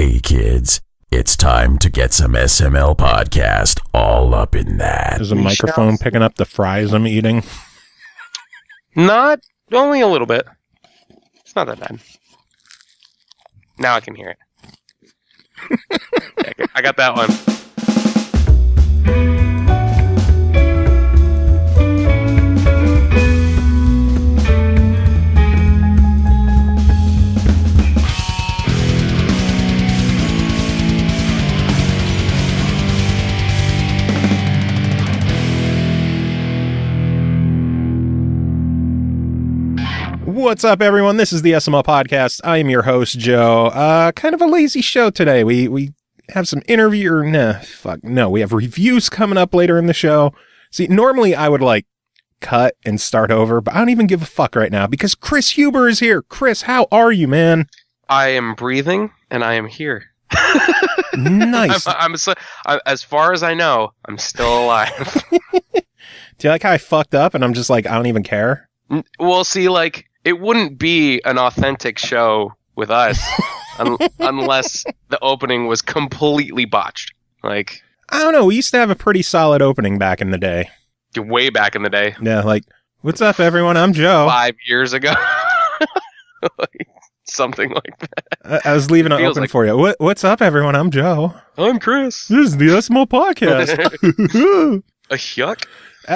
Hey kids, it's time to get some SML podcast all up in that. Is a microphone picking up the fries I'm eating? Not, only a little bit. It's not that bad. Now I can hear it. Yeah, I got that one. What's up, everyone? This is the SML podcast. I am your host, Joe. Kind of a lazy show today. We have some we have reviews coming up later in the show. See, normally I would cut and start over, but I don't even give a fuck right now because Kris Huber is here. Kris, how are you, man? I am breathing and I am here. Nice. As far as I know, I'm still alive. Do you like how I fucked up and I'm just I don't even care? Well, see, it wouldn't be an authentic show with us unless the opening was completely botched. I don't know. We used to have a pretty solid opening back in the day. Way back in the day. Yeah, what's up, everyone? I'm Joe. 5 years ago. Something like that. I was leaving it open for you. What's up, everyone? I'm Joe. I'm Kris. This is the SML podcast. A yuck.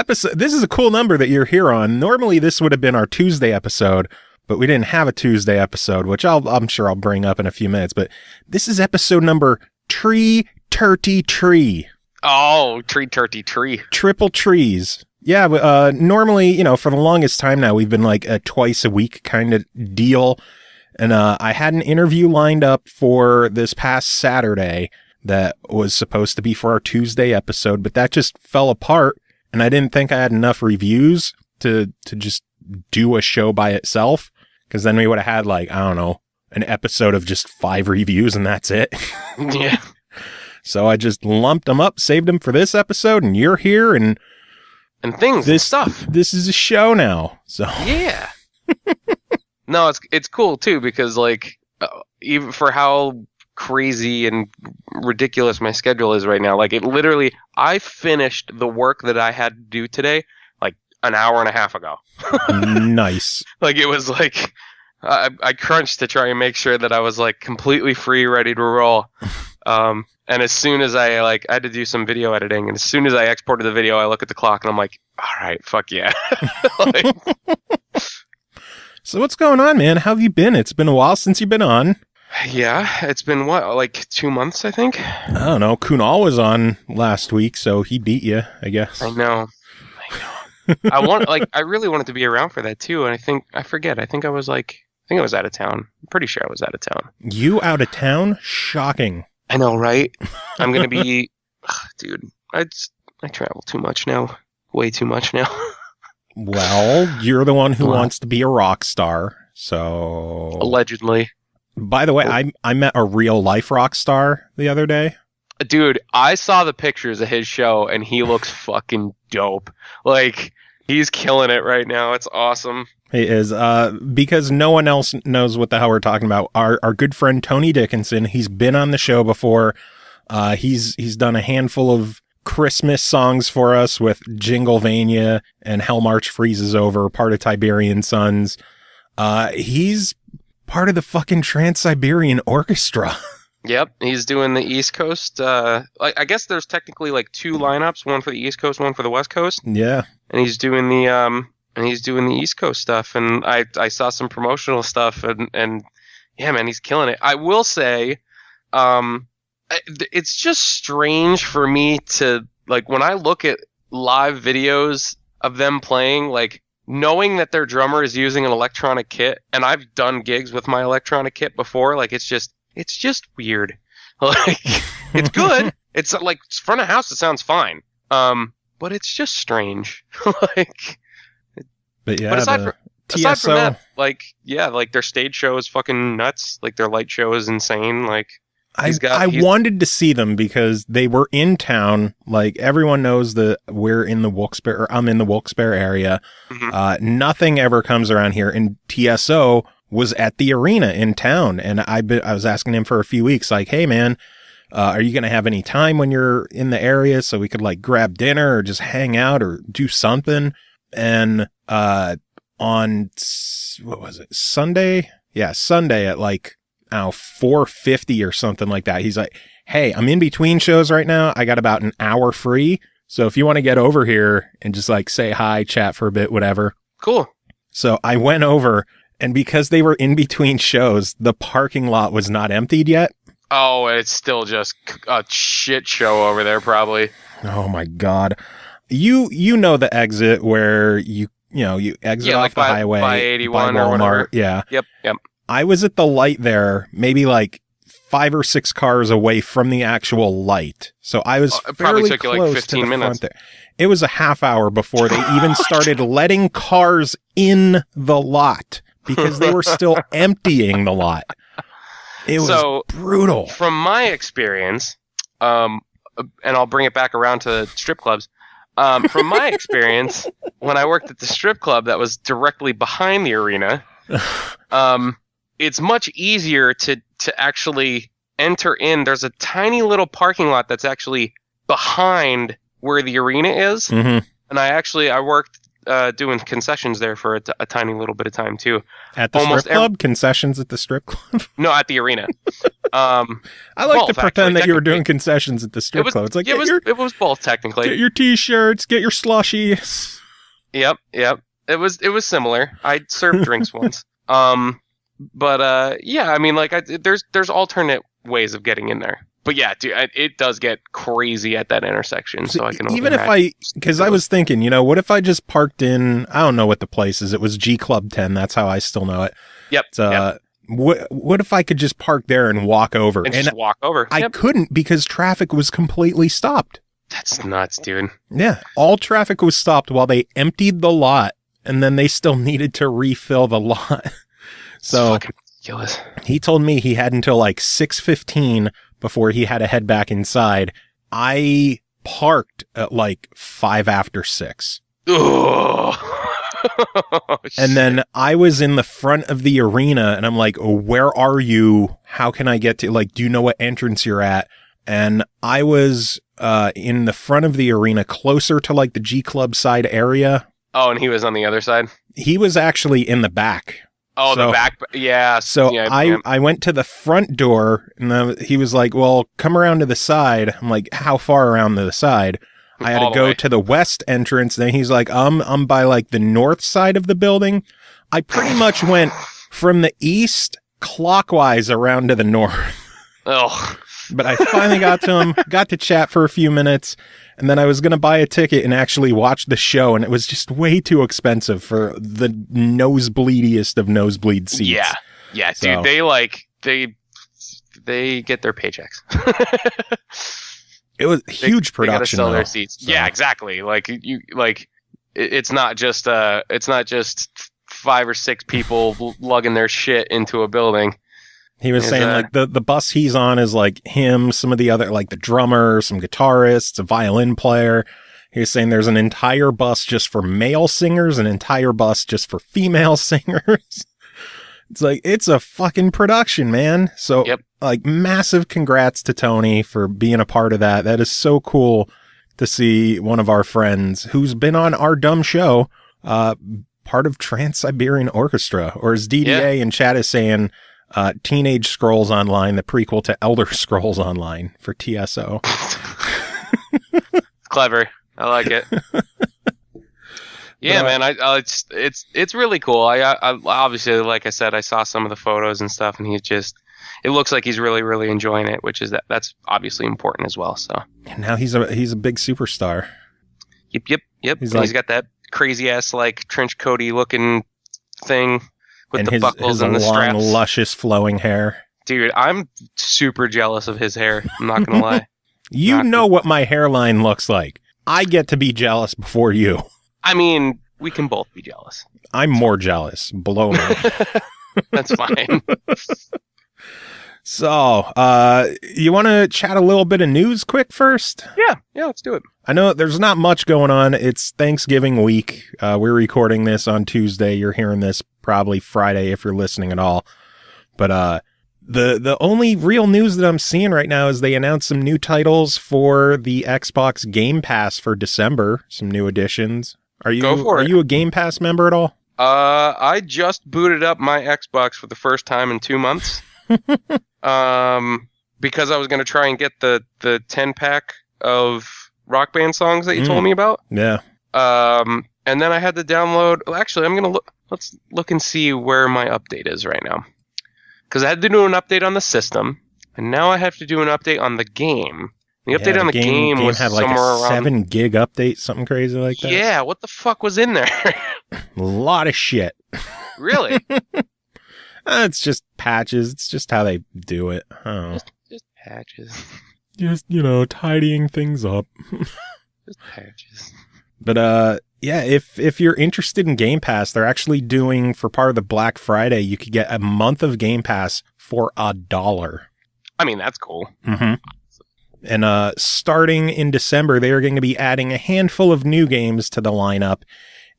This is a cool number that you're here on. Normally this would have been our Tuesday episode, but we didn't have a Tuesday episode, which I'm sure I'll bring up in a few minutes. But this is episode number Tree Turty Tree. Oh, Tree Turty Tree. Triple trees. Yeah, normally, for the longest time now, we've been a twice a week kind of deal. And I had an interview lined up for this past Saturday that was supposed to be for our Tuesday episode, but that just fell apart. And I didn't think I had enough reviews to just do a show by itself. Because then we would have had, I don't know, an episode of just 5 reviews and that's it. Yeah. So I just lumped them up, saved them for this episode, and you're here, and stuff. This is a show now. So yeah. No, it's cool, too, because, even for how crazy and ridiculous my schedule is right now. I finished the work that I had to do today an hour and a half ago. Nice. It was I crunched to try and make sure that I was completely free, ready to roll. And as soon as I had to do some video editing, and as soon as I exported the video, I look at the clock and I'm like, all right, fuck yeah. So what's going on, man? How have you been? It's been a while since you've been on. Yeah, it's been 2 months, I think. I don't know. Kunal was on last week, so he beat you, I guess. I know. I really wanted to be around for that too, and I forget. I think I was out of town. I'm pretty sure I was out of town. You out of town? Shocking. I know, right? I'm gonna be, dude. I travel too much now. Way too much now. Well, you're the one who wants to be a rock star, so allegedly. By the way, I met a real life rock star the other day. Dude, I saw the pictures of his show and he looks fucking dope. He's killing it right now. It's awesome. He is, because no one else knows what the hell we're talking about. Our good friend Tony Dickinson, he's been on the show before. He's done a handful of Christmas songs for us with Jinglevania and Hell March Freezes Over, part of Tiberian Sons. He's part of the fucking Trans-Siberian Orchestra. Yep, he's doing the East Coast. I guess there's technically 2 lineups, one for the East Coast, one for the West Coast. Yeah, and he's doing the East Coast stuff. And I saw some promotional stuff, and yeah, man, he's killing it. I will say, it's just strange for me to when I look at live videos of them playing, knowing that their drummer is using an electronic kit, and I've done gigs with my electronic kit before, it's just weird. It's good. It's front of house, it sounds fine. But it's just strange. But yeah, but aside from that, their stage show is fucking nuts. Their light show is insane. I wanted to see them because they were in town. Everyone knows that we're in the Wilkes-Barre, or I'm in the Wilkes-Barre area. Mm-hmm. Nothing ever comes around here. And TSO was at the arena in town, and I was asking him for a few weeks, like, hey man, are you going to have any time when you're in the area so we could like grab dinner or just hang out or do something? And on, what was it, Sunday? Yeah, Sunday at like, 4:50 or something like that. He's like, hey, I'm in between shows right now. I got about an hour free. So if you want to get over here and just like say hi, chat for a bit, whatever. Cool. So I went over, and because they were in between shows, the parking lot was not emptied yet. Oh, it's still just a shit show over there, probably. Oh my God. You know the exit where you exit off the highway by 81 by Walmart. or whatever. Yeah. Yep. I was at the light there, maybe like 5 or 6 cars away from the actual light. So I was probably fairly took you close like 15 to the minutes. front there. It was a half hour before they even started letting cars in the lot because they were still emptying the lot. It was brutal. From my experience, and I'll bring it back around to strip clubs. From my experience, when I worked at the strip club that was directly behind the arena, it's much easier to actually enter in. There's a tiny little parking lot that's actually behind where the arena is. Mm-hmm. And I worked doing concessions there for a tiny little bit of time too. At the strip club? Concessions at the strip club? No, at the arena. I like to pretend that you were doing concessions at the strip club. It's like, it was both technically. Get your t-shirts, get your slushies. Yep. It was similar. I served drinks once. But yeah, I mean, like, there's alternate ways of getting in there. But yeah, dude, it does get crazy at that intersection. So I can because I was thinking, what if I just parked in? I don't know what the place is. It was G Club 10. That's how I still know it. Yep. What if I could just park there and walk over? And just walk over. I couldn't because traffic was completely stopped. That's nuts, dude. Yeah, all traffic was stopped while they emptied the lot, and then they still needed to refill the lot. So fucking ridiculous. He told me he had until like 6:15 before he had to head back inside. I parked at like 5 after 6. Ugh. And then I was in the front of the arena, and I'm like, oh, where are you? How can I get to, like, do you know what entrance you're at? And I was in the front of the arena, closer to like the G Club side area. Oh, and he was on the other side? He was actually in the back. Oh, the back? Yeah. So yeah, I went to the front door, and he was like, well, come around to the side. I'm like, how far around to the side? I had to go to the west entrance. Then he's like, I'm by like the north side of the building. I pretty much went from the east clockwise around to the north. Oh. But I finally got to him, got to chat for a few minutes, and then I was going to buy a ticket and actually watch the show, and it was just way too expensive for the nosebleediest of nosebleed seats. Yeah, so. Dude, they get their paychecks. It was huge production. They gotta sell their seats. So. Yeah, exactly. It's not just 5 or 6 people lugging their shit into a building. He was saying like the bus he's on is like him, some of the other, like the drummer, some guitarists, a violin player. He was saying there's an entire bus just for male singers, an entire bus just for female singers. It's like, it's a fucking production, man. So like massive congrats to Tony for being a part of that. That is so cool to see one of our friends who's been on our dumb show, part of Trans-Siberian Orchestra, or as DDA in chat is saying, Teenage Scrolls Online, the prequel to Elder Scrolls Online for TSO. Clever. I like it. Yeah, man. It's really cool. I obviously, like I said, I saw some of the photos and stuff, and it looks like he's really, really enjoying it, which is that's obviously important as well. So and now he's a big superstar. Yep. He's got that crazy ass like trench coaty looking thing. With the buckles and the straps. Long, luscious, flowing hair. Dude, I'm super jealous of his hair. I'm not going to lie. You know what my hairline looks like. I get to be jealous before you. I mean, we can both be jealous. I'm more jealous. Blow me. That's fine. So, you want to chat a little bit of news quick first? Yeah, let's do it. I know there's not much going on. It's Thanksgiving week. We're recording this on Tuesday. You're hearing this probably Friday if you're listening at all. But the only real news that I'm seeing right now is they announced some new titles for the Xbox Game Pass for December, some new additions. Are you a Game Pass member at all? I just booted up my Xbox for the first time in 2 months. Because I was going to try and get the 10-pack of Rock Band songs that you told me about. Yeah. And then I had to download. Well, actually, I'm going to look. Let's look and see where my update is right now. Because I had to do an update on the system, and now I have to do an update on the game. The update on the game was had like somewhere a around 7 gig update, something crazy like that. Yeah, what the fuck was in there? A lot of shit. Really? It's just patches. It's just how they do it. Just patches. Just, tidying things up. Just patches. But yeah, if you're interested in Game Pass, they're actually doing, for part of the Black Friday, you could get a month of Game Pass for $1. I mean, that's cool. Mm-hmm. And starting in December, they are going to be adding a handful of new games to the lineup,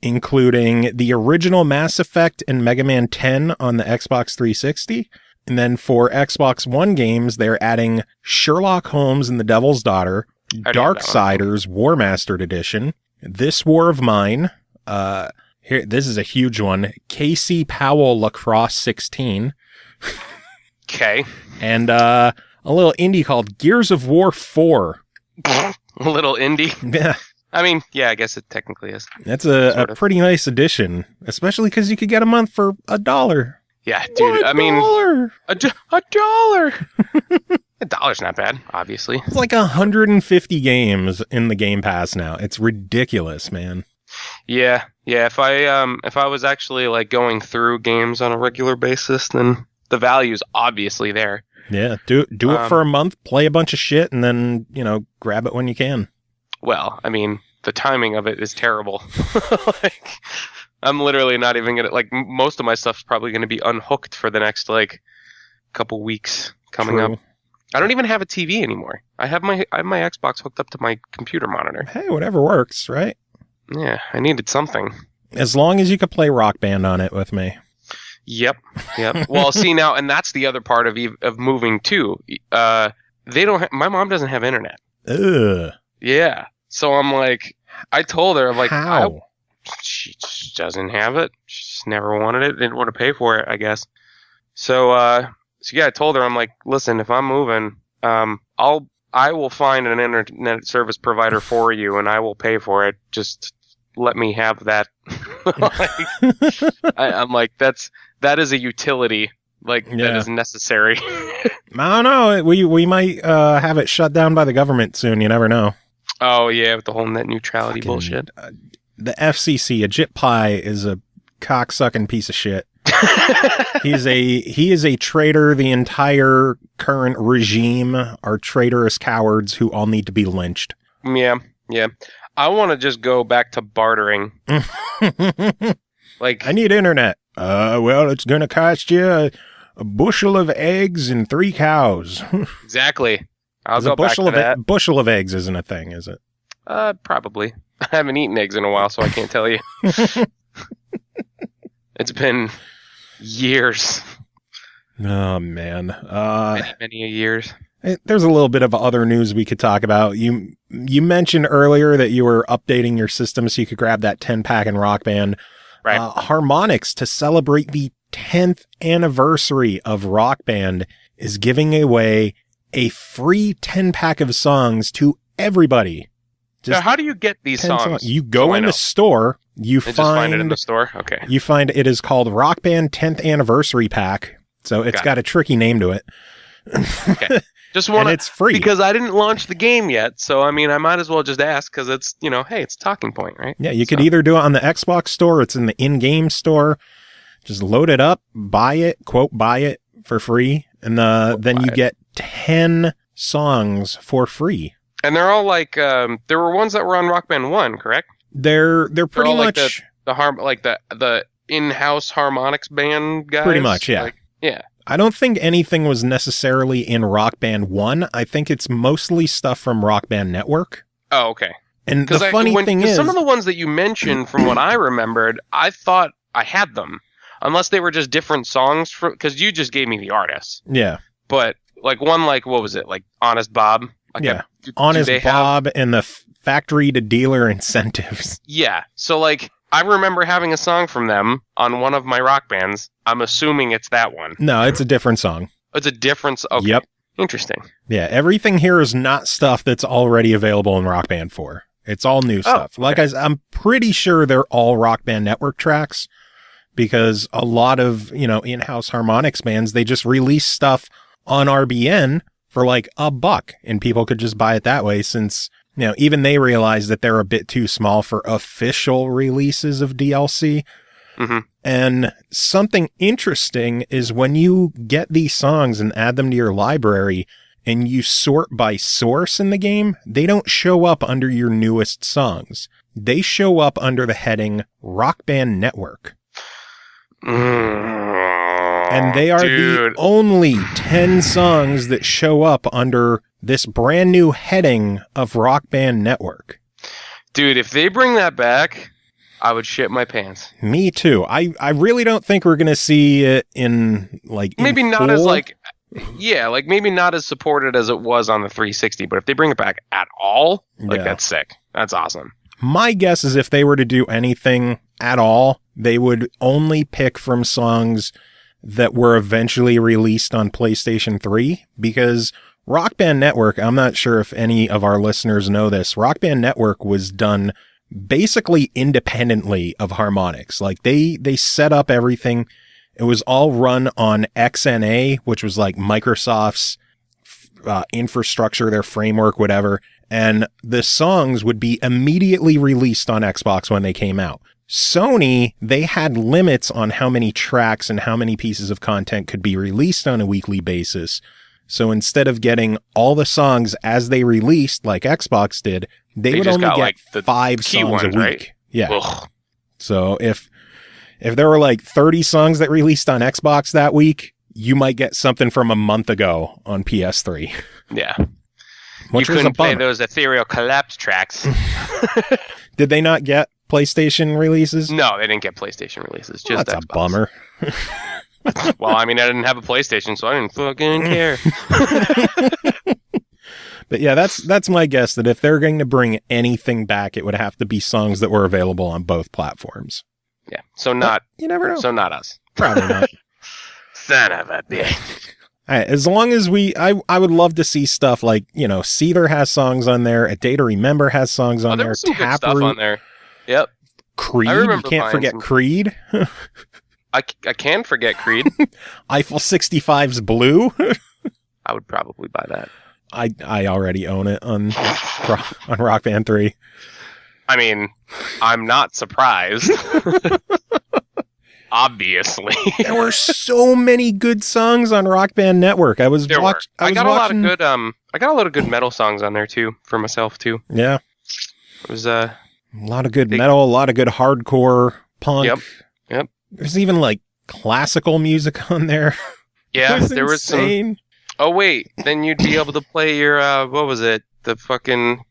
including the original Mass Effect and Mega Man 10 on the Xbox 360. And then for Xbox One games, they're adding Sherlock Holmes and the Devil's Daughter, Darksiders War Mastered Edition, This War of Mine, this is a huge one, KC Powell Lacrosse 16. Okay. And a little indie called Gears of War 4. A little indie? Yeah. I mean, yeah, I guess it technically is. That's a pretty nice addition, especially because you could get a month for $1. Yeah, dude, I mean... $1. $1! $1's not bad, obviously. It's like 150 games in the Game Pass now. It's ridiculous, man. Yeah. If I was actually like going through games on a regular basis, then the value's obviously there. Yeah, do it for a month, play a bunch of shit, and then, grab it when you can. Well, I mean, the timing of it is terrible. Like, I'm literally not even going to, like, most of my stuff's probably going to be unhooked for the next, like, couple weeks coming up. I don't even have a TV anymore. I have my Xbox hooked up to my computer monitor. Hey, whatever works, right? Yeah, I needed something. As long as you could play Rock Band on it with me. Yep. Well, see now, and that's the other part of moving too. My mom doesn't have internet. Ugh. Yeah. So I'm like, I told her, I'm like, how? She just doesn't have it. She just never wanted it. Didn't want to pay for it, I guess. So yeah, I told her, I'm like, listen, if I'm moving, I will find an internet service provider for you, and I will pay for it. Just let me have that. I'm like, that is a utility. Like, that is necessary. I don't know. We might have it shut down by the government soon. You never know. Oh, yeah, with the whole net neutrality bullshit. The FCC, a jit pie, is a cocksucking piece of shit. He is a traitor. The entire current regime are traitorous cowards who all need to be lynched. Yeah. I want to just go back to bartering. Like, I need internet. Well, it's going to cost you a bushel of eggs and 3 cows. Exactly. I'll go back to that. Bushel of eggs isn't a thing, is it? Probably. I haven't eaten eggs in a while, so I can't tell you. It's been years. Oh, man. Many years. There's a little bit of other news we could talk about. You mentioned earlier that you were updating your system so you could grab that 10-pack in Rock Band. Right. Harmonix, to celebrate the 10th anniversary of Rock Band, is giving away a free 10-pack of songs to everybody. Now, how do you get these songs? You go in the store. Just find it in the store? Okay. You find it is called Rock Band 10th Anniversary Pack. So it's got a tricky name to it. Okay. Just want it's free. Because I didn't launch the game yet. So, I mean, I might as well just ask because it's, hey, it's a talking point, right? Yeah, you could either do it on the Xbox store. It's in the in-game store. Just load it up, buy it for free. And then you get 10 songs for free. And they're all like, there were ones that were on Rock Band 1, correct? They're pretty much like the in-house Harmonix band guys. Pretty much, yeah. Yeah. I don't think anything was necessarily in Rock Band 1. I think it's mostly stuff from Rock Band Network. Oh, okay. And the funny thing is, some of the ones that you mentioned, from what I remembered, I thought I had them unless they were just different songs because you just gave me the artists. Yeah. But like one, like what was it? Like Honest Bob. Like yeah. Honest Bob and the factory to dealer incentives. Yeah. So like I remember having a song from them on one of my rock bands. I'm assuming it's that one. No, it's a different song. It's a different. Okay. Yep. Interesting. Yeah. Everything here is not stuff that's already available in Rock Band 4. It's all new stuff. Like I'm pretty sure they're all Rock Band Network tracks because a lot of, in-house harmonics bands, they just release stuff on RBN for like $1 and people could just buy it that way since, even they realize that they're a bit too small for official releases of DLC. Mm-hmm. And something interesting is when you get these songs and add them to your library and you sort by source in the game, they don't show up under your newest songs. They show up under the heading Rock Band Network. And they are the only 10 songs that show up under this brand new heading of Rock Band Network. Dude, if they bring that back, I would shit my pants. Me too. I really don't think we're going to see it in maybe in not full. As maybe not as supported as it was on the 360, but if they bring it back at all, that's sick. That's awesome. My guess is if they were to do anything at all, they would only pick from songs that were eventually released on PlayStation 3 because Rock Band Network, I'm not sure if any of our listeners know this, Rock Band Network was done basically independently of harmonics. Like they set up everything. It was all run on XNA, which was like Microsoft's infrastructure, their framework, whatever. And the songs would be immediately released on Xbox when they came out. Sony, they had limits on how many tracks and how many pieces of content could be released on a weekly basis. So instead of getting all the songs as they released, like Xbox did, they would only get the 5 songs a week. Right? Yeah. Ugh. So if there were like 30 songs that released on Xbox that week, you might get something from a month ago on PS3. Yeah. Which you was couldn't a bummer. play those ethereal collapse tracks. Did they not get PlayStation releases? No, they didn't get PlayStation releases. Just that's Xbox. A bummer. Well, I mean, I didn't have a PlayStation, so I didn't fucking care. But yeah, that's my guess that if they're going to bring anything back, it would have to be songs that were available on both platforms. Yeah, so not... But you never know. So not us. Probably not. Son of a bitch. All right, as long as I would love to see stuff like, Seether has songs on there, A Day to Remember has songs on there, There's some good stuff on there. Yep. Creed, you can't forget Creed. I can forget Creed. Eiffel 65's Blue. I would probably buy that. I already own it on Rock Band 3. I mean, I'm not surprised. Obviously. There were so many good songs on Rock Band Network. I got a lot of good metal songs on there too for myself too. Yeah. It was a lot of good metal, a lot of good hardcore punk. Yep. There's even like classical music on there. Yeah, there was some. Oh wait, then you'd be able to play your what was it? The fucking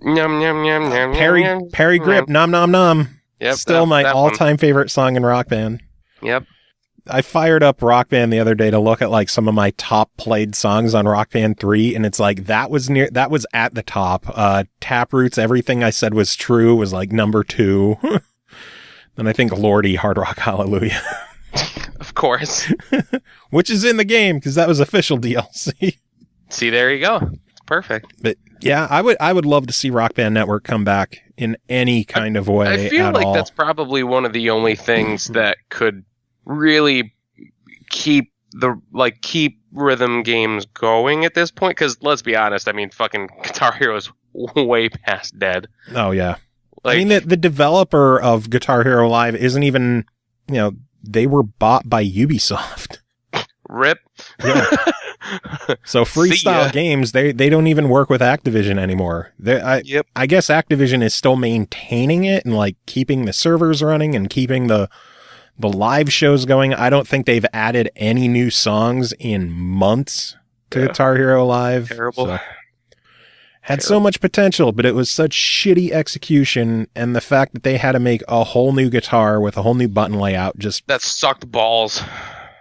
Yum yum yum yum. Parry Grip, nom nom nom. Yep, still my all-time favorite song in Rock Band. Yep. I fired up Rock Band the other day to look at like some of my top played songs on Rock Band 3, and it's like that was at the top. Taproot's Everything I Said Was True was like number 2. Then I think Lordy, Hard Rock Hallelujah. Of course. Which is in the game because that was official DLC. See, there you go. It's perfect. But yeah, I would love to see Rock Band Network come back in any kind of way. I feel like that's probably one of the only things that could really keep rhythm games going at this point. Because let's be honest, I mean, fucking Guitar Hero is way past dead. Oh yeah. I mean, the developer of Guitar Hero Live isn't even, they were bought by Ubisoft. RIP. Yeah. So Freestyle Games, they don't even work with Activision anymore. I guess Activision is still maintaining it and like keeping the servers running and keeping the live shows going. I don't think they've added any new songs in months to Guitar Hero Live. Terrible. So. Had so much potential, but it was such shitty execution, and the fact that they had to make a whole new guitar with a whole new button layout just... That sucked balls.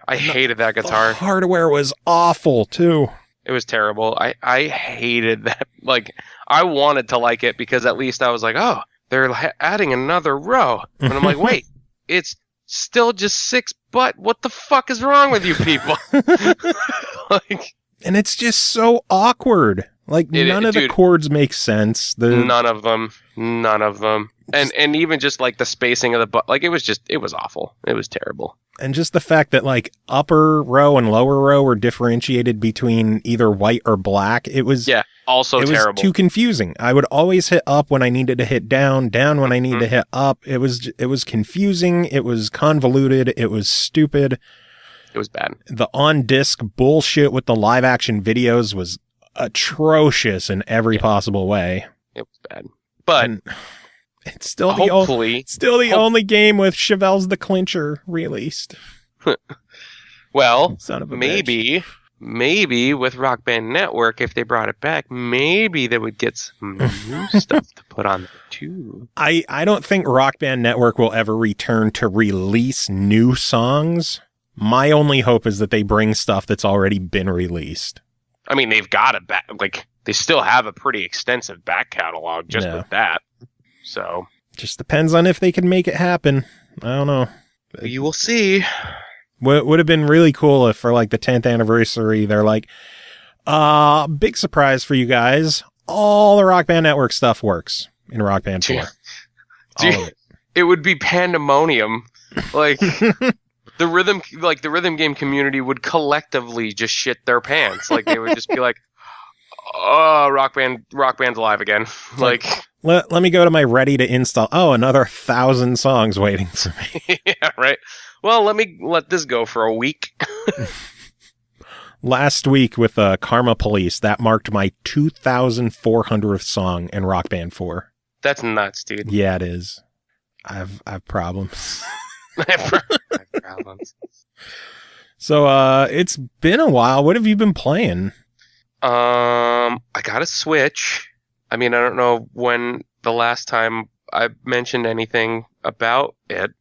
I hated that guitar. The hardware was awful, too. It was terrible. I hated that. Like, I wanted to like it because at least I was like, oh, they're adding another row. And I'm like, wait, it's still just 6 but what the fuck is wrong with you people? Like, and it's just so awkward. Like, none of the chords make sense. None of them. And even just like the spacing of the like, it was awful. It was terrible. And just the fact that like upper row and lower row were differentiated between either white or black. It was also terrible. It was too confusing. I would always hit up when I needed to hit down when I needed to hit up. It was confusing. It was convoluted. It was stupid. It was bad. The on-disc bullshit with the live action videos was atrocious in every possible way. It was bad. But it's still the only game with Chevelle's the Clincher released. Well, son of a maybe with Rock Band Network, if they brought it back, maybe they would get some new stuff to put on there too. I don't think Rock Band Network will ever return to release new songs. My only hope is that they bring stuff that's already been released. I mean, they've got they still have a pretty extensive back catalog just with that. So just depends on if they can make it happen. I don't know. You will see. What would have been really cool if for like the 10th anniversary, they're like, big surprise for you guys. All the Rock Band Network stuff works in Rock Band 4. All of it. It would be pandemonium. Like the rhythm game community would collectively just shit their pants. Like they would just be like, oh, Rock Band's alive again. Like let me go to my ready to install. Oh, another 1,000 songs waiting for me. Yeah, right. Well, let this go for a week. Last week with Karma Police, that marked my 2,400th song in Rock Band 4. That's nuts, dude. Yeah, it is. I've problems. I have problems. So, it's been a while. What have you been playing? I got a Switch. I mean, I don't know when the last time I mentioned anything about it.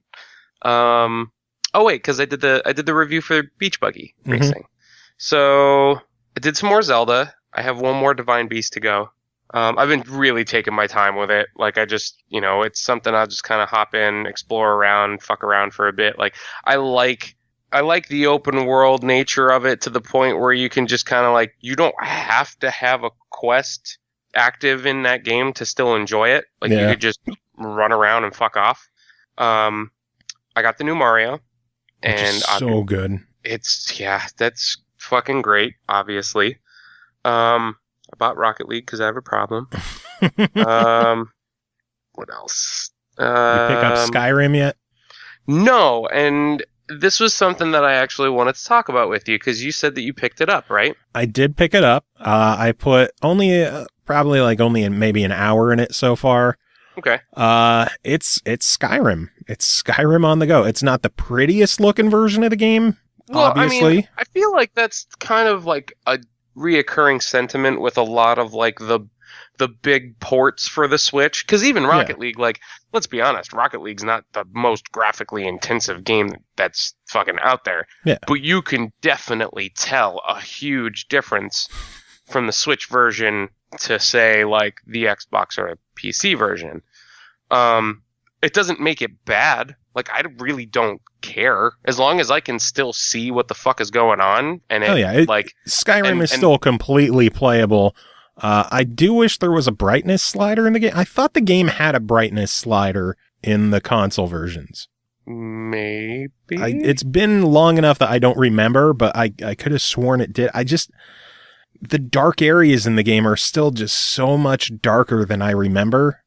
Oh wait, because I did the review for Beach Buggy Racing. So I did some more Zelda. I have one more Divine Beast to go. I've been really taking my time with it. Like I just, it's something I'll just kind of hop in, explore around, fuck around for a bit. Like I like the open world nature of it to the point where you can just kind of like, you don't have to have a quest active in that game to still enjoy it. Like you could just run around and fuck off. I got the new Mario. Which is so good. That's fucking great, obviously. I bought Rocket League because I have a problem. What else? You pick up Skyrim yet? No, and this was something that I actually wanted to talk about with you because you said that you picked it up, right? I did pick it up. I put only maybe an hour in it so far. Okay. It's Skyrim. It's Skyrim on the go. It's not the prettiest looking version of the game, obviously. I mean, I feel like that's kind of like a reoccurring sentiment with a lot of like the big ports for the Switch. Because even Rocket League, like, let's be honest, Rocket League's not the most graphically intensive game that's fucking out there. Yeah. But you can definitely tell a huge difference from the Switch version to say like the Xbox or a PC version. It doesn't make it bad. Like I really don't care as long as I can still see what the fuck is going on. And Skyrim is still completely playable. I do wish there was a brightness slider in the game. I thought the game had a brightness slider in the console versions. Maybe it's been long enough that I don't remember, but I could have sworn it did. The dark areas in the game are still just so much darker than I remember.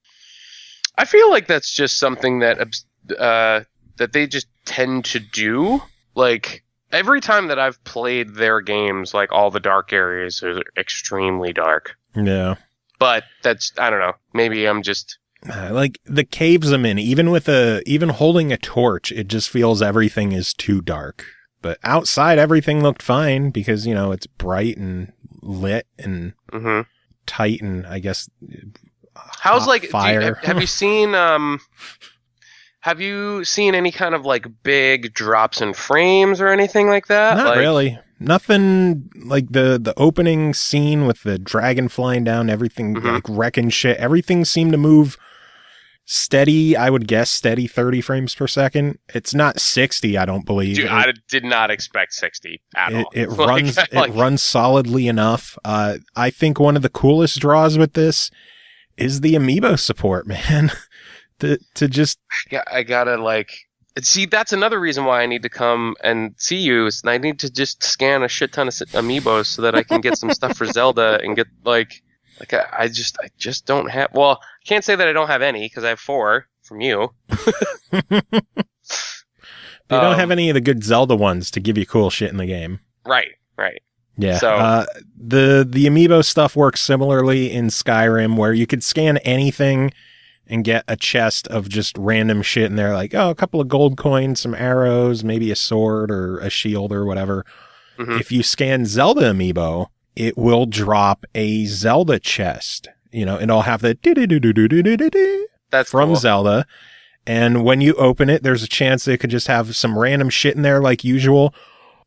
I feel like that's just something that they just tend to do. Like every time that I've played their games, like all the dark areas are extremely dark. Yeah. But I don't know. Maybe I'm just like the caves I'm in, even holding a torch, it just feels everything is too dark. But outside, everything looked fine because, it's bright and lit and Titan, I guess. How's like fire? Have you seen have you seen any kind of like big drops in frames or anything like that? Not really. Nothing like the opening scene with the dragon flying down, everything like wrecking shit. Everything seemed to move steady. I would guess steady 30 frames per second. It's not 60, I don't believe. Dude, I did not expect 60 at all. It runs it runs solidly enough. I think one of the coolest draws with this is the amiibo support, man. to just I gotta like see. That's another reason why I need to come and see you. Is I need to just scan a shit ton of amiibos so that I can get some stuff for Zelda and get like I just don't have. Well, I can't say that I don't have any because I have 4 from you. They don't have any of the good Zelda ones to give you cool shit in the game. Right. Yeah. So the amiibo stuff works similarly in Skyrim, where you could scan anything and get a chest of just random shit in there, like, oh, a couple of gold coins, some arrows, maybe a sword or a shield or whatever. If you scan Zelda amiibo, it will drop a Zelda chest. You know, it'll have the that's from cool. Zelda. And when you open it, there's a chance it could just have some random shit in there like usual.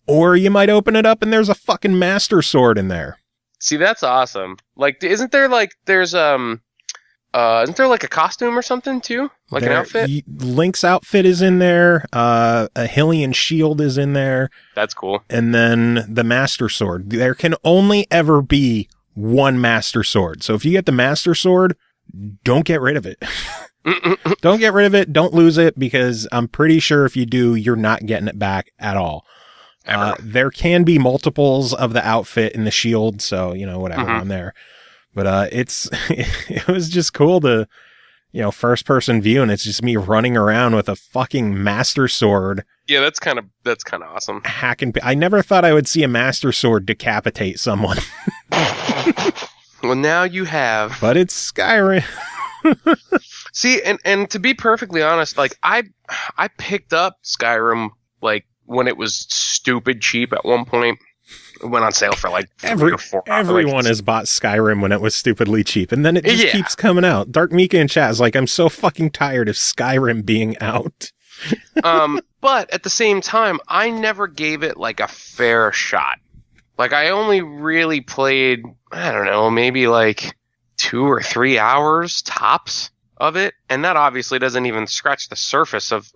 Or you might open it up and there's a fucking Master Sword in there. See, that's awesome. Like, isn't there like isn't there like a costume or something too? Like an outfit? Link's outfit is in there. A Hylian shield is in there. That's cool. And then the Master Sword. There can only ever be one Master Sword. So if you get the Master Sword, don't get rid of it. Don't get rid of it. Don't lose it, because I'm pretty sure if you do, you're not getting it back at all. There can be multiples of the outfit and the shield, so, you know, whatever on there. But it was just cool to, you know, first person view, and it's just me running around with a fucking Master Sword. Yeah, that's kind of awesome. Hacking. I never thought I would see a Master Sword decapitate someone. Well, now you have. But it's Skyrim. See, and to be perfectly honest, like I picked up Skyrim like when it was stupid cheap at one point. It went on sale for like everyone has bought Skyrim when it was stupidly cheap, and then it just keeps coming out. DarkMika in chat is like, I'm so fucking tired of Skyrim being out. But at the same time, I never gave it like a fair shot. Like, I only really played, I don't know, maybe like 2 or 3 hours tops of it, and that obviously doesn't even scratch the surface of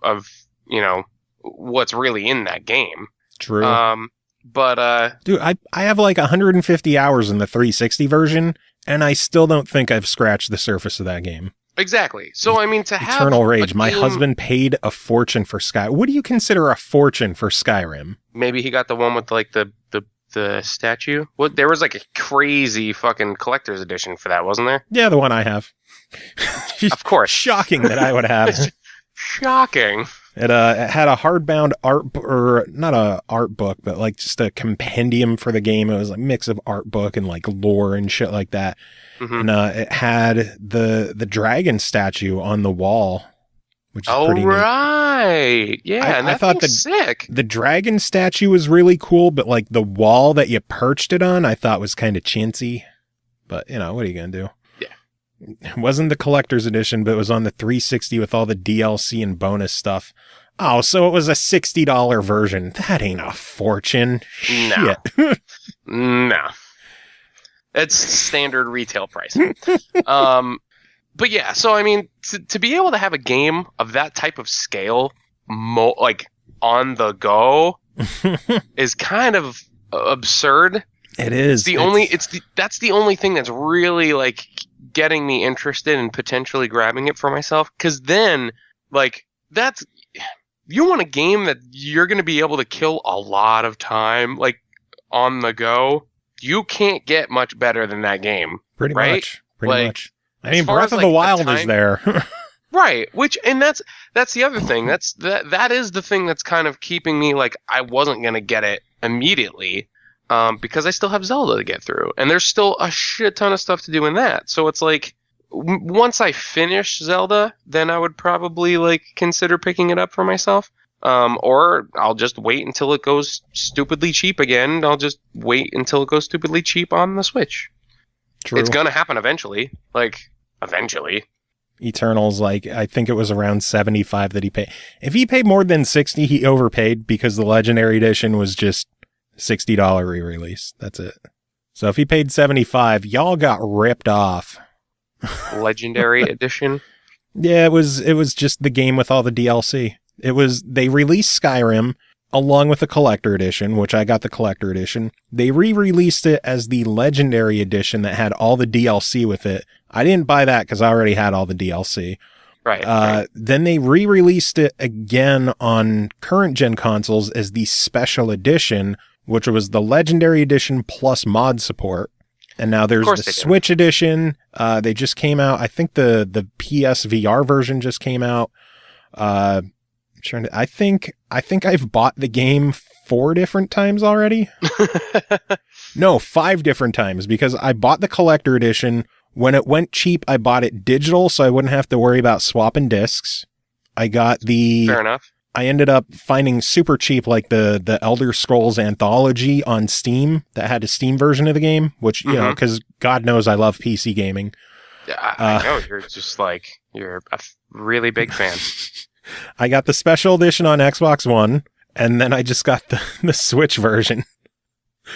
you know, what's really in that game. True. But dude, I have like 150 hours in the 360 version, and I still don't think I've scratched the surface of that game. Exactly. So I mean, to have Eternal Rage. My husband paid a fortune for What do you consider a fortune for Skyrim? Maybe he got the one with like the statue. What, there was like a crazy fucking collector's edition for that, wasn't there? Yeah, the one I have. Of course. Shocking that I would have. Shocking. It had a hardbound or not a art book, but like just a compendium for the game. It was a mix of art book and like lore and shit like that. And it had the dragon statue on the wall, which is pretty neat. Right. Yeah, and I thought sick. The dragon statue was really cool, but like the wall that you perched it on, I thought was kind of chintzy. But you know, what are you gonna do? It wasn't the collector's edition, but it was on the 360 with all the DLC and bonus stuff. Oh, so it was a $60 version. That ain't a fortune. No. Shit. No. It's standard retail price. But yeah, so I mean, to be able to have a game of that type of scale, like on the go, is kind of absurd. It is. That's the only thing that's really like getting me interested in potentially grabbing it for myself, because then like you want a game that you're going to be able to kill a lot of time like on the go. You can't get much better than that game. Pretty much. I mean, Breath of the Wild is there. Right, that's the other thing. That is the thing that's kind of keeping me like I wasn't going to get it immediately. Because I still have Zelda to get through, and there's still a shit ton of stuff to do in that. So it's like, once I finish Zelda, then I would probably like consider picking it up for myself. Or I'll just wait until it goes stupidly cheap again. I'll just wait until it goes stupidly cheap on the Switch. True. It's going to happen eventually. Like, eventually. Eternals, like, I think it was around 75 that he paid. If he paid more than 60, he overpaid because the Legendary Edition was just $60 re-release. That's it. So if he paid 75, y'all got ripped off. Legendary Edition? Yeah, it was just the game with all the DLC. They released Skyrim along with the Collector Edition, which I got the Collector Edition. They re-released it as the Legendary Edition that had all the DLC with it. I didn't buy that because I already had all the DLC. Right. Then they re-released it again on current gen consoles as the Special Edition, which was the Legendary Edition plus mod support. And now there's the Switch Edition. They just came out. I think the PS VR version just came out. I think I've bought the game 4 different times already. No, 5 different times, because I bought the Collector Edition. When it went cheap, I bought it digital so I wouldn't have to worry about swapping discs. I got Fair enough. I ended up finding super cheap, like the Elder Scrolls Anthology on Steam that had a Steam version of the game, which, you know, because God knows I love PC gaming. Yeah, I know. You're just like, you're a really big fan. I got the Special Edition on Xbox One, and then I just got the Switch version.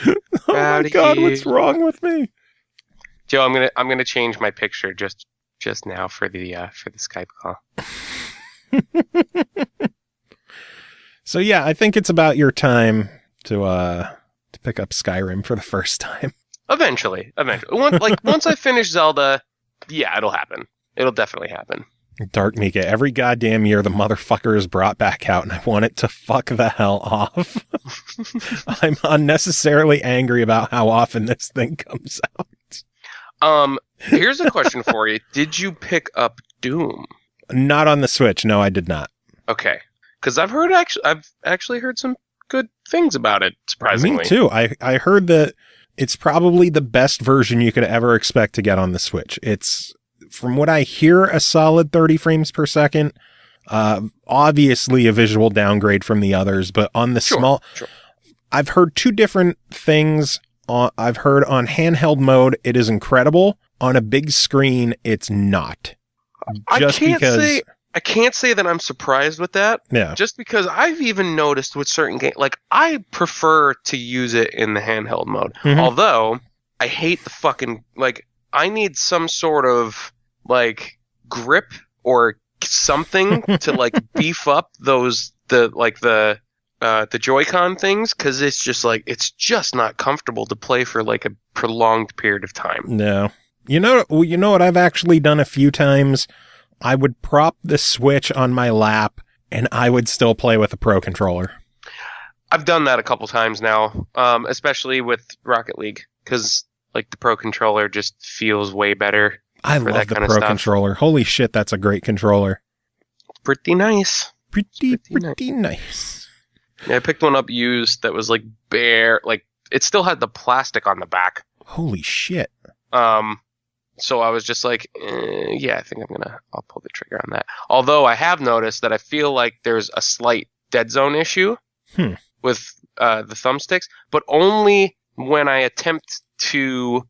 Oh my God, what's wrong with me? Joe, I'm gonna change my picture just now for the Skype call. So yeah, I think it's about your time to pick up Skyrim for the first time. Eventually. Once I finish Zelda, yeah, it'll happen. It'll definitely happen. DarkMika, every goddamn year the motherfucker is brought back out and I want it to fuck the hell off. I'm unnecessarily angry about how often this thing comes out. Here's a question for you. Did you pick up Doom? Not on the Switch. No, I did not. Okay. Because I've actually heard some good things about it, surprisingly. Me too. I heard that it's probably the best version you could ever expect to get on the Switch. It's, from what I hear, a solid 30 frames per second. Obviously a visual downgrade from the others, but on the Sure. I've heard 2 different things. I've heard on handheld mode, it is incredible. On a big screen, it's not. I can't say that I'm surprised with that. Yeah. Just because I've even noticed with certain games, like, I prefer to use it in the handheld mode. Mhm. Although, I hate the fucking, like, I need some sort of, like, grip or something to, like, beef up the Joy-Con things, because it's just, like, it's just not comfortable to play for, like, a prolonged period of time. No. You know what I've actually done a few times? I would prop the Switch on my lap, and I would still play with a Pro Controller. I've done that a couple times now, especially with Rocket League, because, like, the Pro Controller just feels way better. I love the Pro Controller. Holy shit, that's a great controller. Pretty nice. Pretty nice. Yeah, I picked one up used that was, like, bare, like, it still had the plastic on the back. Holy shit. So I was just like, yeah, I think I'll pull the trigger on that. Although I have noticed that I feel like there's a slight dead zone issue with the thumbsticks, but only when I attempt to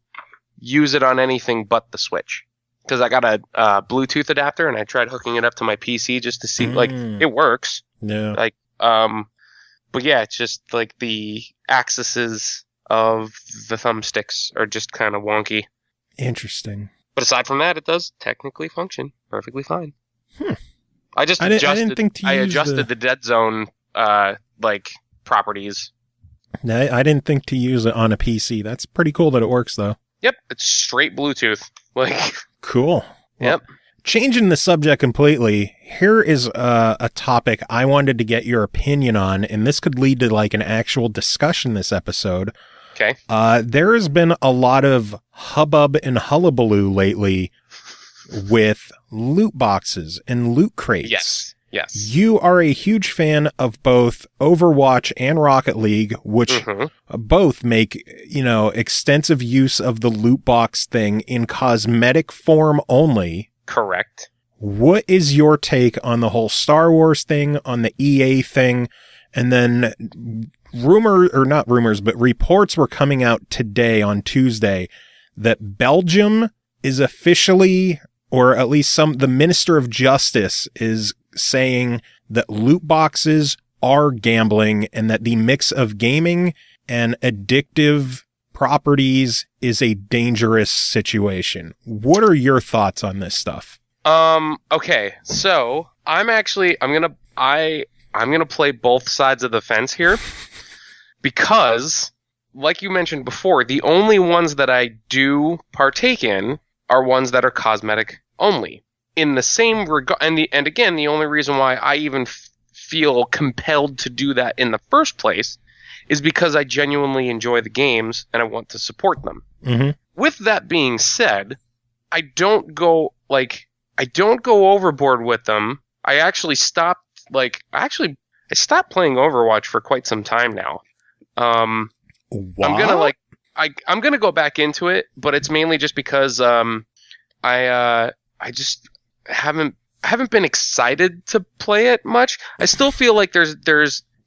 use it on anything but the Switch. Because I got a Bluetooth adapter and I tried hooking it up to my PC just to see, like, it works. Yeah. Like, but yeah, it's just like the axes of the thumbsticks are just kind of wonky. Interesting. But aside from that, it does technically function perfectly fine. I just I didn't think to use adjusted the dead zone like properties. I didn't think to use it on a PC. That's pretty cool that it works though. Yep, it's straight Bluetooth. Like, cool. Yep. Well, changing the subject completely, here is a topic I wanted to get your opinion on, and this could lead to like an actual discussion this episode. Okay. There has been a lot of hubbub and hullabaloo lately with loot boxes and loot crates. Yes. You are a huge fan of both Overwatch and Rocket League, which both make, extensive use of the loot box thing in cosmetic form only. Correct. What is your take on the whole Star Wars thing, on the EA thing? And then reports were coming out today on Tuesday that Belgium is officially, or at least the Minister of Justice is saying that loot boxes are gambling and that the mix of gaming and addictive properties is a dangerous situation. What are your thoughts on this stuff? Okay, so I'm gonna play both sides of the fence here, because, like you mentioned before, the only ones that I do partake in are ones that are cosmetic only. In the same regard, and again, the only reason why I even feel compelled to do that in the first place is because I genuinely enjoy the games and I want to support them. Mm-hmm. With that being said, I don't go overboard with them. I stopped playing Overwatch for quite some time now. What? I'm gonna go back into it, but it's mainly just because I just haven't been excited to play it much. I still feel like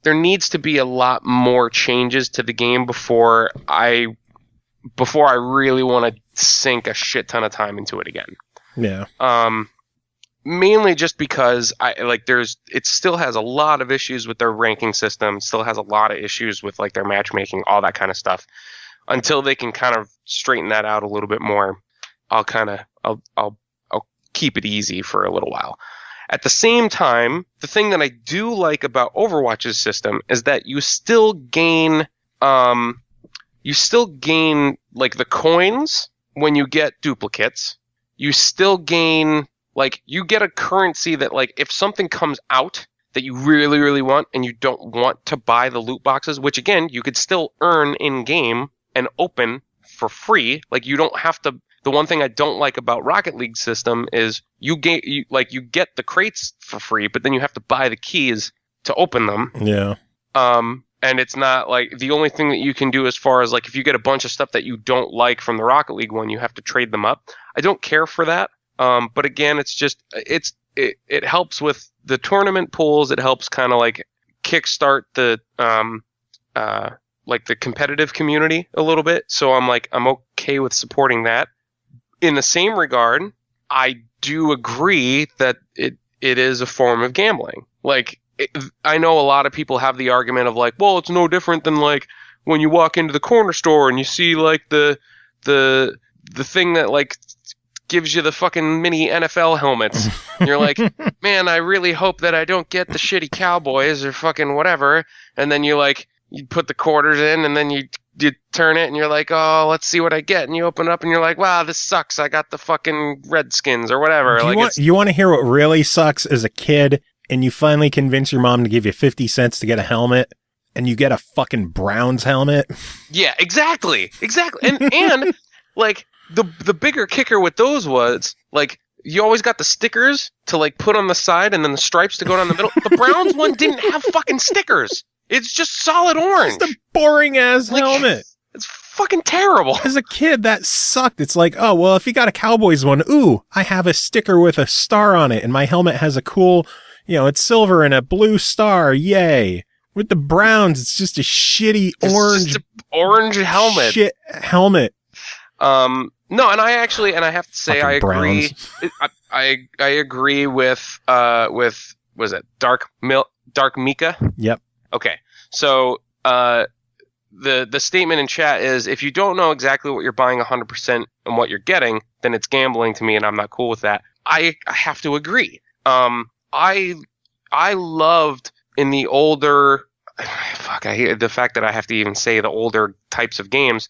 there needs to be a lot more changes to the game before I really want to sink a shit ton of time into it again. Yeah. Mainly just because it still has a lot of issues with their ranking system, still has a lot of issues with like their matchmaking, all that kind of stuff. Until they can kind of straighten that out a little bit more, I'll keep it easy for a little while. At the same time, the thing that I do like about Overwatch's system is that you still gain like the coins when you get duplicates. You still gain, like, you get a currency that, like, if something comes out that you really, really want and you don't want to buy the loot boxes, which again, you could still earn in game and open for free. Like, you don't have to. The one thing I don't like about Rocket League's system is you get the crates for free, but then you have to buy the keys to open them. Yeah. And it's not like the only thing that you can do as far as like if you get a bunch of stuff that you don't like from the Rocket League one, you have to trade them up. I don't care for that. But again, it helps with the tournament pools. It helps kind of like kickstart the like the competitive community a little bit. So I'm okay with supporting that. In the same regard, I do agree that it is a form of gambling. Like, I know a lot of people have the argument of like, well, it's no different than like when you walk into the corner store and you see like the thing that like gives you the fucking mini NFL helmets. And you're like, man, I really hope that I don't get the shitty Cowboys or fucking whatever. And then you put the quarters in and then you turn it and you're like, oh, let's see what I get. And you open it up and you're like, wow, this sucks. I got the fucking Redskins or whatever. You want to hear what really sucks as a kid and you finally convince your mom to give you 50 cents to get a helmet and you get a fucking Browns helmet? Yeah, exactly. And like the bigger kicker with those was like you always got the stickers to like put on the side and then the stripes to go down the middle. The Browns one didn't have fucking stickers. It's just solid orange. It's a boring ass helmet. It's fucking terrible. As a kid, that sucked. It's like, oh, well, if you got a Cowboys one, ooh, I have a sticker with a star on it, and my helmet has a cool, it's silver and a blue star. Yay. With the Browns, it's just a shitty orange helmet. Shit helmet. No, and I have to say, fucking I agree. Browns. I agree with was it DarkMika? Yep. Okay, so the statement in chat is if you don't know exactly what you're buying 100% and what you're getting, then it's gambling to me, and I'm not cool with that. I have to agree. I loved in the older, I hate the fact that I have to even say the older types of games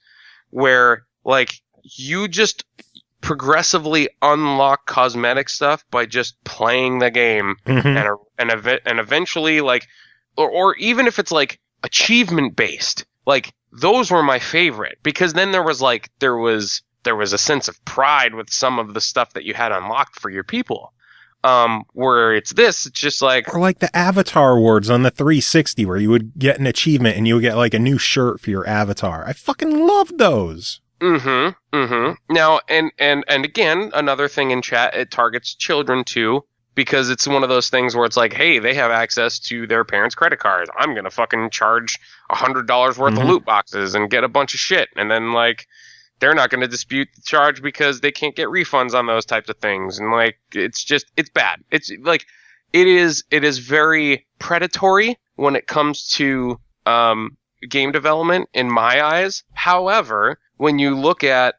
where like you just progressively unlock cosmetic stuff by just playing the game, Mm-hmm. and eventually like. Or even if it's like achievement based, like those were my favorite because then there was a sense of pride with some of the stuff that you had unlocked for your people. Where it's just like, or like the Avatar Awards on the 360 where you would get an achievement and you would get like a new shirt for your avatar. I fucking loved those. Now, and again, another thing in chat, it targets children too. Because it's one of those things where it's like, hey, they have access to their parents' credit cards. I'm going to fucking charge $100 worth of loot boxes and get a bunch of shit. And then, like, they're not going to dispute the charge because they can't get refunds on those types of things. And like, it's bad. It's like, it is very predatory when it comes to game development in my eyes. However, when you look at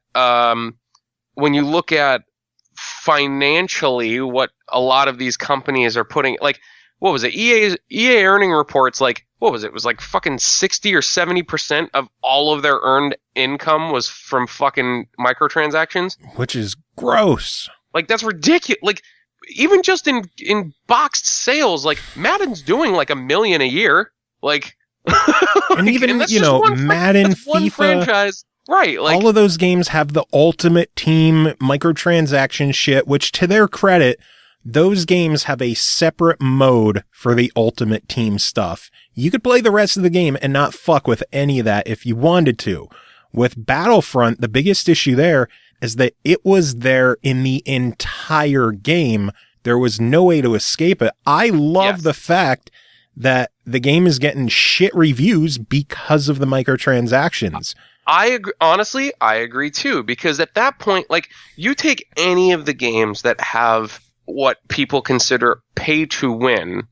financially what a lot of these companies are putting, like, what was it? EA earning reports, like, what was it? It was like fucking 60 or 70% of all of their earned income was from fucking microtransactions. Which is gross. Like, that's ridiculous. Like, even just in boxed sales, like, Madden's doing like $1 million a year. Like, and even, Madden, one FIFA, franchise. Right. Like, all of those games have the ultimate team microtransaction shit, which to their credit, those games have a separate mode for the ultimate team stuff. You could play the rest of the game and not fuck with any of that if you wanted to. With Battlefront, the biggest issue there is that it was there in the entire game. There was no way to escape it. I love the fact that the game is getting shit reviews because of the microtransactions. I agree, honestly, I agree too, because at that point, like, you take any of the games that have what people consider pay to win,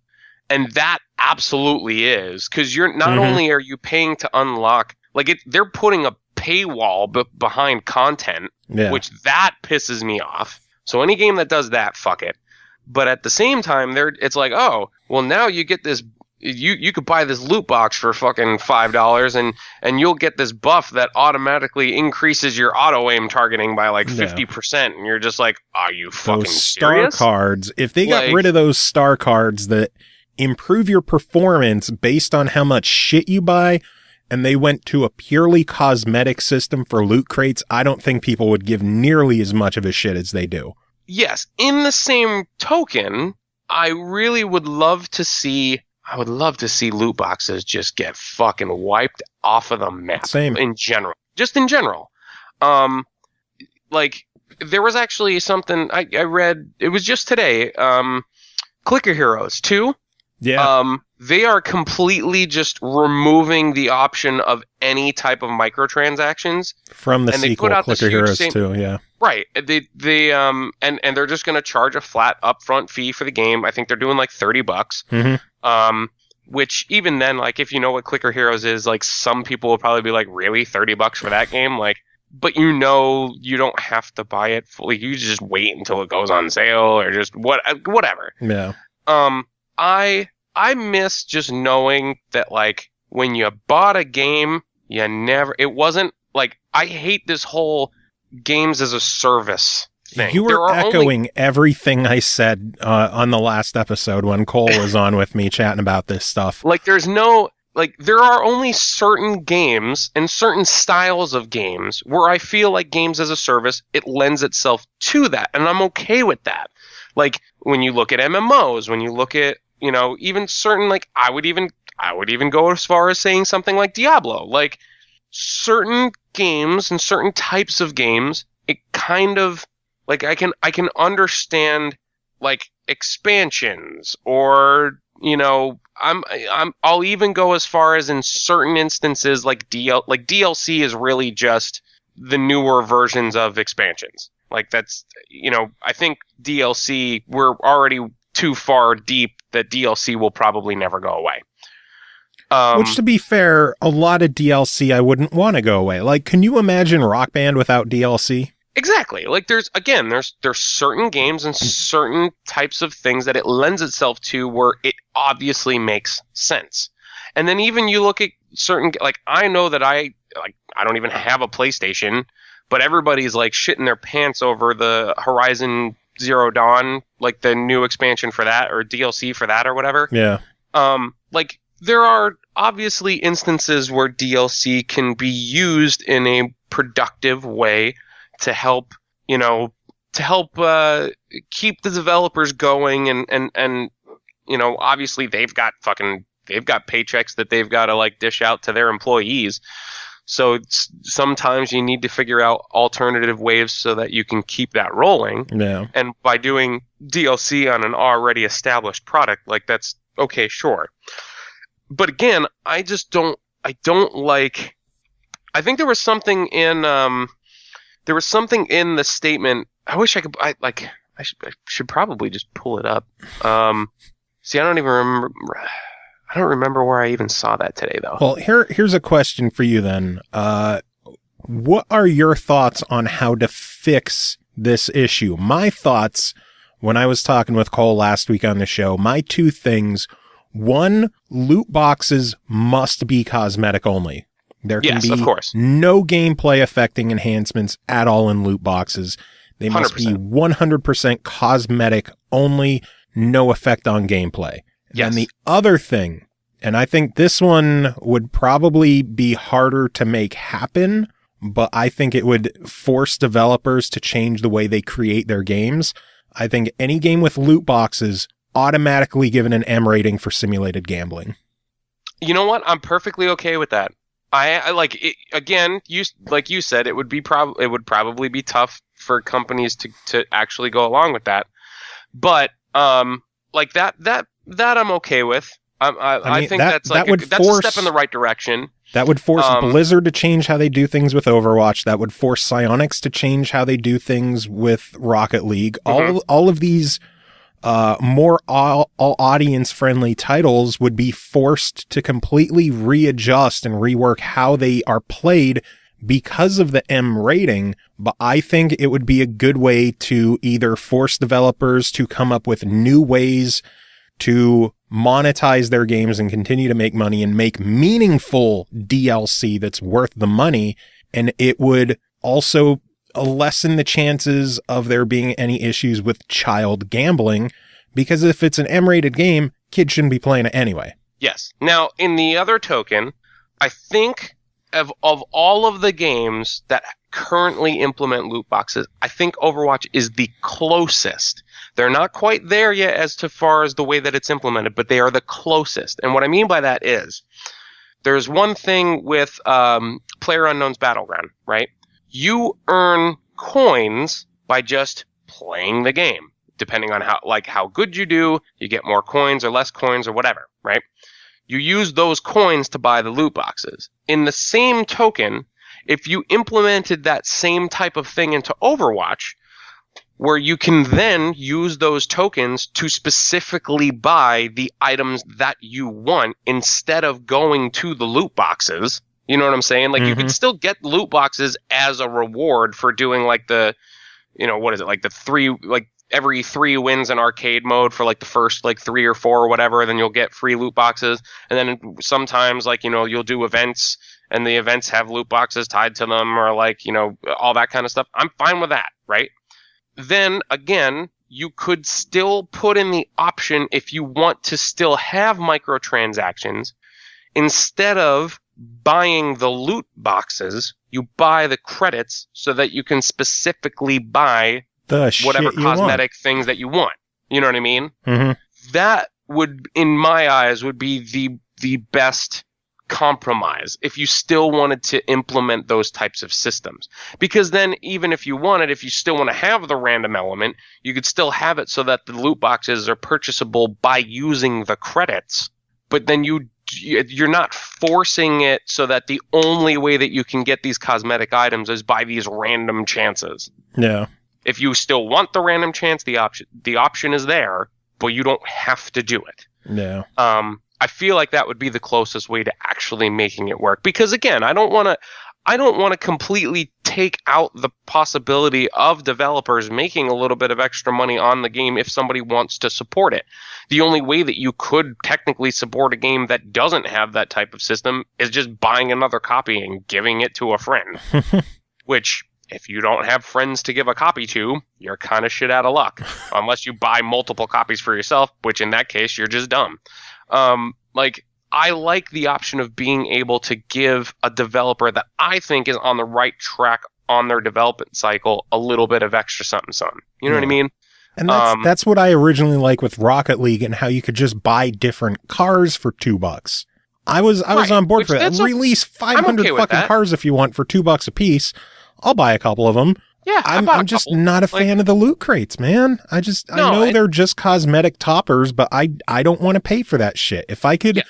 and that absolutely is, because you're not only are you paying to unlock, like, they're putting a paywall behind content, which that pisses me off. So any game that does that, fuck it. But at the same time, it's like, oh, well, now you get this. You could buy this loot box for fucking $5 and you'll get this buff that automatically increases your auto aim targeting by like 50%, and you're just like, are you fucking those serious? Star cards, if they got rid of those star cards that improve your performance based on how much shit you buy, and they went to a purely cosmetic system for loot crates, I don't think people would give nearly as much of a shit as they do. Yes, in the same token, I really would love to see loot boxes just get fucking wiped off of the map. Same. In general. Just in general. Like, there was actually something I read, it was just today, Clicker Heroes 2. Yeah. They are completely just removing the option of any type of microtransactions From the sequel, Clicker Heroes 2, yeah. Right. They and they're just going to charge a flat upfront fee for the game. I think they're doing like $30. Which even then, like, if you know what Clicker Heroes is, like, some people will probably be like, really, $30 for that game? Like, but you don't have to buy it fully. You just wait until it goes on sale or just whatever. Yeah. I miss just knowing that, like, when you bought a game, it wasn't like, I hate this whole games as a service thing. You were echoing everything I said on the last episode when Cole was on with me chatting about this stuff. Like, there are only certain games and certain styles of games where I feel like games as a service, it lends itself to that, and I'm okay with that. Like, when you look at MMOs, when you look at, even certain, like, I would even go as far as saying something like Diablo. Like, certain games and certain types of games, it kind of, like, I can understand, like, expansions, or, I'll even go as far as in certain instances, like DLC is really just the newer versions of expansions. Like, that's, I think DLC, we're already too far deep that DLC will probably never go away. Which, to be fair, a lot of DLC I wouldn't want to go away. Like, can you imagine Rock Band without DLC? Exactly. Like, there's certain games and certain types of things that it lends itself to where it obviously makes sense. And then even you look at certain, like, I know that I don't even have a PlayStation, but everybody's like shitting their pants over the Horizon Zero Dawn, like the new expansion for that, or DLC for that, or whatever. Yeah. Like, there are obviously instances where DLC can be used in a productive way to help, keep the developers going, and obviously they've got paychecks that they've got to, like, dish out to their employees. So sometimes you need to figure out alternative ways so that you can keep that rolling. Yeah. And by doing DLC on an already established product, like, that's okay, sure. But again, I don't like, I think there was something in There was something in the statement. I wish I could. I should probably just pull it up. See, I don't even remember. I don't remember where I even saw that today, though. Well, here's a question for you then. What are your thoughts on how to fix this issue? My thoughts, when I was talking with Cole last week on the show, my two things. One, loot boxes must be cosmetic only. There can be of course. no gameplay affecting enhancements at all in loot boxes. They must 100%. Be 100% cosmetic only, no effect on gameplay. Yes. And the other thing, and I think this one would probably be harder to make happen, but I think it would force developers to change the way they create their games. I think any game with loot boxes automatically given an M rating for simulated gambling. You know what? I'm perfectly okay with that. I like it, again. Like you said, it would probably be tough for companies to actually go along with that. But like that I'm okay with. I think that's like that's a step in the right direction. That would force Blizzard to change how they do things with Overwatch. That would force Psyonix to change how they do things with Rocket League. Mm-hmm. All of these more all audience-friendly titles would be forced to completely readjust and rework how they are played because of the M rating. But I think it would be a good way to either force developers to come up with new ways to monetize their games and continue to make money and make meaningful DLC that's worth the money. And it would also lessen the chances of there being any issues with child gambling, because if it's an M-rated game, kids shouldn't be playing it anyway. Yes. Now, in the other token, I think of all of the games that currently implement loot boxes, I think Overwatch is the closest. They're not quite there yet as to far as the way that it's implemented, but they are the closest. And what I mean by that is, there's one thing with PlayerUnknown's Battleground, right? You earn coins by just playing the game. Depending on how good you do, you get more coins or less coins or whatever, right? You use those coins to buy the loot boxes. In the same token, if you implemented that same type of thing into Overwatch, where you can then use those tokens to specifically buy the items that you want instead of going to the loot boxes. You know what I'm saying? Like, you could still get loot boxes as a reward for doing like the, what is it? Like every 3 wins in arcade mode for like the first like 3 or 4 or whatever, then you'll get free loot boxes. And then sometimes you'll do events and the events have loot boxes tied to them or all that kind of stuff. I'm fine with that, right? Then again, you could still put in the option if you want to still have microtransactions. Instead of buying the loot boxes, you buy the credits so that you can specifically buy whatever cosmetic things that you want. You know what I mean? Mm-hmm. That would, in my eyes, would be the best compromise if you still wanted to implement those types of systems. Because then even if you still want to have the random element, you could still have it so that the loot boxes are purchasable by using the credits. But then you're not forcing it so that the only way that you can get these cosmetic items is by these random chances. Yeah. If you still want the random chance, the option is there, but you don't have to do it. Yeah. I feel like that would be the closest way to actually making it work. Because again, I don't want to completely take out the possibility of developers making a little bit of extra money on the game if somebody wants to support it. The only way that you could technically support a game that doesn't have that type of system is just buying another copy and giving it to a friend. Which, if you don't have friends to give a copy to, you're kind of shit out of luck. Unless you buy multiple copies for yourself, which in that case, you're just dumb. I like the option of being able to give a developer that I think is on the right track on their development cycle a little bit of extra something. You know what I mean? And that's what I originally like with Rocket League and how you could just buy different cars for $2. I was on board for that. Release 500 fucking cars if you want for $2 a piece. I'll buy a couple of them. Yeah, I'm just not a fan of the loot crates, man. I know they're just cosmetic toppers, but I don't want to pay for that shit. If I could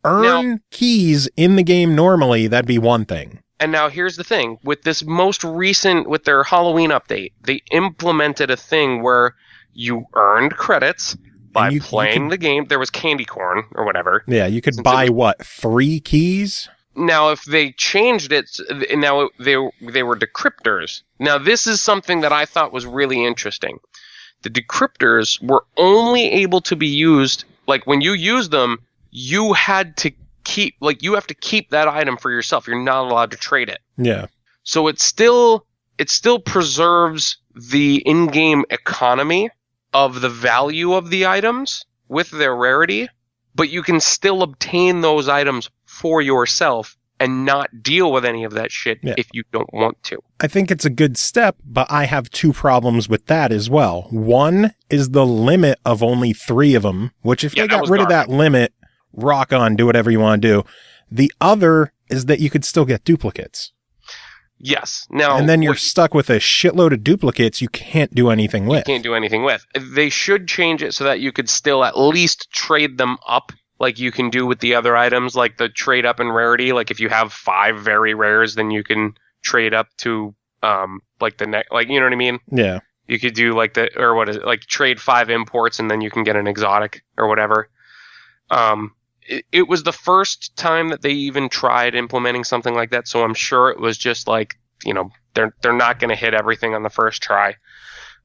earn keys in the game normally, that'd be one thing. And now here's the thing. With this most recent, with their Halloween update, they implemented a thing where you earned credits by playing the game. There was candy corn or whatever. Yeah, you could buy, 3 keys? Now, if they changed it, now they were decryptors. Now, this is something that I thought was really interesting. The decryptors were only able to be used, like when you use them, you had to keep, like you have to keep that item for yourself. You're not allowed to trade it. Yeah. So it still preserves the in-game economy of the value of the items with their rarity, but you can still obtain those items for yourself and not deal with any of that shit if you don't want to. I think it's a good step, but I have 2 problems with that as well. One is the limit of only 3 of them, which if they got rid of that limit, rock on, do whatever you want to do. The other is that you could still get duplicates. Yes. Now, and then you're stuck with a shitload of duplicates you can't do anything with. You can't do anything with. They should change it so that you could still at least trade them up like you can do with the other items, like the trade up in rarity. Like if you have 5 very rares, then you can trade up to like the next, like, you know what I mean? Yeah. You could do like like trade 5 imports and then you can get an exotic or whatever. It was the first time that they even tried implementing something like that, so I'm sure it was just like, you know, they're not going to hit everything on the first try.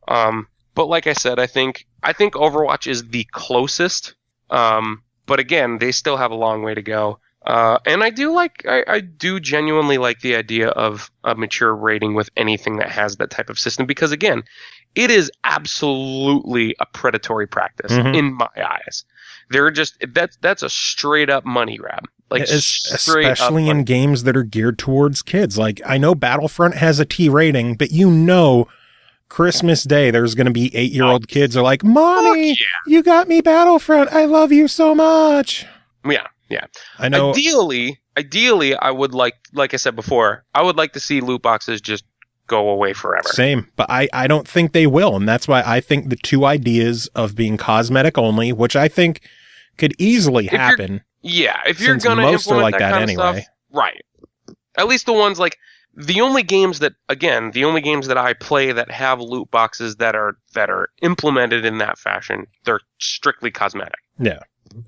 But like I said, I think Overwatch is the closest. But again, they still have a long way to go. And I do genuinely like the idea of a mature rating with anything that has that type of system, because again, it is absolutely a predatory practice in my eyes. They're just that's a straight up money grab. Like especially in games that are geared towards kids. Like I know Battlefront has a T rating, but you know Christmas Day there's going to be 8-year-old kids are like, "Mommy, you got me Battlefront. I love you so much." Yeah. I know. Ideally, I would like I said before, I would like to see loot boxes just go away forever. Same, but I don't think they will, and that's why I think the 2 ideas of being cosmetic only, which I think could easily happen. If you're going to most implement are like that kind anyway. Of stuff, right? At least the ones like the only games that I play that have loot boxes that are implemented in that fashion, they're strictly cosmetic. Yeah.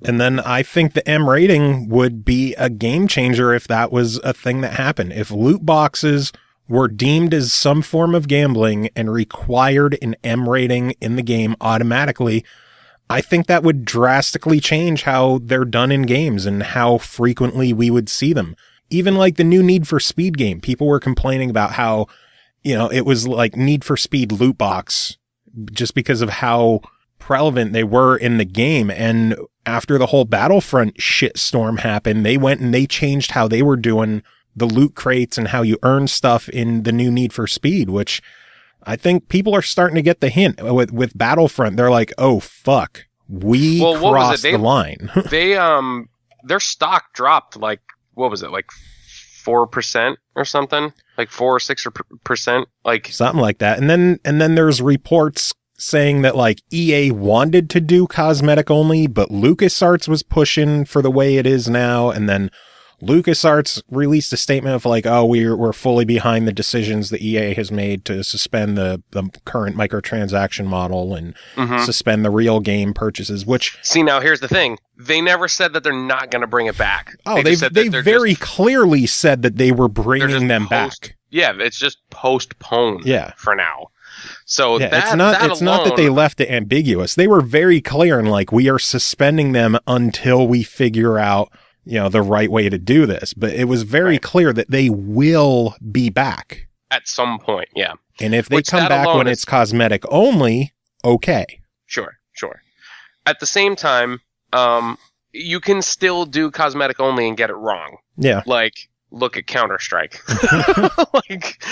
And then I think the M rating would be a game changer if that was a thing that happened. If loot boxes were deemed as some form of gambling and required an M rating in the game automatically, I think that would drastically change how they're done in games and how frequently we would see them. Even like the new Need for Speed game, people were complaining about how, you know, it was like Need for Speed loot box just because of how prevalent they were in the game. And after the whole Battlefront shitstorm happened, they went and they changed how they were doing the loot crates and how you earn stuff in the new Need for Speed, which I think people are starting to get the hint with Battlefront. They're like, oh, fuck, we crossed the line. Their stock dropped like, what was it? Like 4% or something, like 4 or 6%, like something like that. And then there's reports saying that like EA wanted to do cosmetic only, but LucasArts was pushing for the way it is now. And then LucasArts released a statement of like, oh, we're fully behind the decisions that EA has made to suspend the current microtransaction model and suspend the real game purchases, which... See, now here's the thing. They never said that they're not going to bring it back. Oh, they very clearly said that they were bringing them back. Yeah, it's just postponed for now. So yeah, it's not that they left it ambiguous. They were very clear and like, we are suspending them until we figure out, you know, the right way to do this. But it was very clear that they will be back at some point. Yeah. And if they come back when it's cosmetic only, okay. Sure. At the same time, you can still do cosmetic only and get it wrong. Yeah. Like, look at Counter-Strike. Like,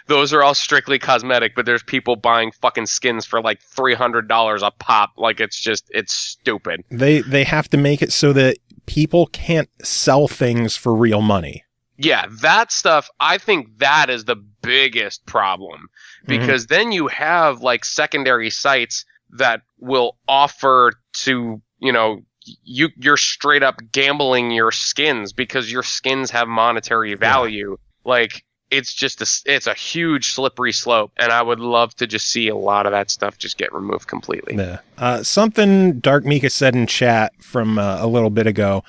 those are all strictly cosmetic, but there's people buying fucking skins for like $300 a pop. Like, it's stupid. They have to make it so that people can't sell things for real money. Yeah, that stuff, I think that is the biggest problem. Because then you have like secondary sites that will offer to, you know, you're straight up gambling your skins because your skins have monetary value. like it's a huge slippery slope, and I would love to just see a lot of that stuff just get removed completely. Yeah. Something DarkMika said in chat from a little bit ago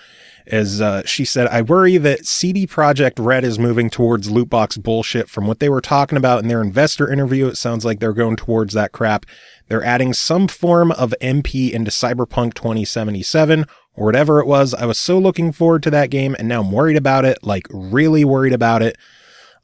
is she said, I worry that CD Projekt Red is moving towards loot box bullshit. From what they were talking about in their investor interview, it sounds like they're going towards that crap. They're adding some form of MP into Cyberpunk 2077 or whatever it was. I was so looking forward to that game, and now I'm worried about it, like really worried about it.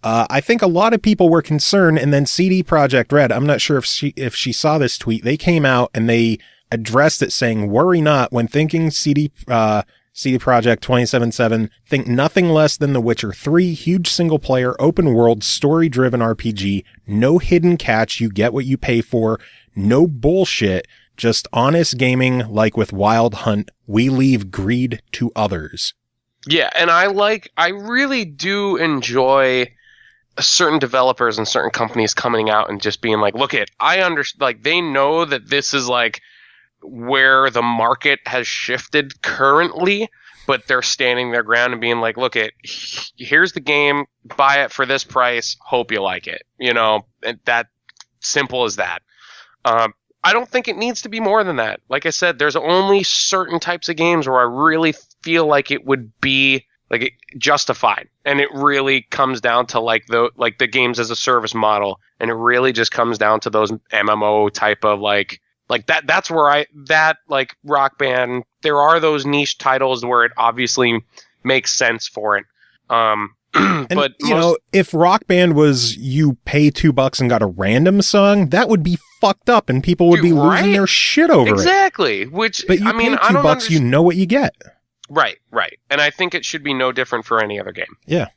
I think a lot of people were concerned, and then CD Projekt Red, I'm not sure if she saw this tweet, they came out and they addressed it saying, worry not, when thinking CD Projekt 2077, think nothing less than The Witcher 3, huge single-player, open-world, story-driven RPG, no hidden catch, you get what you pay for, no bullshit, just honest gaming like with Wild Hunt, we leave greed to others. Yeah, and I really do enjoy certain developers and certain companies coming out and just being like, look I understand, like they know that this is like where the market has shifted currently, but they're standing their ground and being like, look here's the game, buy it for this price, hope you like it. And that simple as that. I don't think it needs to be more than that. Like I said, there's only certain types of games where I really feel like it would be justified, and it really comes down to like the games as a service model, and it really just comes down to those MMO type of like that. That's where like Rock Band. There are those niche titles where it obviously makes sense for it. But if Rock Band was you pay $2 and got a random song, that would be fucked up, and people would be losing their shit over exactly. Which but you pay $2, you know what you get. Right. And I think it should be no different for any other game. Yeah.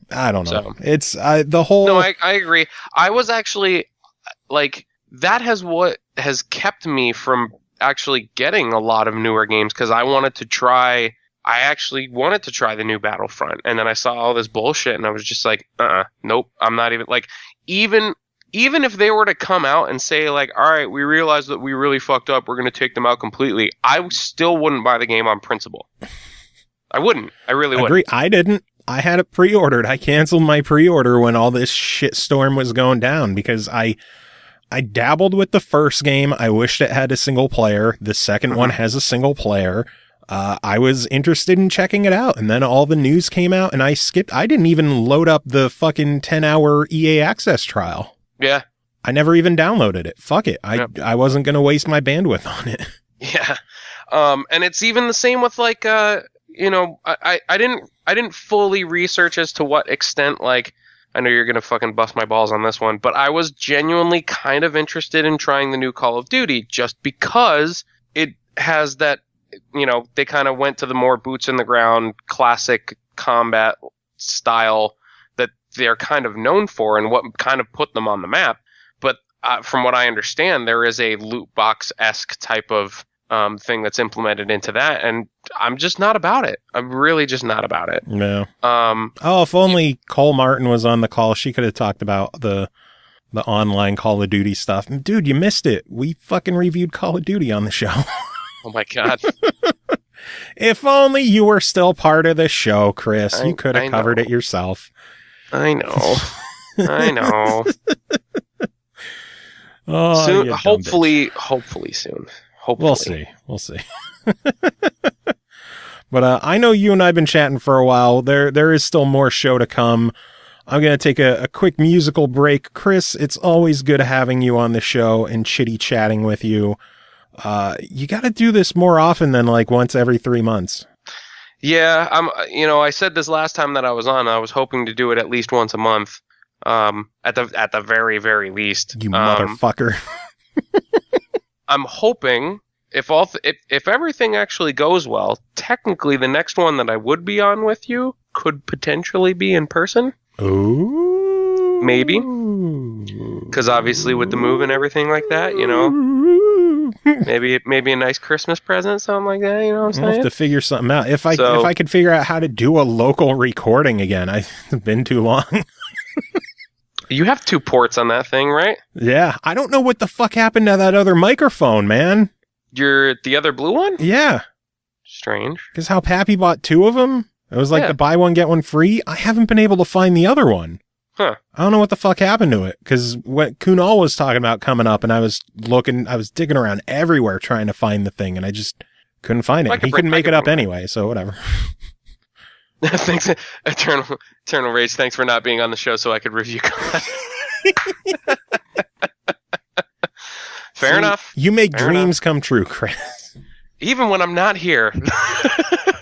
I don't know. So, it's the whole... No, I agree. I was actually, that what has kept me from actually getting a lot of newer games, because I actually wanted to try the new Battlefront, and then I saw all this bullshit, and I was just like, nope, I'm not even, even if they were to come out and say, all right, we realize that we really fucked up, we're going to take them out completely, I still wouldn't buy the game on principle. I wouldn't. I really wouldn't. Agree. I didn't. I had it pre-ordered. I canceled my pre-order when all this shitstorm was going down, because I dabbled with the first game. I wished it had a single player. The second one has a single player. I was interested in checking it out, and then all the news came out, and I didn't even load up the fucking 10-hour EA Access trial. Yeah. I never even downloaded it. Fuck it. I wasn't going to waste my bandwidth on it. Yeah. And it's even the same with I didn't fully research as to what extent, I know you're going to fucking bust my balls on this one, but I was genuinely kind of interested in trying the new Call of Duty just because it has that, they kind of went to the more boots in the ground classic combat style that they're kind of known for and what kind of put them on the map. But from what I understand, there is a loot box-esque type of thing that's implemented into that, and I'm just not about it. I'm really just not about it. No. If only Cole Martin was on the call, she could have talked about the online Call of Duty stuff. Dude, you missed it. We fucking reviewed Call of Duty on the show. Oh my God. If only you were still part of the show, Chris. You could have covered it yourself. I know. I know. Oh, soon, hopefully soon. Hopefully. We'll see. But I know you and I have been chatting for a while. There is still more show to come. I'm going to take a quick musical break. Kris, it's always good having you on the show and chitty-chatting with you. You got to do this more often than once every 3 months. Yeah, I said this last time that I was on. I was hoping to do it at least once a month. At the very, very least. You motherfucker. I'm hoping if everything actually goes well, technically the next one that I would be on with you could potentially be in person. Ooh. Maybe. Because obviously with the move and everything like that, maybe a nice Christmas present, something like that. You know what I'm saying? I'll have to figure something out. If I could figure out how to do a local recording again, it's been too long. You have 2 ports on that thing, right? Yeah. I don't know what the fuck happened to that other microphone, man. The other blue one? Yeah. Strange. Because how Pappy bought 2 of them? It was like the buy one, get one free. I haven't been able to find the other one. Huh. I don't know what the fuck happened to it, because what Kunal was talking about coming up, and I was digging around everywhere trying to find the thing, and I just couldn't find it. He couldn't make it up anyway, so whatever. Thanks, Eternal Rage. Thanks for not being on the show so I could review content. Fair enough. You make dreams come true, Kris. Even when I'm not here.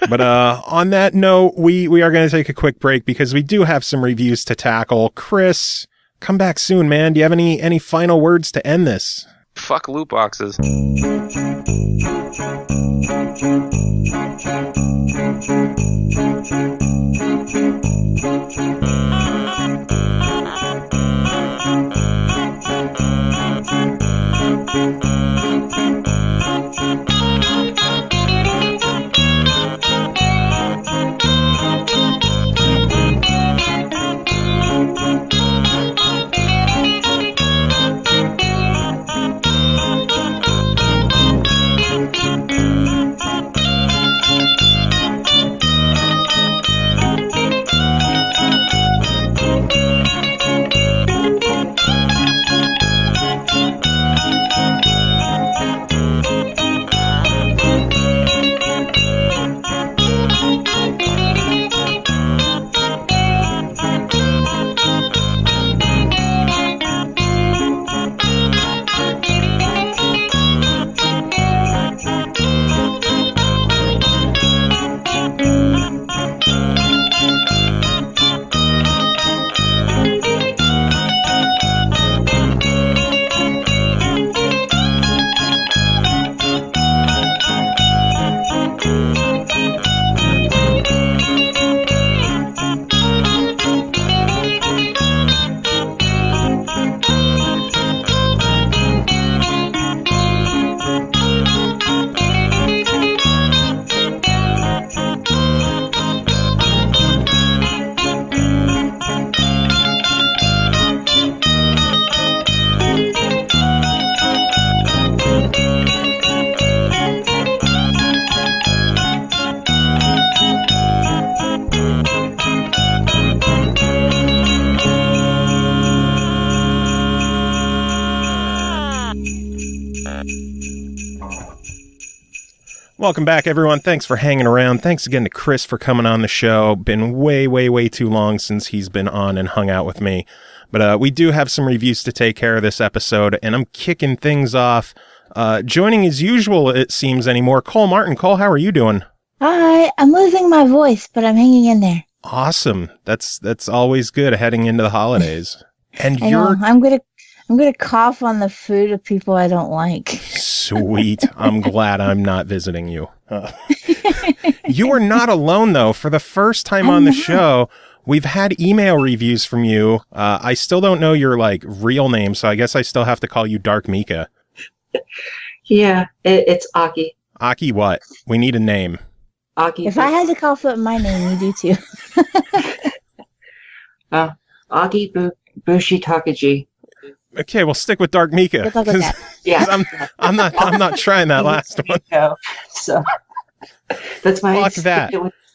But on that note, we are going to take a quick break because we do have some reviews to tackle. Kris, come back soon, man. Do you have any final words to end this? Fuck loot boxes. Welcome back, everyone. Thanks for hanging around. Thanks again to Kris for coming on the show. Been way too long since he's been on and hung out with me. But we do have some reviews to take care of this episode, and I'm kicking things off. Joining as usual, it seems anymore, Cole Martin. Cole, how are you doing? Hi, I'm losing my voice, but I'm hanging in there. Awesome. That's always good heading into the holidays. And I'm gonna cough on the food of people I don't like. Sweet. I'm glad I'm not visiting you. You are not alone, though. For the first time on the show, we've had email reviews from you. I still don't know your real name, so I guess I still have to call you DarkMika. Yeah, it's Aki. Aki what? We need a name. Aki. If I had to call for my name, you do too. Aki Bushi Takaji. Okay, we'll stick with DarkMika. Yeah, I'm not trying that last one. So that's my fuck that.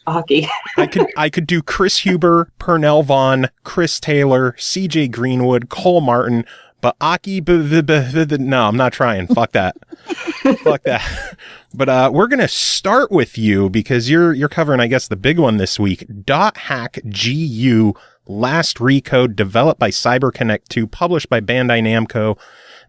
Aki. I could do Kris Huber, Pernell Vaughn, Chris Taylor, CJ Greenwood, Cole Martin, but Aki. No, I'm not trying. Fuck that. Fuck that. But we're gonna start with you because you're covering, I guess, the big one this week. .hack g.ulast Recode, developed by CyberConnect2, published by Bandai Namco.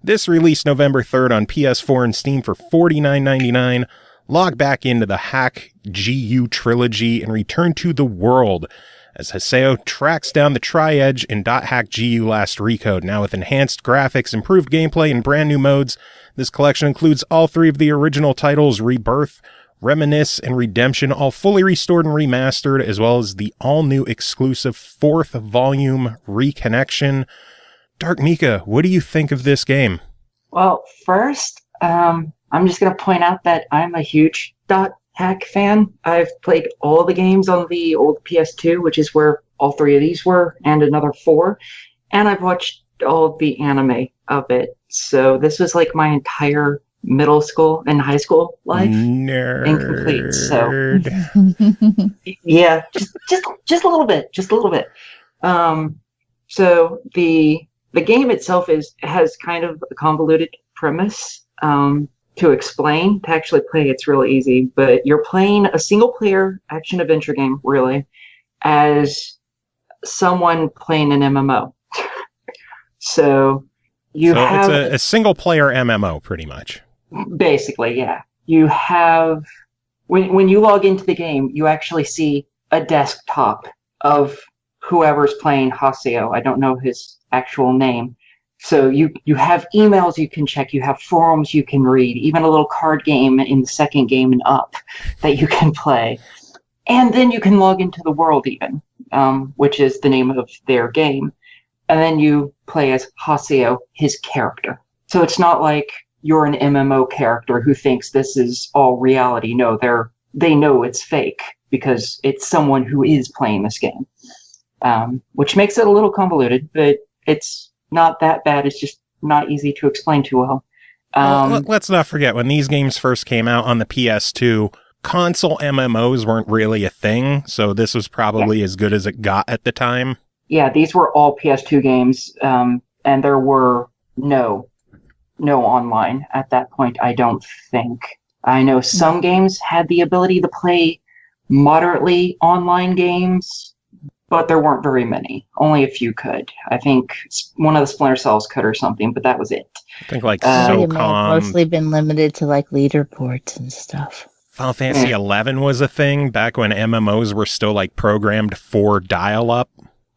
This released November 3rd on PS4 and Steam for $49.99. Log back into the Hack GU trilogy and return to the world as Haseo tracks down the Tri-Edge in .hack g.ulast Recode. Now with enhanced graphics, improved gameplay, and brand new modes, this collection includes all three of the original titles, Rebirth, Reminisce, and Redemption, all fully restored and remastered, as well as the all-new exclusive 4th volume Reconnection. DarkMika, what do you think of this game? Well, first, I'm just going to point out that I'm a huge .hack fan. I've played all the games on the old PS2, which is where all three of these were, and another 4. And I've watched all of the anime of it. So this was like my entire middle school and high school life. Nerd. Incomplete. So yeah, just a little bit, So the game itself has kind of a convoluted premise. To explain, to actually play, it's really easy. But you're playing a single-player action-adventure game, really, as someone playing an MMO. So have it's a single-player MMO, pretty much. Basically, yeah. You have when you log into the game, you actually see a desktop of whoever's playing Haseo. I don't know his actual name. So you have emails you can check, you have forums you can read, even a little card game in the second game and up that you can play. And then you can log into the world even, which is the name of their game. And then you play as Haseo, his character. So it's not like you're an MMO character who thinks this is all reality. No, they know it's fake because it's someone who is playing this game, which makes it a little convoluted, but it's not that bad. It's just not easy to explain too well. Let's not forget, when these games first came out on the PS2, console MMOs weren't really a thing, so this was probably as good as it got at the time. Yeah, these were all PS2 games, and there were no online at that point, I don't think. I know some games had the ability to play moderately online games, but there weren't very many. Only a few could. I think one of the Splinter Cells could or something, but that was it. I think like It may have SOCOM. mostly been limited to like leaderboards and stuff. Final Fantasy XI was a thing back when MMOs were still like programmed for dial-up.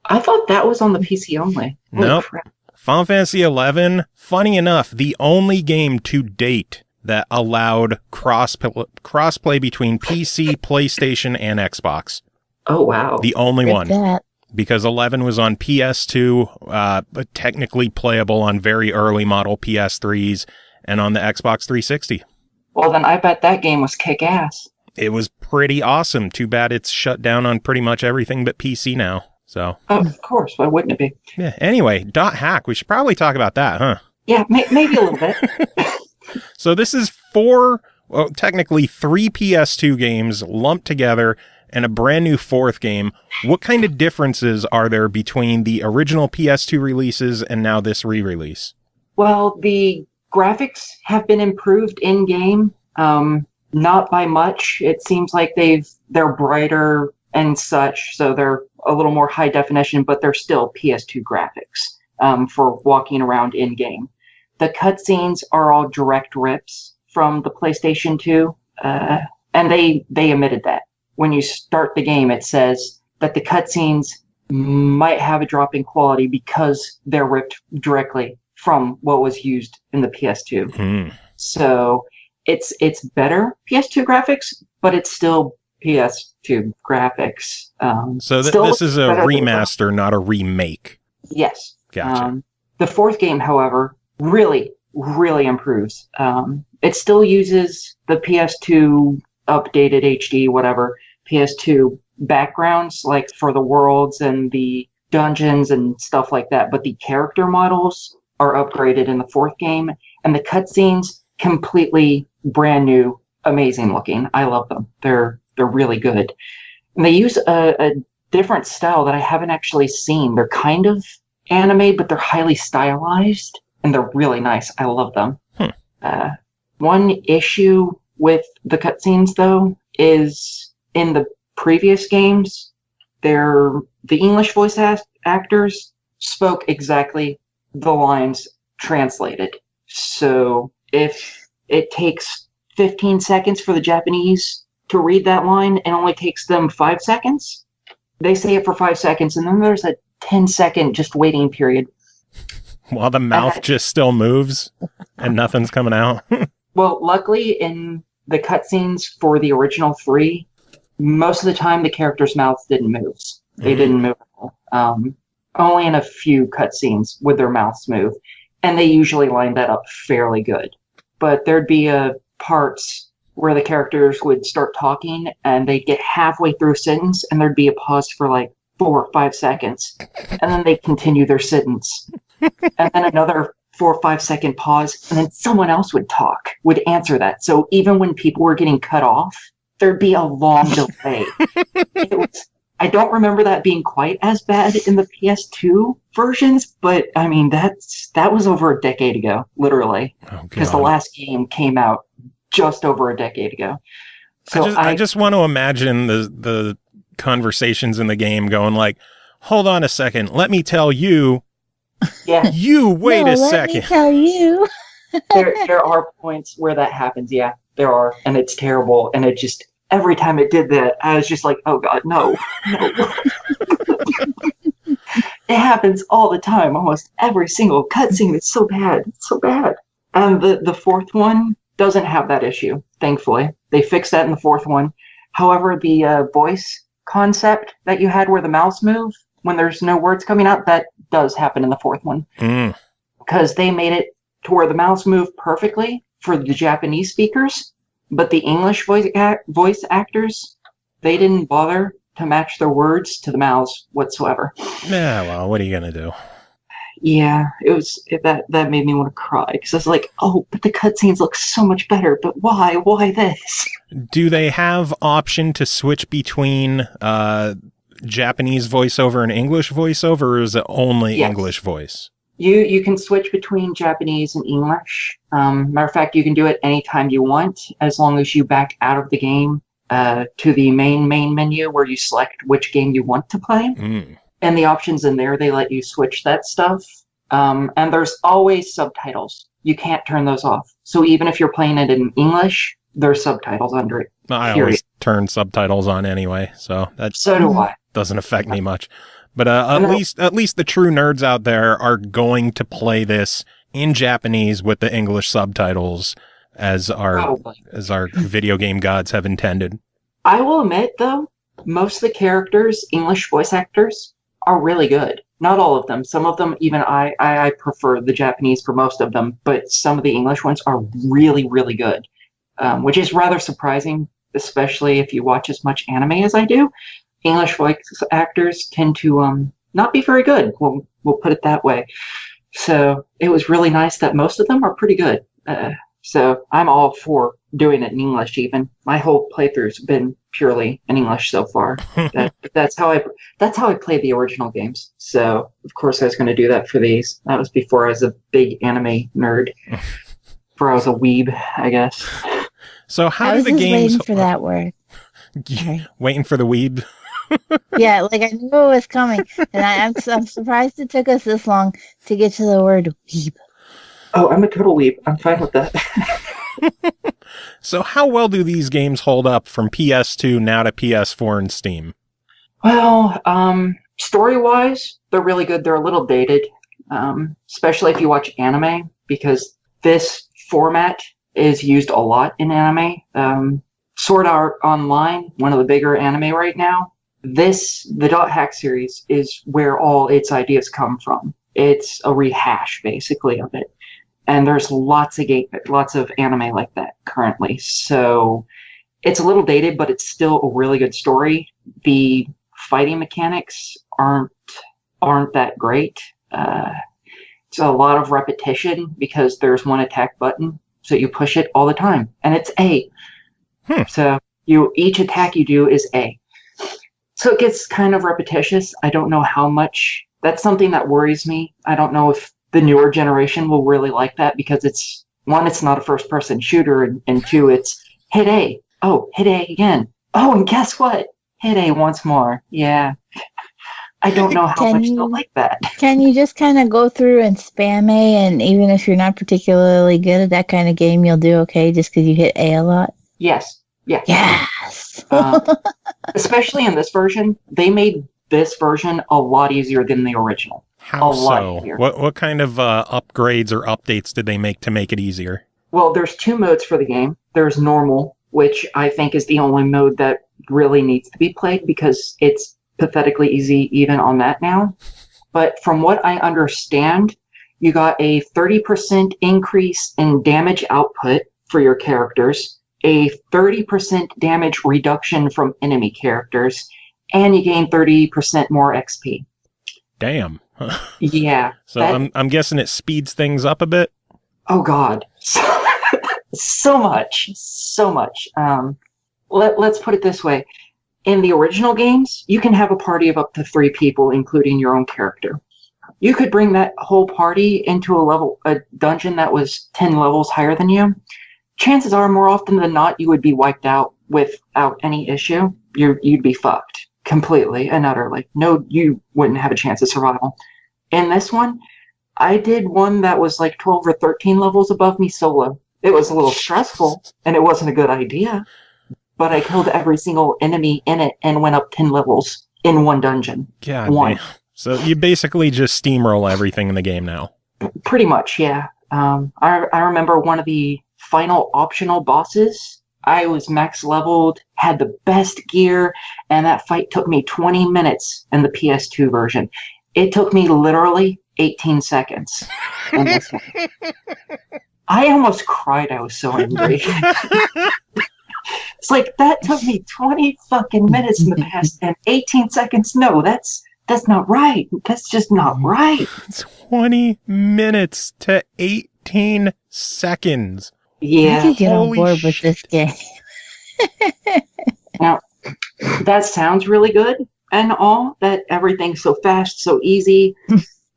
I thought that was on the PC only. Holy Nope. crap. Final Fantasy XI, funny enough, the only game to date that allowed crossplay between PC, PlayStation, and Xbox. Oh, wow. The only Rip one. that. Because 11 was on PS2, but technically playable on very early model PS3s and on the Xbox 360. Well, then I bet that game was kick-ass. It was pretty awesome. Too bad it's shut down on pretty much everything but PC now. So, Oh, of course. Why wouldn't it be? yeah. Anyway, .hack. We should probably talk about that, huh? Yeah, maybe a little bit. So this is technically three PS2 games lumped together and a brand new fourth game. What kind of differences are there between the original PS2 releases and now this re-release? Well, the graphics have been improved in-game, not by much. It seems like they're brighter and such, so they're a little more high definition, but they're still PS2 graphics for walking around in-game. The cutscenes are all direct rips from the PlayStation 2, and they omitted that. When you start the game, it says that the cutscenes might have a drop in quality because they're ripped directly from what was used in the PS2. So it's better PS2 graphics, but it's still PS2 graphics. So this is a remaster, not a remake. Yes. Gotcha. The fourth game, however, really, really improves. It still uses the PS2 updated HD, whatever, PS2 backgrounds, like for the worlds and the dungeons and stuff like that. But the character models are upgraded in the fourth game, and the cutscenes completely brand new, amazing looking. I love them. They're really good. And they use a different style that I haven't actually seen. They're kind of anime, but they're highly stylized, and they're really nice. I love them. One issue with the cutscenes, though, is in the previous games, the English voice actors spoke exactly the lines translated. So if it takes 15 seconds for the Japanese to read that line and only takes them 5 seconds, they say it for 5 seconds, and then there's a 10-second just waiting period. While the mouth just still moves and nothing's coming out. Well, luckily in the cutscenes for the original 3, most of the time the characters' mouths didn't move. They didn't move at all. Only in a few cutscenes would their mouths move, and they usually lined that up fairly good. But there'd be parts where the characters would start talking, and they'd get halfway through a sentence, and there'd be a pause for like 4 or 5 seconds, and then they'd continue their sentence. And then another 4 or 5 second pause, and then someone else would answer that. So even when people were getting cut off, there'd be a long delay. I don't remember that being quite as bad in the PS2 versions, but I mean, that was over a decade ago, literally, because the last game came out just over a decade ago. So I just want to imagine the conversations in the game going like, hold on a second, let me tell you. Yeah. You wait a second. Let me tell you. there are points where that happens. Yeah, there are, and it's terrible. And it just every time it did that, I was just like, oh god, no. It happens all the time. Almost every single cutscene. It's so bad. It's so bad. And the fourth one doesn't have that issue. Thankfully, they fixed that in the fourth one. However, the voice concept that you had where the mouths move when there's no words coming out, that does happen in the fourth one. Because they made it to where the mouths move perfectly for the Japanese speakers, but the English voice actors, they didn't bother to match their words to the mouths whatsoever. Yeah, well, what are you going to do? Yeah, that made me want to cry, because I was like, oh, but the cutscenes look so much better, but why? Why this? Do they have option to switch between Japanese voiceover and English voiceover, or is it only English voice? You can switch between Japanese and English. Matter of fact, you can do it anytime you want, as long as you back out of the game to the main menu where you select which game you want to play. And the options in there, they let you switch that stuff. And there's always subtitles. You can't turn those off. So even if you're playing it in English, there's subtitles under it. I always turn subtitles on anyway, so do I. Doesn't affect me much. But at least the true nerds out there are going to play this in Japanese with the English subtitles as our video game gods have intended. I will admit, though, most of the characters, English voice actors, are really good. Not all of them. Some of them, even I prefer the Japanese for most of them, but some of the English ones are really, really good, which is rather surprising, especially if you watch as much anime as I do. English voice actors tend to not be very good. We'll put it that way. So it was really nice that most of them are pretty good. So I'm all for doing it in English. Even my whole playthrough's been purely in English so far. That's how I played the original games. So of course I was going to do that for these. That was before I was a big anime nerd. Before I was a weeb, I guess. So how do the games? Waiting for that word. Waiting for the weeb. Yeah, like I knew it was coming, and I'm surprised it took us this long to get to the word weeb. Oh, I'm a total weeb. I'm fine with that. So how well do these games hold up from PS2 now to PS4 and Steam? Well, story-wise, they're really good. They're a little dated, especially if you watch anime, because this format is used a lot in anime. Sword Art Online, one of the bigger anime right now. The .hack series is where all its ideas come from. It's a rehash, basically, of it. And there's lots of anime like that currently. So it's a little dated, but it's still a really good story. The fighting mechanics aren't that great. It's a lot of repetition because there's one attack button, so you push it all the time, and it's A. So each attack you do is A. So it gets kind of repetitious. I don't know how much. That's something that worries me. I don't know if the newer generation will really like that, because it's not a first-person shooter, and two, it's hit A. Oh, hit A again. Oh, and guess what? Hit A once more. Yeah. I don't know how much they'll like that. Can you just kind of go through and spam A, and even if you're not particularly good at that kind of game, you'll do okay just because you hit A a lot? Yes. Yeah. Yes. Especially in this version, they made this version a lot easier than the original. How so? What kind of upgrades or updates did they make to make it easier? Well, there's 2 modes for the game. There's normal, which I think is the only mode that really needs to be played, because it's pathetically easy even on that now. But from what I understand, you got a 30% increase in damage output for your characters, a 30% damage reduction from enemy characters, and you gain 30% more XP. Damn. Yeah. So I'm guessing it speeds things up a bit. Oh God, so much. Let's put it this way: in the original games, you can have a party of up to 3 people, including your own character. You could bring that whole party into a dungeon that was 10 levels higher than you. Chances are, more often than not, you would be wiped out without any issue. You'd be fucked completely and utterly. No, you wouldn't have a chance of survival. In this one, I did one that was like 12 or 13 levels above me solo. It was a little stressful, and it wasn't a good idea, but I killed every single enemy in it and went up 10 levels in one dungeon. God damn. So you basically just steamroll everything in the game now. Pretty much, yeah. I remember one of the final optional bosses. I was max leveled, had the best gear, and that fight took me 20 minutes in the PS2 version. It took me literally 18 seconds in this one. I almost cried. I was so angry. It's like, that took me 20 fucking minutes in the past and 18 seconds. No, that's not right. That's just not right. 20 minutes to 18 seconds. Yeah. I could get on Holy board with shit. this game. Now, that sounds really good and all, that everything's so fast, so easy.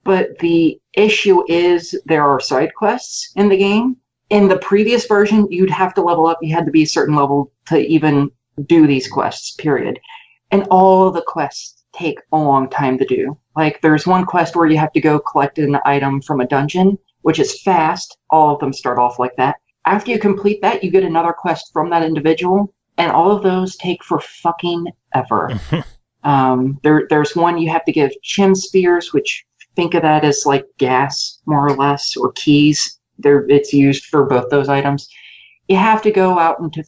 But the issue is there are side quests in the game. In the previous version, you'd have to level up. You had to be a certain level to even do these quests, period. And all the quests take a long time to do. Like, there's one quest where you have to go collect an item from a dungeon, which is fast. All of them start off like that. After you complete that, you get another quest from that individual, and all of those take for fucking ever. There's one you have to give chim spears, which think of that as like gas, more or less, or keys. It's used for both those items. You have to go out into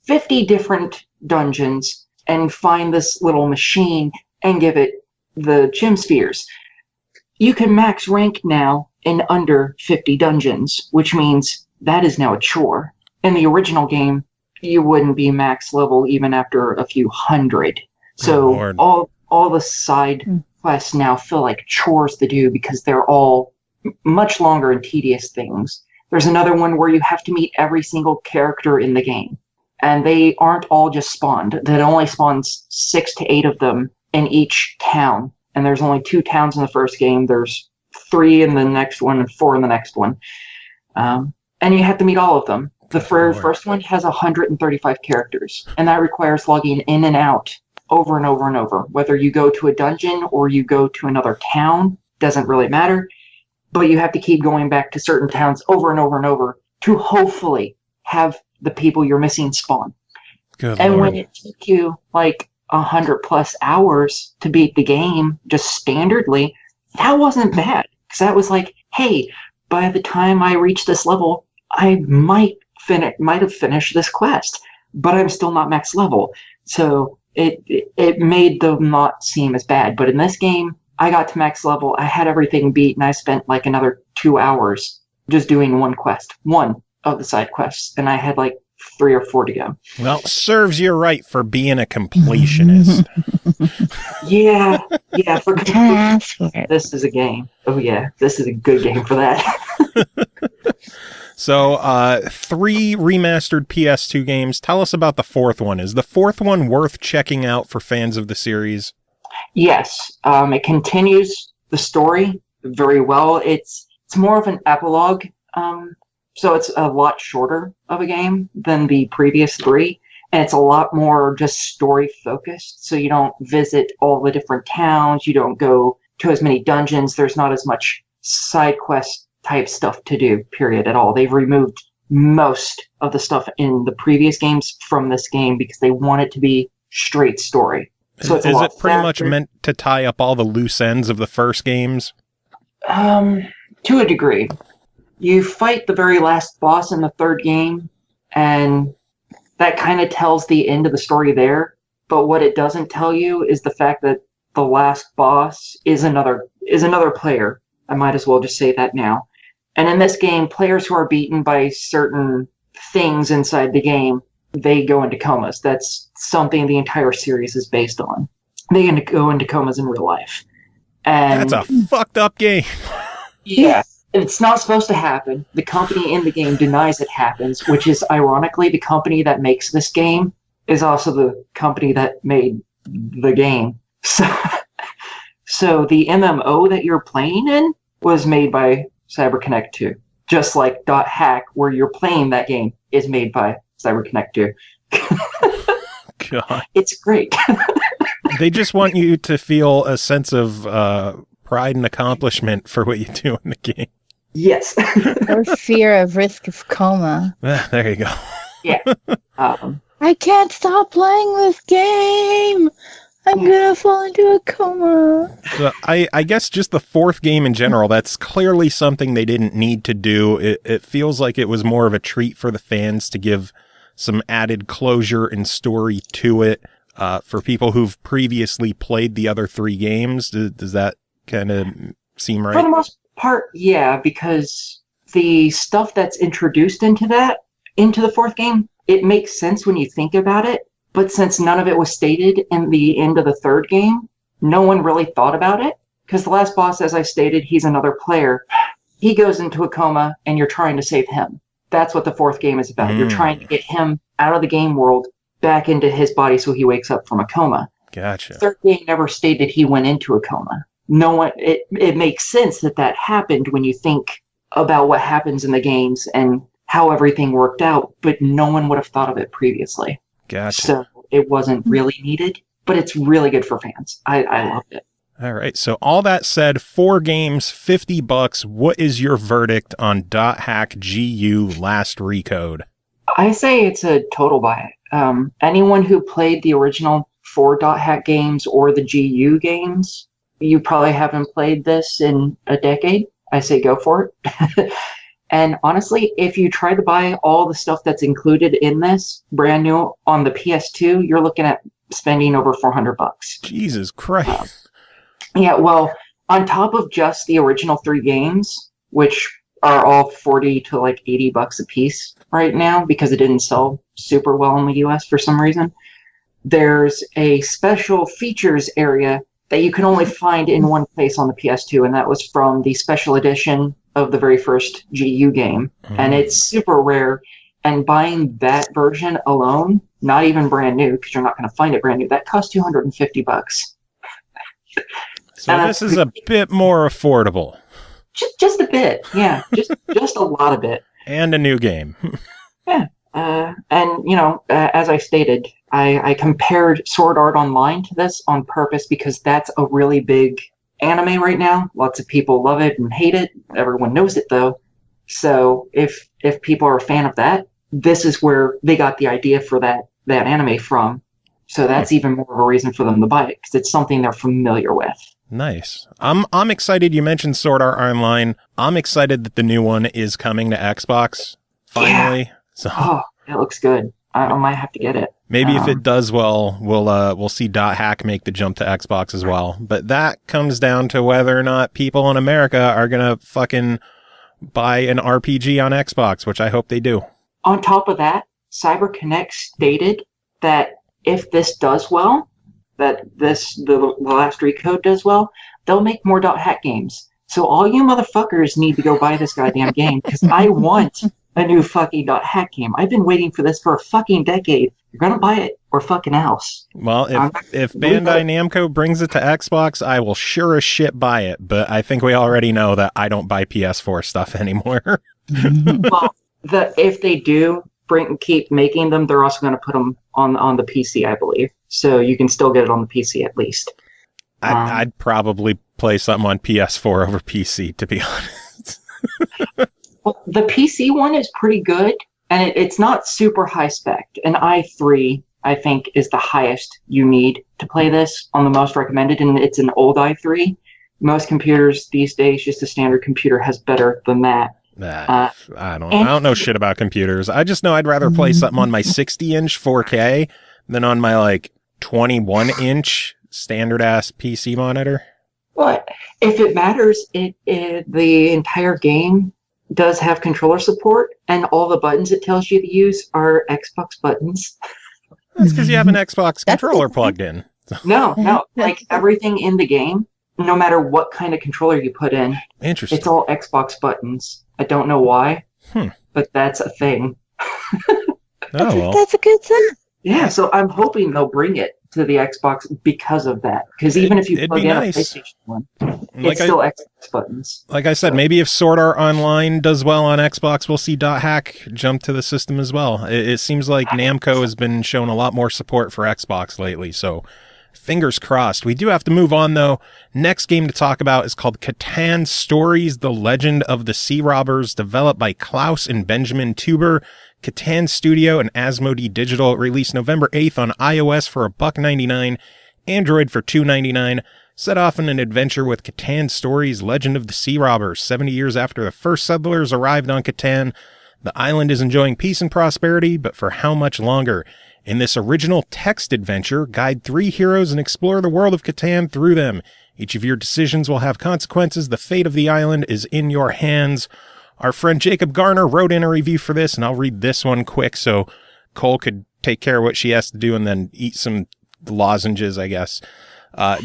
50 different dungeons and find this little machine and give it the chim spears. You can max rank now in under 50 dungeons, which means that is now a chore. In the original game, you wouldn't be max level even after a few hundred. So all the side quests now feel like chores to do because they're all much longer and tedious things. There's another one where you have to meet every single character in the game, and they aren't all just spawned. That only spawns 6 to 8 of them in each town, and there's only 2 towns in the first game. There's 3 in the next one and 4 in the next one, and you have to meet all of them. The first one has 135 characters, and that requires logging in and out over and over and over. Whether you go to a dungeon or you go to another town, doesn't really matter. But you have to keep going back to certain towns over and over and over to hopefully have the people you're missing spawn. Good and Lord. when it took you like 100+ hours to beat the game, just standardly, that wasn't bad. Because that was like, hey, by the time I reach this level, I might have finished this quest, but I'm still not max level. So it made them not seem as bad. But in this game, I got to max level, I had everything beat, and I spent like another 2 hours just doing one of the side quests, and I had like 3 or 4 to go. Well, serves you right for being a completionist. Yeah, for Ask for it. this is a game. Oh yeah, this is a good game for that. So, 3 remastered PS2 games. Tell us about the 4th one. Is the 4th one worth checking out for fans of the series? Yes, it continues the story very well. It's more of an epilogue, so it's a lot shorter of a game than the previous 3, and it's a lot more just story focused. So you don't visit all the different towns, you don't go to as many dungeons. There's not as much side quest type stuff to do, period, at all. They've removed most of the stuff in the previous games from this game because they want it to be straight story. So it's is it pretty faster. much meant to tie up all the loose ends of the first games? To a degree. You fight the very last boss in the 3rd game, and that kind of tells the end of the story there. But what it doesn't tell you is the fact that the last boss is another player. I might as well just say that now. And in this game, players who are beaten by certain things inside the game, they go into comas. That's something the entire series is based on. They go into comas in real life. And That's a fucked up game. yeah, it's not supposed to happen. The company in the game denies it happens, which is ironically the company that makes this game is also the company that made the game. So the MMO that you're playing in was made by CyberConnect2. Just like .hack, where you're playing that game, is made by CyberConnect2. God. It's great. They just want you to feel a sense of pride and accomplishment for what you do in the game. Yes. Or fear of risk of coma. There you go. Yeah. I can't stop playing this game. I'm gonna fall into a coma. So I guess just the fourth game in general, that's clearly something they didn't need to do. It feels like it was more of a treat for the fans to give some added closure and story to it. For people who've previously played the other three games, does that kind of seem right? For the most part, yeah, because the stuff that's introduced into the fourth game, it makes sense when you think about it. But since none of it was stated in the end of the third game, no one really thought about it. Because the last boss, as I stated, he's another player. He goes into a coma, and you're trying to save him. That's what the fourth game is about. You're trying to get him out of the game world, back into his body so he wakes up from a coma. Gotcha. Third game never stated he went into a coma. No one. It makes sense that happened when you think about what happens in the games and how everything worked out, but no one would have thought of it previously. Gotcha. So it wasn't really needed, but it's really good for fans. I loved it. All right. So all that said, 4 games, $50. What is your verdict on .hack g.ulast Recode? I say it's a total buy. Anyone who played the original 4 .hack games or the GU games, you probably haven't played this in a decade. I say go for it. And honestly, if you try to buy all the stuff that's included in this brand new on the PS2, you're looking at spending over $400. Jesus Christ. Yeah, well, on top of just the original 3 games, which are all 40 to like $80 a piece right now because it didn't sell super well in the US for some reason, there's a special features area that you can only find in one place on the PS2, and that was from the special edition of the very first GU game. And it's super rare, and buying that version alone, not even brand new, because you're not going to find it brand new, that costs $250. So this is a bit more affordable. Just a bit, yeah. Just a lot of it. And a new game. Yeah. And, as I stated, I compared Sword Art Online to this on purpose because that's a really big anime right now. Lots of people love it and hate it. Everyone knows it, though. So if people are a fan of that, this is where they got the idea for that anime from. So that's even more of a reason for them to buy it because it's something they're familiar with. Nice. I'm excited you mentioned Sword Art Online. I'm excited that the new one is coming to Xbox finally. Yeah. So oh, it looks good. I might have to get it. Maybe if it does well, we'll see .hack make the jump to Xbox as well. But that comes down to whether or not people in America are gonna fucking buy an RPG on Xbox, which I hope they do. On top of that, CyberConnect stated that if this does well, that the last Recode does well, they'll make more .hack games. So all you motherfuckers need to go buy this goddamn game because I want a new fucking .hack game. I've been waiting for this for a fucking decade. You're gonna buy it or fucking else. Well, if Bandai Namco brings it to Xbox, I will sure as shit buy it. But I think we already know that I don't buy PS4 stuff anymore. Well, if they do keep making them, they're also going to put them on the PC, I believe. So you can still get it on the PC at least. I'd probably play something on PS4 over PC, to be honest. Well, the PC one is pretty good, and it's not super high spec. An i3, I think, is the highest you need to play this on the most recommended, and it's an old i3. Most computers these days, just a standard computer, has better than that. I don't know shit about computers. I just know I'd rather play something on my 60-inch 4K than on my like 21-inch standard ass PC monitor. But if it matters, the entire game does have controller support, and all the buttons it tells you to use are Xbox buttons. That's because you have an Xbox controller plugged in. No, like everything in the game no matter what kind of controller you put in, Interesting. it's all Xbox buttons. I don't know why, but that's a thing. That's a good sign. Yeah, so I'm hoping they'll bring it to the Xbox because of that. Because even if you plug in a PlayStation one, it's still Xbox buttons. Like I said, maybe if Sword Art Online does well on Xbox, we'll see .hack jump to the system as well. It seems like Namco has been showing a lot more support for Xbox lately, so fingers crossed. We do have to move on, though. Next game to talk about is called Catan Stories, The Legend of the Sea Robbers, developed by Klaus and Benjamin Tuber. Catan Studio and Asmodee Digital, released November 8th on iOS for $1.99, Android for $2.99. Set off in an adventure with Catan Stories, Legend of the Sea Robbers. 70 years after the first settlers arrived on Catan, the island is enjoying peace and prosperity, but for how much longer? In this original text adventure, guide 3 heroes and explore the world of Catan through them. Each of your decisions will have consequences. The fate of the island is in your hands. Our friend Jacob Garner wrote in a review for this, and I'll read this one quick so Cole could take care of what she has to do and then eat some lozenges, I guess.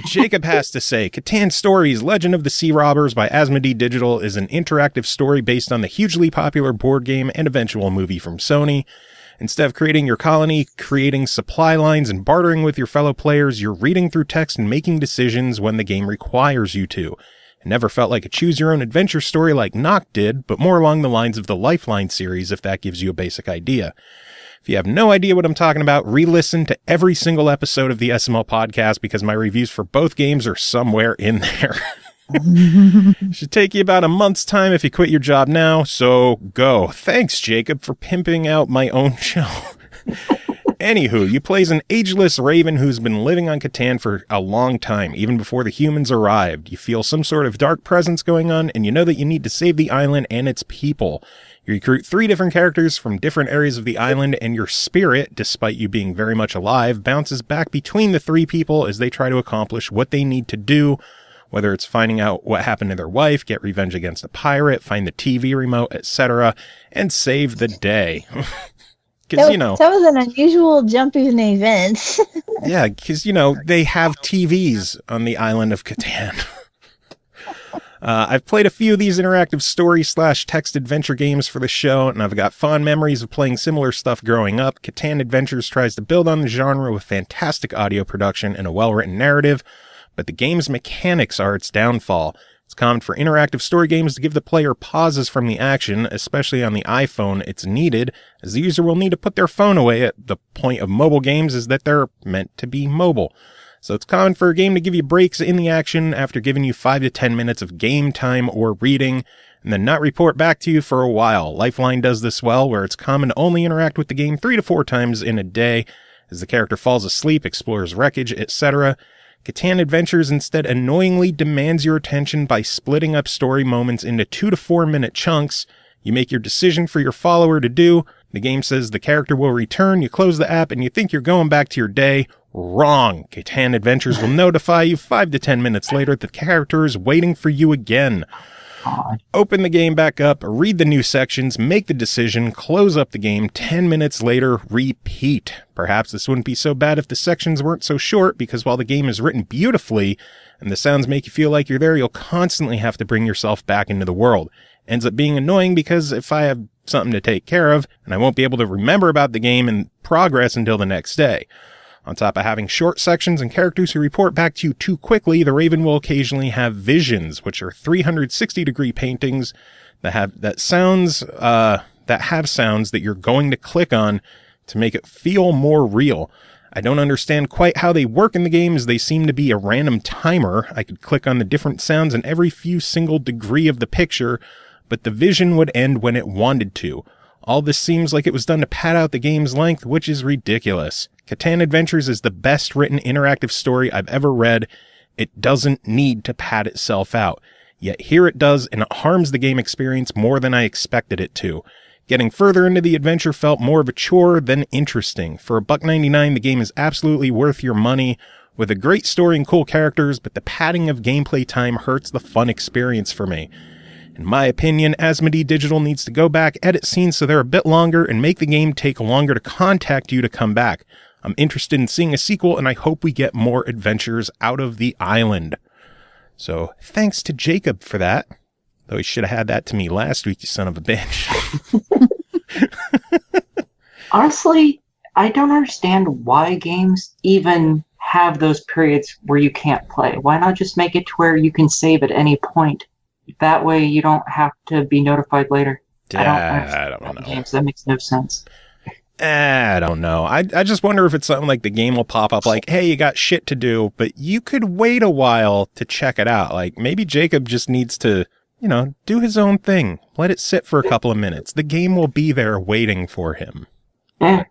Jacob has to say, Catan Stories, Legend of the Sea Robbers by Asmodee Digital is an interactive story based on the hugely popular board game and eventual movie from Sony. Instead of creating your colony, creating supply lines, and bartering with your fellow players, you're reading through text and making decisions when the game requires you to. It never felt like a choose-your-own-adventure story like Knock did, but more along the lines of the Lifeline series, if that gives you a basic idea. If you have no idea what I'm talking about, re-listen to every single episode of the SML podcast because my reviews for both games are somewhere in there. It should take you about a month's time if you quit your job now, so go. Thanks, Jacob, for pimping out my own show. Anywho, you play as an ageless raven who's been living on Catan for a long time, even before the humans arrived. You feel some sort of dark presence going on, and you know that you need to save the island and its people. You recruit 3 different characters from different areas of the island, and your spirit, despite you being very much alive, bounces back between the 3 people as they try to accomplish what they need to do, whether it's finding out what happened to their wife, get revenge against a pirate, find the TV remote, etc., and save the day. Because, that was an unusual jump in events. Yeah, because, they have TVs on the island of Catan. I've played a few of these interactive story/text adventure games for the show, and I've got fond memories of playing similar stuff growing up. Catan Adventures tries to build on the genre with fantastic audio production and a well-written narrative, but the game's mechanics are its downfall. It's common for interactive story games to give the player pauses from the action, especially on the iPhone. It's needed, as the user will need to put their phone away. At the point of mobile games is that they're meant to be mobile. So it's common for a game to give you breaks in the action after giving you 5 to 10 minutes of game time or reading, and then not report back to you for a while. Lifeline does this well, where it's common to only interact with the game 3 to 4 times in a day, as the character falls asleep, explores wreckage, etc. Catan Adventures instead annoyingly demands your attention by splitting up story moments into 2 to 4 minute chunks. You make your decision for your follower to do. The game says the character will return. You close the app and you think you're going back to your day. Wrong. Catan Adventures will notify you 5 to 10 minutes later that the character is waiting for you again. Open the game back up, read the new sections, make the decision, close up the game, 10 minutes later, repeat. Perhaps this wouldn't be so bad if the sections weren't so short, because while the game is written beautifully and the sounds make you feel like you're there, you'll constantly have to bring yourself back into the world. Ends up being annoying because if I have something to take care of, and I won't be able to remember about the game and progress until the next day. On top of having short sections and characters who report back to you too quickly, the Raven will occasionally have visions, which are 360-degree paintings that have sounds that you're going to click on to make it feel more real. I don't understand quite how they work in the game, as they seem to be a random timer. I could click on the different sounds in every few single degree of the picture, but the vision would end when it wanted to. All this seems like it was done to pad out the game's length, which is ridiculous. Catan Adventures is the best written interactive story I've ever read. It doesn't need to pad itself out. Yet here it does, and it harms the game experience more than I expected it to. Getting further into the adventure felt more of a chore than interesting. For $1.99, the game is absolutely worth your money, with a great story and cool characters, but the padding of gameplay time hurts the fun experience for me. In my opinion, Asmodee Digital needs to go back, edit scenes so they're a bit longer, and make the game take longer to contact you to come back. I'm interested in seeing a sequel, and I hope we get more adventures out of the island. So thanks to Jacob for that. Though he should have had that to me last week, you son of a bitch. Honestly, I don't understand why games even have those periods where you can't play. Why not just make it to where you can save at any point? That way you don't have to be notified later. I don't know. Games. That makes no sense. I don't know. I just wonder if it's something like the game will pop up like, hey, you got shit to do, but you could wait a while to check it out. Like maybe Jacob just needs to, do his own thing. Let it sit for a couple of minutes. The game will be there waiting for him. Yeah.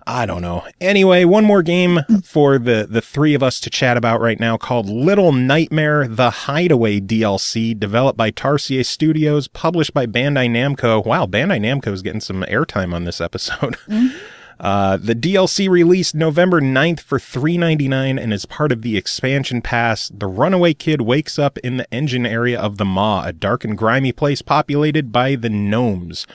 I don't know. Anyway, one more game for the three of us to chat about right now called Little Nightmare, the Hideaway DLC, developed by Tarsier Studios, published by Bandai Namco. Wow, Bandai Namco is getting some airtime on this episode. The DLC released November 9th for $3.99 and is part of the expansion pass. The runaway kid wakes up in the engine area of the Maw, a dark and grimy place populated by the gnomes.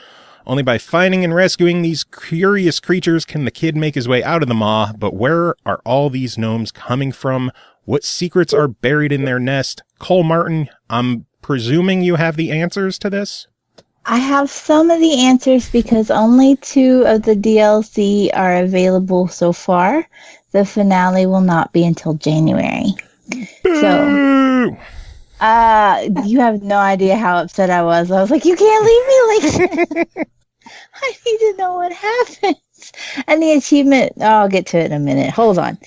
Only by finding and rescuing these curious creatures can the kid make his way out of the Maw, but where are all these gnomes coming from? What secrets are buried in their nest? Cole Martin, I'm presuming you have the answers to this? I have some of the answers because only 2 of the DLC are available so far. The finale will not be until January. So, you have no idea how upset I was. I was like, you can't leave me like that. I need to know what happens. And the achievement, I'll get to it in a minute. Hold on.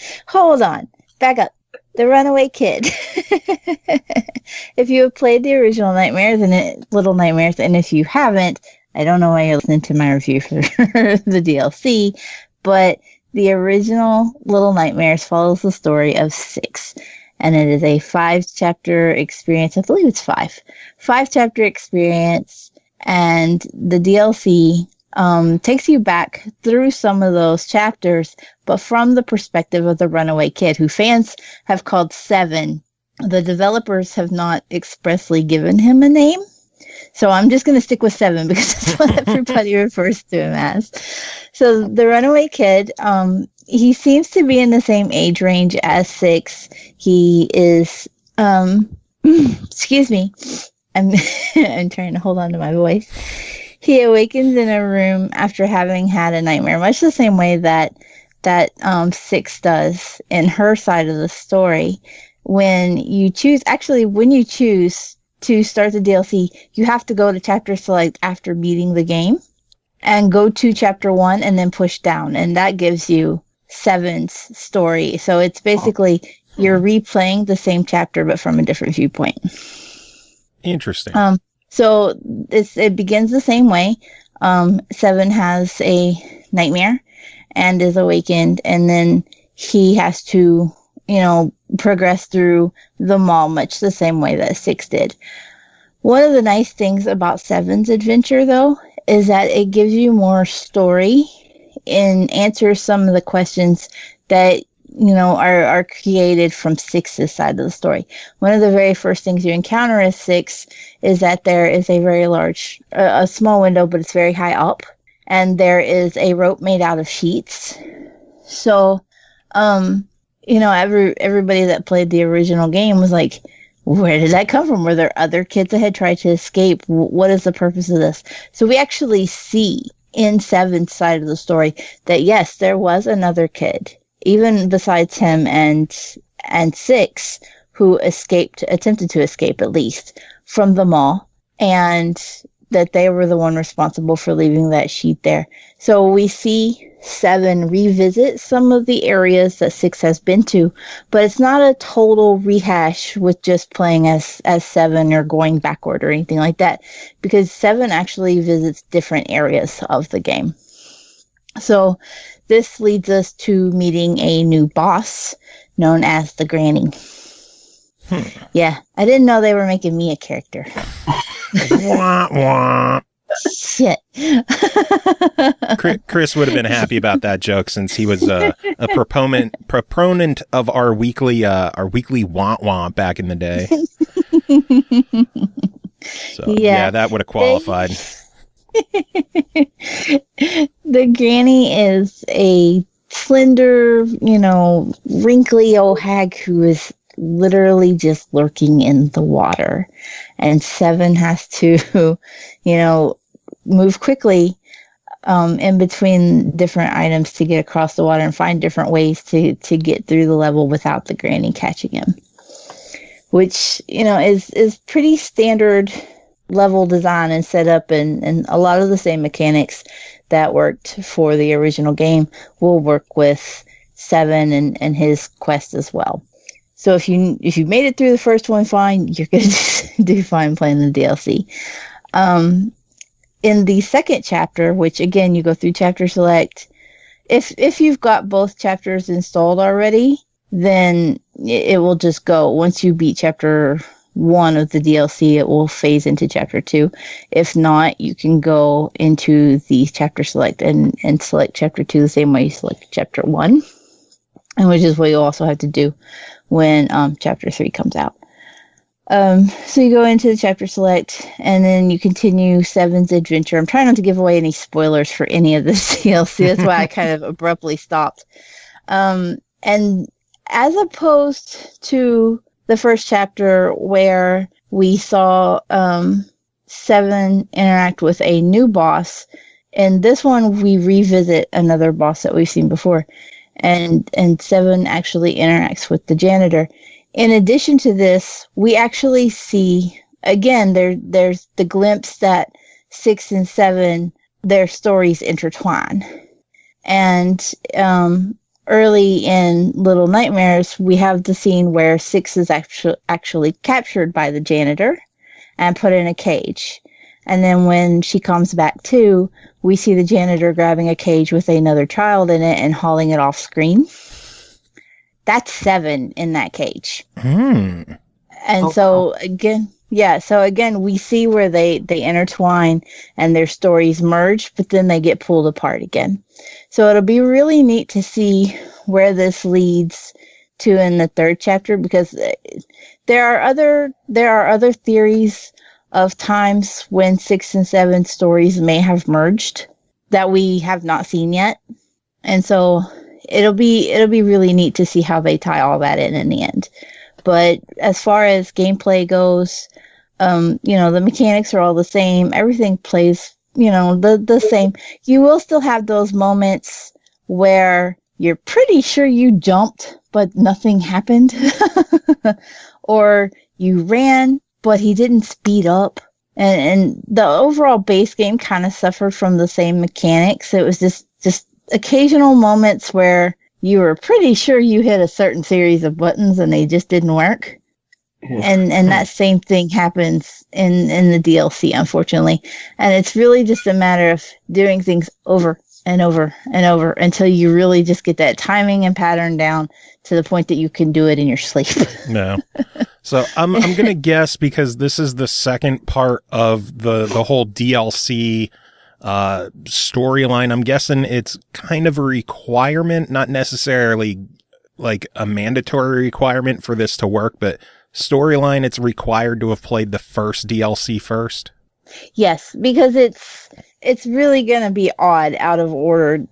Back up. The runaway kid. If you have played the original Little Nightmares, and if you haven't, I don't know why you're listening to my review for the DLC, but the original Little Nightmares follows the story of 6. And it is a 5-chapter experience. I believe it's 5. 5-chapter experience. And the DLC takes you back through some of those chapters, but from the perspective of the runaway kid, who fans have called 7. The developers have not expressly given him a name. So I'm just going to stick with 7 because that's what everybody refers to him as. So the runaway kid, he seems to be in the same age range as 6. He is, excuse me, I'm trying to hold on to my voice. He awakens in a room after having had a nightmare, much the same way that 6 does in her side of the story. When you choose to start the DLC, you have to go to chapter select after beating the game and go to chapter 1 and then push down. And that gives you 7's story. So it's basically you're replaying the same chapter, but from a different viewpoint. Interesting. So it begins the same way. 7 has a nightmare and is awakened, and then he has to, progress through the mall much the same way that 6 did. One of the nice things about 7's adventure, though, is that it gives you more story and answers some of the questions that are created from 6's side of the story. One of the very first things you encounter as 6 is that there is a very large, a small window, but it's very high up, and there is a rope made out of sheets. So, everybody that played the original game was like, where did that come from? Were there other kids that had tried to escape? What is the purpose of this? So we actually see in 7's side of the story that yes, there was another kid, even besides him and 6, who attempted to escape at least from the mall, and that they were the one responsible for leaving that sheet there. So we see 7 revisit some of the areas that 6 has been to, but it's not a total rehash with just playing as 7 or going backward or anything like that, because 7 actually visits different areas of the game. So this leads us to meeting a new boss known as the Granny. Yeah, I didn't know they were making me a character. Wah, wah. Shit. Kris would have been happy about that joke since he was a proponent of our weekly want want back in the day. So yeah, that would have qualified. The Granny is a slender, wrinkly old hag who is literally just lurking in the water. And 7 has to, move quickly in between different items to get across the water and find different ways to get through the level without the granny catching him. Which, is pretty standard level design and setup, and a lot of the same mechanics that worked for the original game will work with 7 and his quest as well. So if you made it through the first one fine, you're going to do fine playing the DLC. In the second chapter, which again, you go through chapter select, if you've got both chapters installed already, then it will just go. Once you beat chapter 1 of the DLC, it will phase into chapter 2. If not, you can go into the chapter select and select chapter 2 the same way you select chapter 1, and which is what you also have to do when chapter 3 comes out. So you go into the chapter select, and then you continue 7's adventure. I'm trying not to give away any spoilers for any of this DLC. That's why I kind of abruptly stopped. And as opposed to the first chapter where we saw 7 interact with a new boss, in this one we revisit another boss that we've seen before, and 7 actually interacts with the janitor. In addition to this, we actually see, again, there's the glimpse that 6 and 7, their stories intertwine. And early in Little Nightmares, we have the scene where 6 is actually captured by the janitor and put in a cage. And then when she comes back to, we see the janitor grabbing a cage with another child in it and hauling it off screen. That's 7 in that cage. And so again, we see where they intertwine and their stories merge, but then they get pulled apart again. So it'll be really neat to see where this leads to in the third chapter, because there are other theories of times when 6 and 7 stories may have merged that we have not seen yet. And so it'll be really neat to see how they tie all that in the end. But as far as gameplay goes, the mechanics are all the same. Everything plays, the same. You will still have those moments where you're pretty sure you jumped, but nothing happened. Or you ran, but he didn't speed up. And the overall base game kind of suffered from the same mechanics. It was just occasional moments where you were pretty sure you hit a certain series of buttons and they just didn't work. And that same thing happens in the DLC, unfortunately. And it's really just a matter of doing things over and over and over until you really just get that timing and pattern down to the point that you can do it in your sleep. No. So I'm going to guess, because this is the second part of the whole DLC storyline, I'm guessing it's kind of a requirement, not necessarily like a mandatory requirement for this to work, but storyline, it's required to have played the first DLC first. Yes, because it's really going to be odd out of order.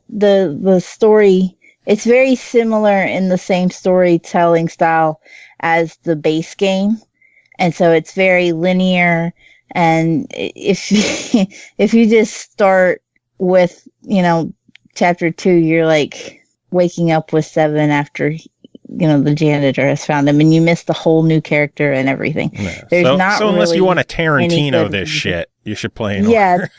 The story, it's very similar in the same storytelling style as the base game, and so it's very linear. And if you just start with, chapter 2, you're like waking up with 7 after, the janitor has found him, and you miss the whole new character and everything. Yeah. So unless you want to Tarantino this shit, you should play in order.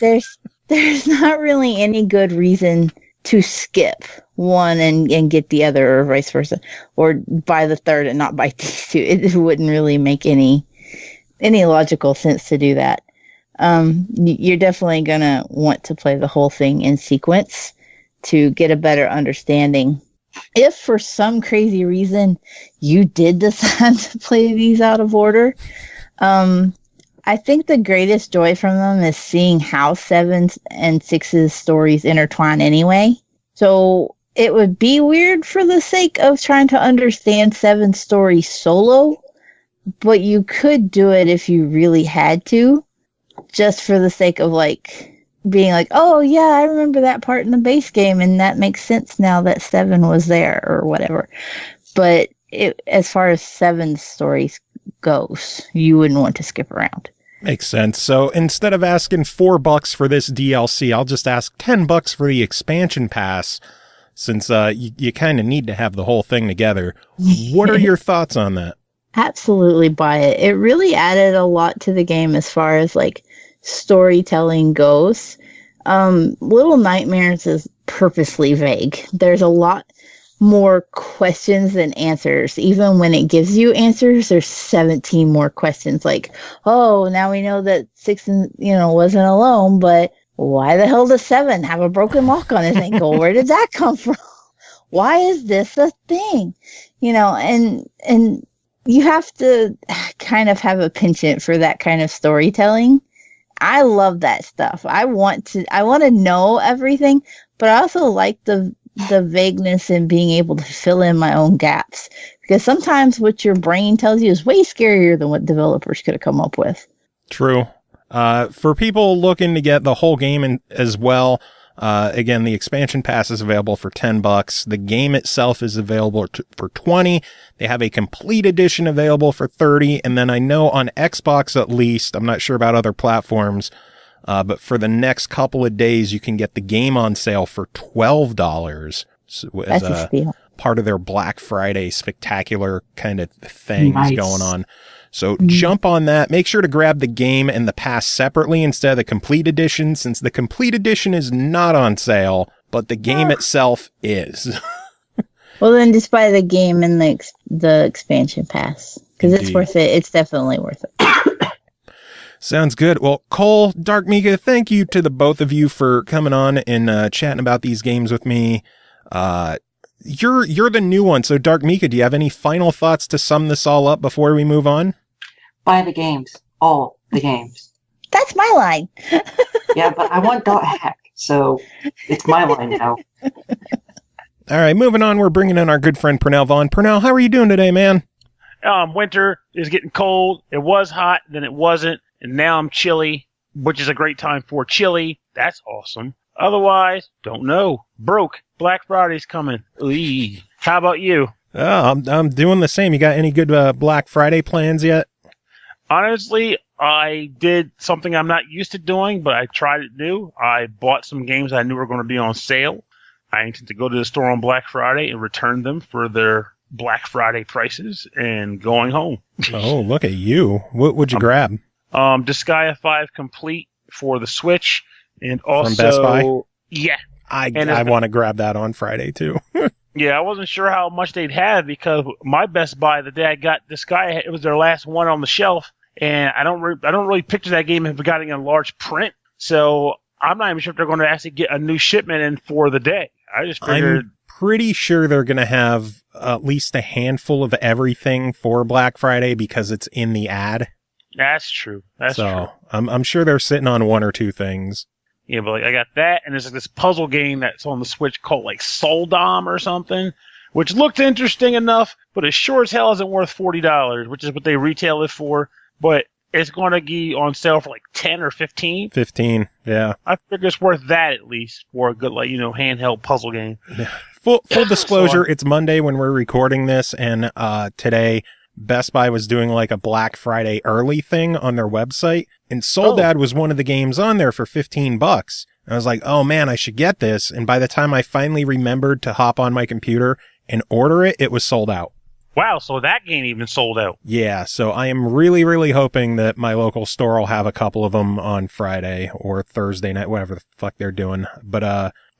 There's not really any good reason to skip one and get the other, or vice versa, or buy the third and not buy these two. It wouldn't really make any logical sense to do that. You're definitely going to want to play the whole thing in sequence to get a better understanding. If for some crazy reason you did decide to play these out of order, I think the greatest joy from them is seeing how 7's and 6's stories intertwine anyway. So it would be weird for the sake of trying to understand 7's story solo, but you could do it if you really had to, just for the sake of being like, oh yeah, I remember that part in the base game, and that makes sense now that 7 was there, or whatever. But as far as 7 stories goes, you wouldn't want to skip around. Makes sense. So instead of asking $4 for this DLC, I'll just ask $10 for the expansion pass, since you kind of need to have the whole thing together. What are your thoughts on that? Absolutely buy it. It really added a lot to the game as far as like storytelling goes. Little Nightmares is purposely vague. There's a lot more questions than answers. Even when it gives you answers, there's 17 more questions. Like, oh, now we know that 6 wasn't alone, but why the hell does 7 have a broken lock on his ankle? Where did that come from? Why is this a thing? And you have to kind of have a penchant for that kind of storytelling. I love that stuff. I want to know everything, but I also like the vagueness and being able to fill in my own gaps, because sometimes what your brain tells you is way scarier than what developers could have come up with. True. For people looking to get the whole game as well, again, the expansion pass is available for $10. The game itself is available for $20. They have a complete edition available for $30. And then I know on Xbox, at least, I'm not sure about other platforms, but for the next couple of days, you can get the game on sale for $12 as a steal. Part of their Black Friday spectacular kind of things going on. So jump on that. Make sure to grab the game and the pass separately instead of the complete edition, since the complete edition is not on sale, but the game itself is. Well, then just buy the game and the expansion pass, because it's worth it. It's definitely worth it. Sounds good. Well, Cole, DarkMika, thank you to the both of you for coming on and chatting about these games with me. You're the new one, so DarkMika, do you have any final thoughts to sum this all up before we move on? Buy the games. All the games. That's my line. Yeah, but I want .hack, so it's my line now. All right, moving on, we're bringing in our good friend Pernell Vaughn. Pernell, how are you doing today, man? Winter is getting cold. It was hot, then it wasn't, and now I'm chilly, which is a great time for chili. That's awesome. Otherwise, don't know. Broke. Black Friday's coming. Eee. How about you? Oh, I'm doing the same. You got any good Black Friday plans yet? Honestly, I did something I'm not used to doing, but I tried it new. I bought some games I knew were going to be on sale. I intend to go to the store on Black Friday and return them for their Black Friday prices and going home. Oh, look at you. What would you grab? Disgaea 5 Complete for the Switch, and also... From Best Buy? Yeah. I want to grab that on Friday, too. Yeah, I wasn't sure how much they'd have, because my Best Buy, the day I got Disgaea, it was their last one on the shelf, and I don't really picture that game as getting a large print, so I'm not even sure if they're going to actually get a new shipment in for the day. I just figured... I'm pretty sure they're going to have at least a handful of everything for Black Friday because it's in the ad. That's true. That's true. I'm sure they're sitting on one or two things. Yeah, but I got that, and there's like this puzzle game that's on the Switch called like Soldom or something, which looked interesting enough, but it sure as hell isn't worth $40, which is what they retail it for. But it's going to be on sale for like 10 or 15. 15, yeah. I figure it's worth that at least for a good, handheld puzzle game. Full disclosure, it's Monday when we're recording this, and today Best Buy was doing like a Black Friday early thing on their website, and Soldad was one of the games on there for $15. And I was like, oh man, I should get this. And by the time I finally remembered to hop on my computer and order it, it was sold out. Wow, so that game even sold out. Yeah, so I am really, really hoping that my local store will have a couple of them on Friday or Thursday night, whatever the fuck they're doing. But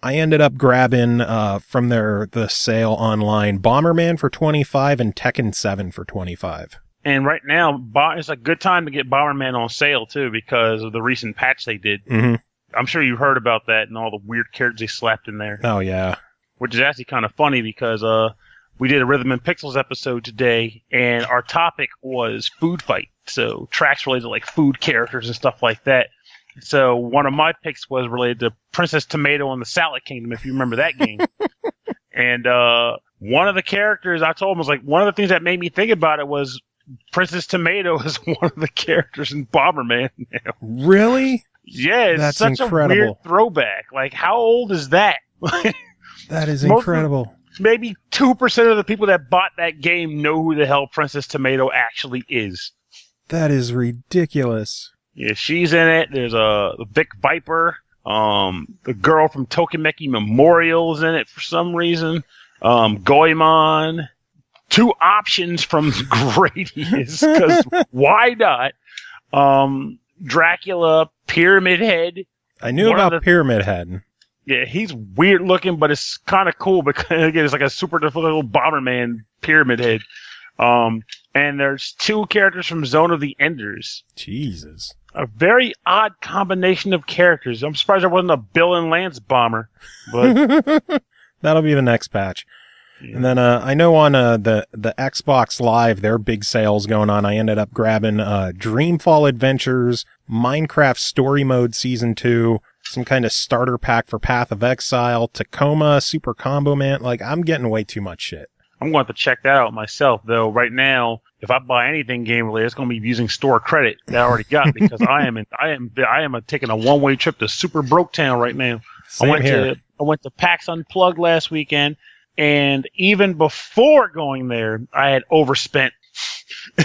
I ended up grabbing from the sale online Bomberman for $25 and Tekken 7 for $25. And right now, it's a good time to get Bomberman on sale, too, because of the recent patch they did. Mm-hmm. I'm sure you heard about that and all the weird characters they slapped in there. Oh, yeah. Which is actually kind of funny because we did a Rhythm and Pixels episode today, and our topic was food fight. So tracks related to like food characters and stuff like that. So one of my picks was related to Princess Tomato and the Salad Kingdom, if you remember that game. And one of the characters I told him was like, one of the things that made me think about it was Princess Tomato is one of the characters in Bomberman now. Really? Yeah, it's That's such incredible. a weird throwback. Like, how old is that? That is incredible. maybe 2% of the people that bought that game know who the hell Princess Tomato actually is. That is ridiculous. Yeah, she's in it. There's the Vic Viper. The girl from Tokimeki Memorial is in it for some reason. Goemon. 2 options from Gradius, because why not? Dracula, Pyramid Head. I knew about Pyramid Head. Yeah, he's weird looking, but it's kind of cool because again, it's like a super difficult Bomberman Pyramid Head. And there's 2 characters from Zone of the Enders. Jesus. A very odd combination of characters. I'm surprised there wasn't a Bill and Lance bomber, but that'll be the next patch. Yeah. And then I know on the Xbox Live, their big sales going on. I ended up grabbing Dreamfall Adventures, Minecraft Story Mode Season 2, some kind of starter pack for Path of Exile, Tacoma, Super Combo Man. Like, I'm getting way too much shit. I'm going to have to check that out myself, though. Right now, if I buy anything game related, it's going to be using store credit that I already got because I am taking a one-way trip to Super Broke Town right now. Same I went to PAX Unplugged last weekend. And even before going there, I had overspent.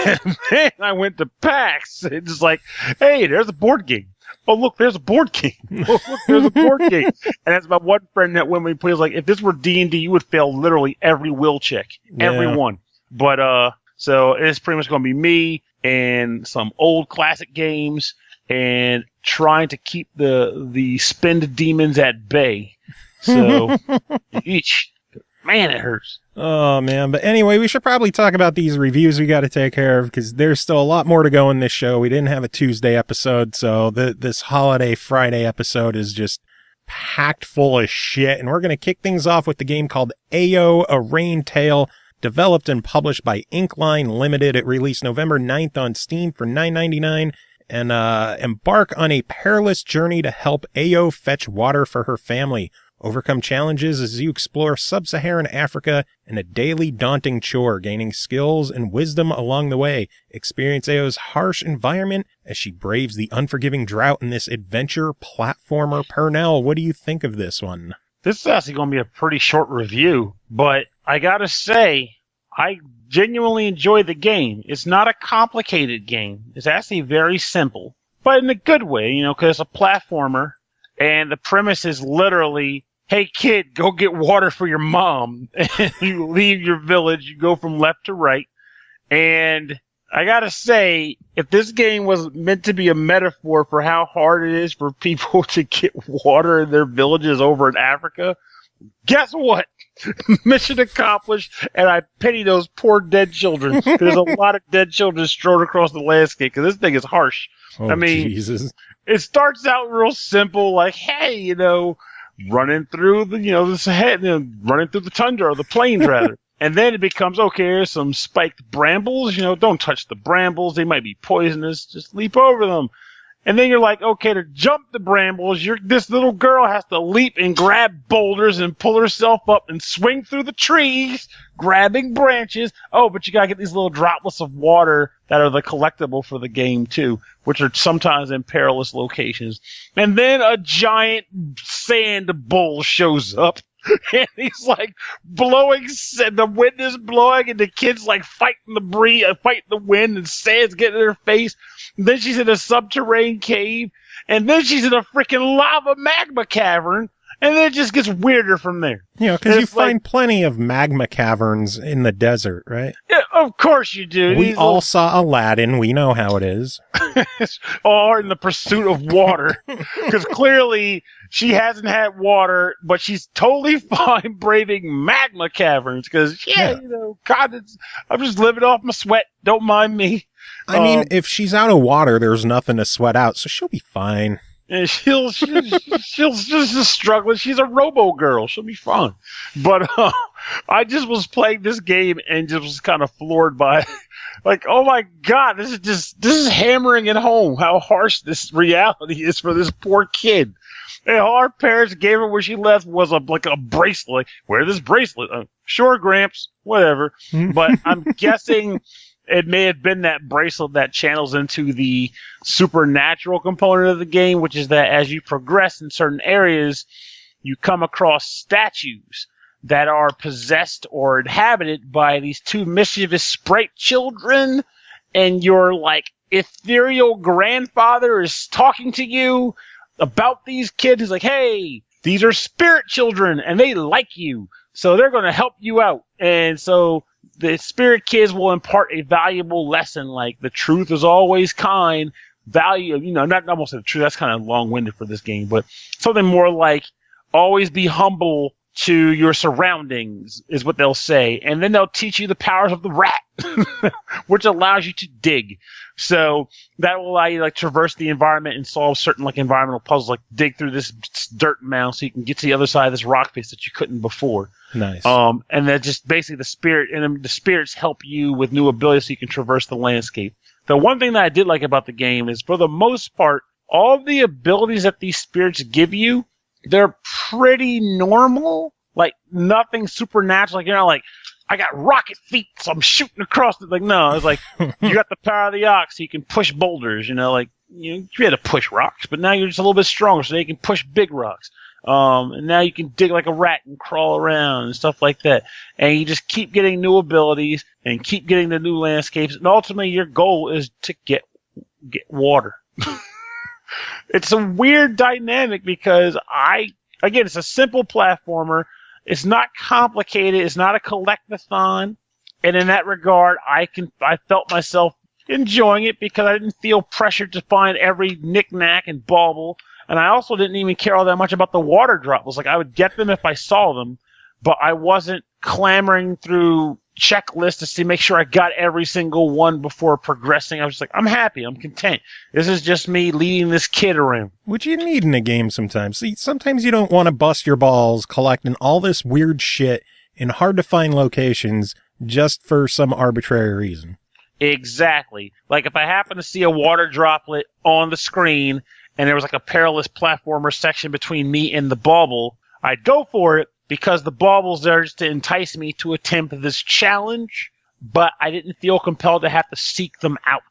And then I went to PAX. It's like, hey, there's a board game. Oh, look, there's a board game. Oh, look, there's a board game. And that's my one friend that went when he played. Like, if this were D&D, you would fail literally every will check. Yeah. Every one. But, so it's pretty much going to be me and some old classic games and trying to keep the spend demons at bay. So, each. Man, it hurts. Oh, man. But anyway, we should probably talk about these reviews we got to take care of because there's still a lot more to go in this show. We didn't have a Tuesday episode, so this holiday Friday episode is just packed full of shit. And we're going to kick things off with the game called Ao, A Rain Tale, developed and published by Inkline Limited. It released November 9th on Steam for $9.99. And embark on a perilous journey to help Ao fetch water for her family. Overcome challenges as you explore sub-Saharan Africa in a daily daunting chore, gaining skills and wisdom along the way. Experience Ao's harsh environment as she braves the unforgiving drought in this adventure platformer. Purnell, what do you think of this one? This is actually going to be a pretty short review, but I gotta say, I genuinely enjoy the game. It's not a complicated game. It's actually very simple, but in a good way, you know, because it's a platformer, and the premise is literally, hey kid, go get water for your mom. And you leave your village, you go from left to right. And I gotta say, if this game was meant to be a metaphor for how hard it is for people to get water in their villages over in Africa, guess what? Mission accomplished, and I pity those poor dead children. There's a lot of dead children strewn across the landscape because this thing is harsh. Oh, I mean, Jesus. It starts out real simple, like, hey, you know, running through the, you know, running through the tundra or the plains rather. And then it becomes, okay, here's some spiked brambles, you know, don't touch the brambles. They might be poisonous. Just leap over them. And then you're like, okay, to jump the brambles, this little girl has to leap and grab boulders and pull herself up and swing through the trees, grabbing branches. Oh, but you gotta get these little droplets of water that are the collectible for the game too, which are sometimes in perilous locations. And then a giant sand bull shows up. And he's like blowing, the wind is blowing, and the kid's like fighting the breeze, fighting the wind, and sand's getting in her face. And then she's in a subterranean cave, and then she's in a freaking lava magma cavern, and then it just gets weirder from there. You know, because you find plenty of magma caverns in the desert, right? Yeah, of course you do. We all saw Aladdin. We know how it is. Or in the pursuit of water. Because clearly she hasn't had water, but she's totally fine braving magma caverns. Because, you know, God, I'm just living off my sweat. Don't mind me. I mean, if she's out of water, there's nothing to sweat out, so she'll be fine. And she'll just struggle. She's a robo girl. She'll be fine. But I just was playing this game and just was kind of floored by it. Like, oh my God, this is hammering it home how harsh this reality is for this poor kid. And all our parents gave her when she left was a bracelet. Like, wear this bracelet. Sure, Gramps, whatever. But I'm guessing it may have been that bracelet that channels into the supernatural component of the game, which is that as you progress in certain areas, you come across statues that are possessed or inhabited by these two mischievous sprite children, and your like ethereal grandfather is talking to you about these kids. He's like, hey, these are spirit children and they like you, so they're going to help you out. And so the spirit kids will impart a valuable lesson, like the truth is always kind, value, not almost the truth, that's kind of long-winded for this game, but something more like always be humble to your surroundings is what they'll say. And then they'll teach you the powers of the rat, which allows you to dig. So that will allow you to like traverse the environment and solve certain like environmental puzzles, like dig through this dirt mound so you can get to the other side of this rock face that you couldn't before. Nice. And then just basically the spirits help you with new abilities so you can traverse the landscape. The one thing that I did like about the game is, for the most part, all the abilities that these spirits give you, they're pretty normal. Like, nothing supernatural. Like, you're not like, I got rocket feet, so I'm shooting across it. Like, no, it's like, you got the power of the ox, so you can push boulders, like, you had to push rocks, but now you're just a little bit stronger, so you can push big rocks. And now you can dig like a rat and crawl around and stuff like that. And you just keep getting new abilities and keep getting the new landscapes. And ultimately, your goal is to get water. It's a weird dynamic because again, it's a simple platformer. It's not complicated. It's not a collectathon. And in that regard, I felt myself enjoying it because I didn't feel pressured to find every knick-knack and bauble. And I also didn't even care all that much about the water droplets. Like, I would get them if I saw them, but I wasn't clamoring through checklists to make sure I got every single one before progressing. I was just like, I'm happy. I'm content. This is just me leading this kid around. Which you need in a game sometimes. See, sometimes you don't want to bust your balls collecting all this weird shit in hard-to-find locations just for some arbitrary reason. Exactly. Like, if I happen to see a water droplet on the screen and there was like a perilous platformer section between me and the bauble, I'd go for it because the bauble's there just to entice me to attempt this challenge, but I didn't feel compelled to have to seek them out.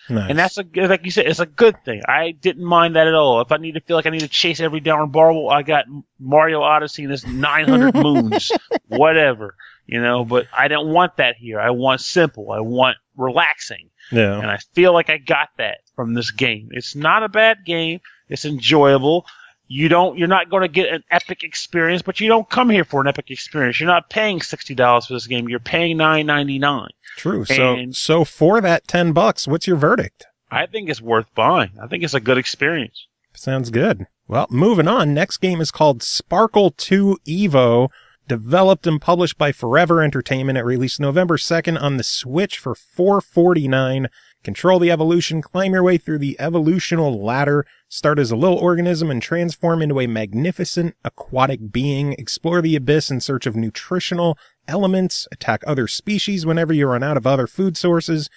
Nice. And that's, like you said, it's a good thing. I didn't mind that at all. If I need to feel like I need to chase every down bauble, I got Mario Odyssey and his 900 moons, whatever, but I don't want that here. I want simple. I want relaxing. Yeah. And I feel like I got that from this game. It's not a bad game. It's enjoyable. You're not going to get an epic experience, but you don't come here for an epic experience. You're not paying $60 for this game. You're paying $9.99. True. So for that $10, what's your verdict? I think it's worth buying. I think it's a good experience. Sounds good. Well, moving on. Next game is called Sparkle 2 Evo. Developed and published by Forever Entertainment. It released November 2nd on the Switch for $4.49. Control the evolution, climb your way through the evolutional ladder, start as a little organism and transform into a magnificent aquatic being, explore the abyss in search of nutritional elements, attack other species whenever you run out of other food sources,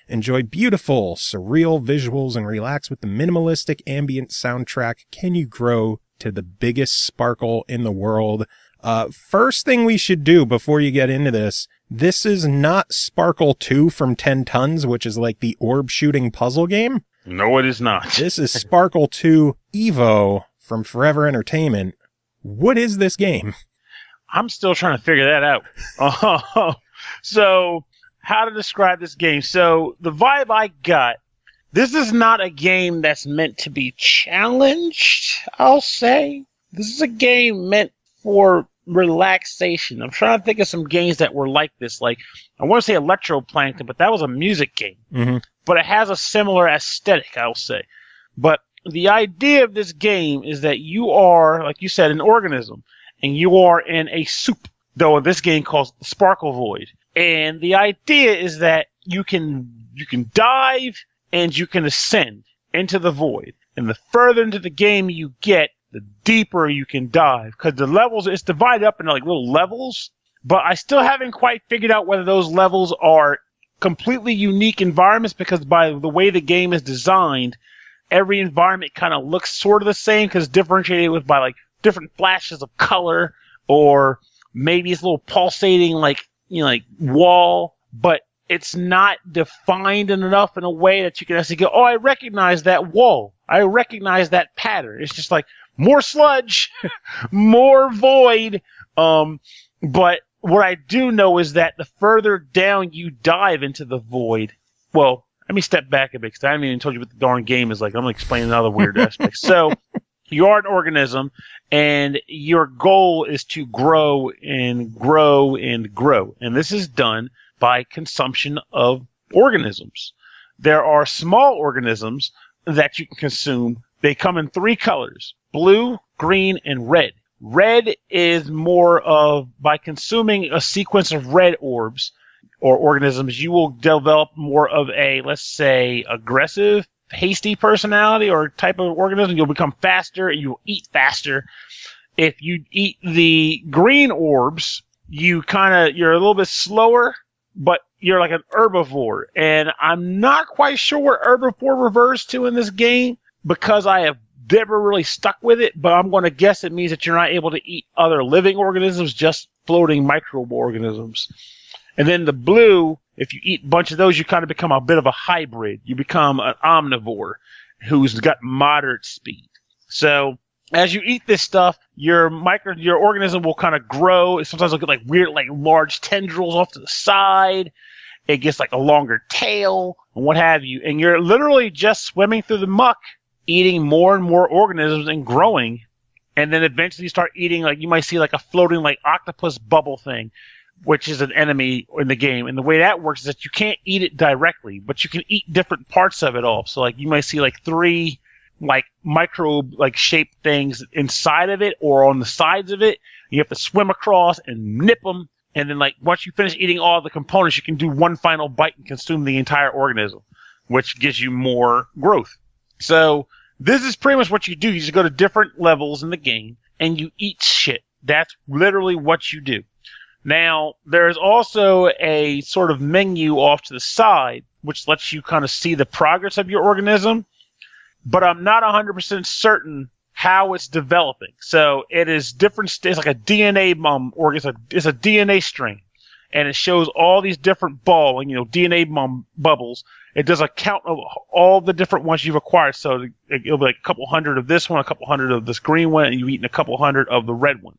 enjoy beautiful, surreal visuals, and relax with the minimalistic ambient soundtrack. Can you grow to the biggest sparkle in the world? First thing we should do before you get into this is not Sparkle 2 from 10 Tons, which is like the orb shooting puzzle game. No, it is not. This is Sparkle 2 Evo from Forever Entertainment. What is this game? I'm still trying to figure that out. So, how to describe this game? So, the vibe I got, this is not a game that's meant to be challenged, I'll say. This is a game meant for relaxation. I'm trying to think of some games that were like this. Like, I want to say Electroplankton, but that was a music game. Mm-hmm. But it has a similar aesthetic, I'll say. But the idea of this game is that you are, like you said, an organism, and you are in a soup, though this game calls the Sparkle Void. And the idea is that you can dive and you can ascend into the void. And the further into the game you get, the deeper you can dive. Because the levels, it's divided up into like little levels, but I still haven't quite figured out whether those levels are completely unique environments, because by the way the game is designed, every environment kind of looks sort of the same because differentiated by like different flashes of color, or maybe it's a little pulsating like wall, but it's not defined enough in a way that you can actually go, oh, I recognize that wall. I recognize that pattern. It's just like more sludge, more void. But what I do know is that the further down you dive into the void, well, let me step back a bit because I haven't even told you what the darn game is like. I'm going to explain another weird aspect. So you are an organism, and your goal is to grow and grow and grow. And this is done by consumption of organisms. There are small organisms that you can consume. They come in 3 colors, blue, green, and red. Red is more of, by consuming a sequence of red orbs or organisms, you will develop more of a, let's say, aggressive, hasty personality or type of organism. You'll become faster and you'll eat faster. If you eat the green orbs, you're a little bit slower, but you're like an herbivore. And I'm not quite sure what herbivore refers to in this game because I have never really stuck with it, but I'm going to guess it means that you're not able to eat other living organisms, just floating microorganisms. And then the blue, if you eat a bunch of those, you kind of become a bit of a hybrid. You become an omnivore who's got moderate speed. So as you eat this stuff, your organism will kind of grow. Sometimes it'll get like weird, like large tendrils off to the side. It gets like a longer tail and what have you. And you're literally just swimming through the muck, eating more and more organisms and growing. And then eventually you start eating, like you might see like a floating like octopus bubble thing, which is an enemy in the game. And the way that works is that you can't eat it directly, but you can eat different parts of it off. So like you might see like 3 like microbe like shaped things inside of it or on the sides of it. You have to swim across and nip them. And then like once you finish eating all the components, you can do one final bite and consume the entire organism, which gives you more growth. So this is pretty much what you do. You just go to different levels in the game and you eat shit. That's literally what you do. Now, there's also a sort of menu off to the side, which lets you kind of see the progress of your organism, but I'm not 100% certain how it's developing. So it is different. It's like a DNA it's a DNA string, and it shows all these different DNA bubbles. It does a count of all the different ones you've acquired. So it'll be like a couple hundred of this one, a couple hundred of this green one, and you've eaten a couple hundred of the red one.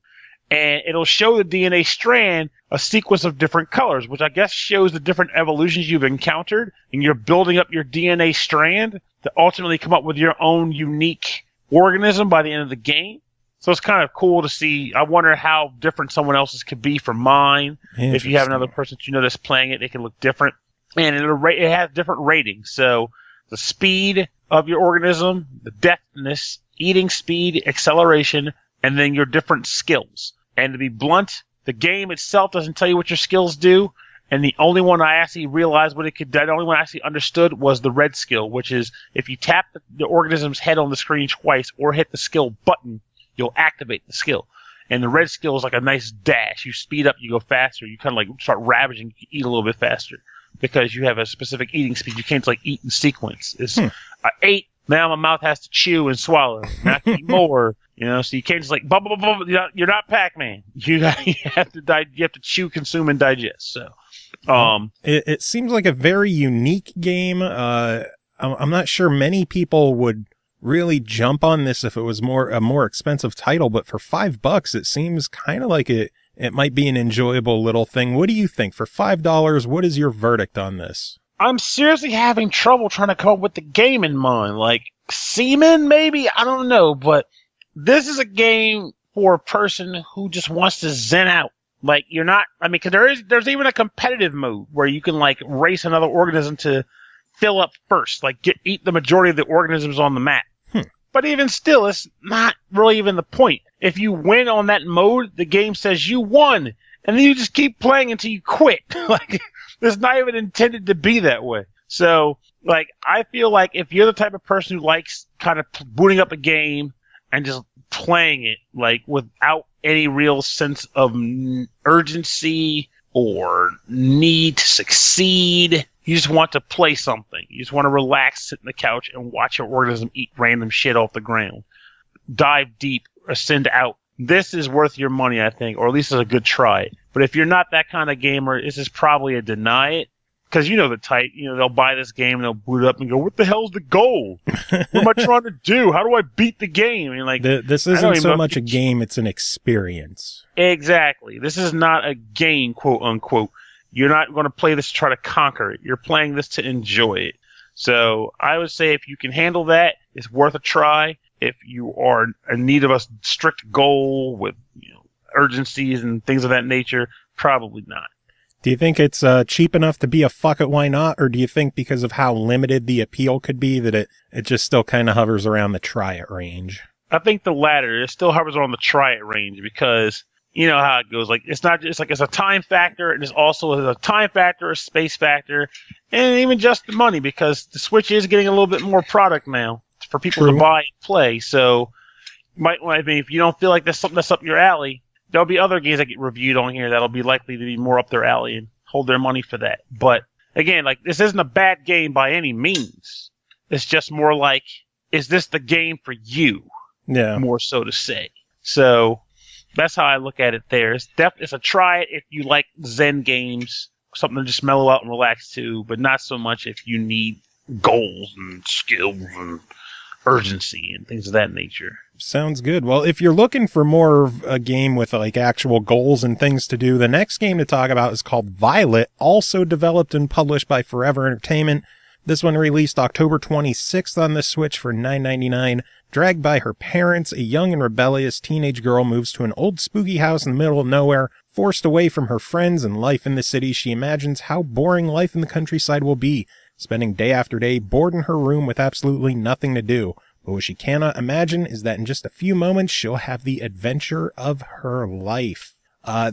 And it'll show the DNA strand a sequence of different colors, which I guess shows the different evolutions you've encountered, and you're building up your DNA strand to ultimately come up with your own unique organism by the end of the game. So it's kind of cool to see. I wonder how different someone else's could be from mine. If you have another person that that's playing it, it can look different. And it has different ratings. So the speed of your organism, the deftness, eating speed, acceleration, and then your different skills. And to be blunt, the game itself doesn't tell you what your skills do. And the only one I actually realized what it could do, the only one I actually understood was the red skill, which is if you tap the organism's head on the screen twice or hit the skill button, you'll activate the skill. And the red skill is like a nice dash. You speed up, you go faster. You kind of like start ravaging, you eat a little bit faster because you have a specific eating speed. You can't like eat in sequence. I ate, now my mouth has to chew and swallow. Now I can eat more. So you can't just like blah blah blah. You're not Pac-Man. You have to chew, consume, and digest. So, it seems like a very unique game. I'm not sure many people would really jump on this if it was a more expensive title, but for $5, it seems kind of like it might be an enjoyable little thing. What do you think? For $5, what is your verdict on this? I'm seriously having trouble trying to come up with the game in mind. Like semen, maybe? I don't know, but this is a game for a person who just wants to zen out. Like because there's even a competitive mode where you can like race another organism to fill up first, like eat the majority of the organisms on the map. But even still, it's not really even the point. If you win on that mode, the game says you won, and then you just keep playing until you quit. Like it's not even intended to be that way. So, like, I feel like if you're the type of person who likes kind of booting up a game and just playing it, like, without any real sense of urgency or need to succeed, you just want to play something. You just want to relax, sit on the couch, and watch your organism eat random shit off the ground. Dive deep, ascend out. This is worth your money, I think, or at least it's a good try. But if you're not that kind of gamer, this is probably a deny it. because you know the type, they'll buy this game and they'll boot it up and go, "What the hell's the goal? What am I trying to do? How do I beat the game?" I mean, like, this isn't so much a game; it's an experience. Exactly. This is not a game, quote unquote. You're not going to play this to try to conquer it. You're playing this to enjoy it. So I would say if you can handle that, it's worth a try. If you are in need of a strict goal with urgencies and things of that nature, probably not. Do you think it's cheap enough to be a fuck it, why not? Or do you think because of how limited the appeal could be that it just still kind of hovers around the try it range? I think the latter. It still hovers on the try it range because you know how it goes. Like it's not just like it's a time factor, and it's also a time factor, a space factor, and even just the money because the Switch is getting a little bit more product now for people to buy and play. So if you don't feel like there's something that's up your alley, there'll be other games that get reviewed on here that'll be likely to be more up their alley and hold their money for that. But again, like this isn't a bad game by any means. It's just more like, is this the game for you? Yeah. More so to say. So that's how I look at it there. It's a try it if you like Zen games, something to just mellow out and relax to, but not so much if you need goals and skills and urgency and things of that nature. Sounds good. Well, if you're looking for more of a game with like actual goals and things to do, the next game to talk about is called Violet, also developed and published by Forever Entertainment. This one released October 26th on the Switch for $9.99. Dragged by her parents, a young and rebellious teenage girl moves to an old spooky house in the middle of nowhere. Forced away from her friends and life in the city, she imagines how boring life in the countryside will be, spending day after day bored in her room with absolutely nothing to do. But what she cannot imagine is that in just a few moments, she'll have the adventure of her life.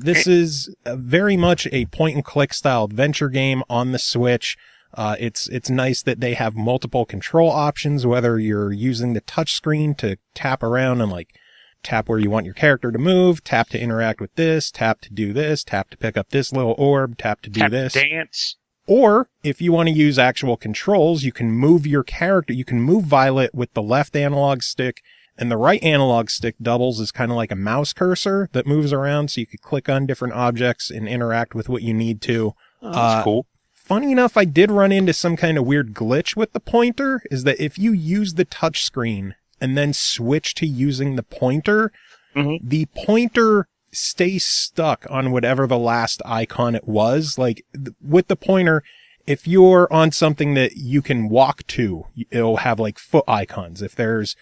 This is very much a point-and-click style adventure game on the Switch. It's nice that they have multiple control options, whether you're using the touchscreen to tap around and like tap where you want your character to move, tap to interact with this, tap to do this, tap to pick up this little orb, tap to do tap this. Dance. Or if you want to use actual controls, you can move your character. You can move Violet with the left analog stick, and the right analog stick doubles as kind of like a mouse cursor that moves around, so you could click on different objects and interact with what you need to. Oh, that's cool. Funny enough, I did run into some kind of weird glitch with the pointer, is that if you use the touchscreen and then switch to using the pointer, the pointer stays stuck on whatever the last icon it was. Like with the pointer, if you're on something that you can walk to, it'll have like foot icons. If there's,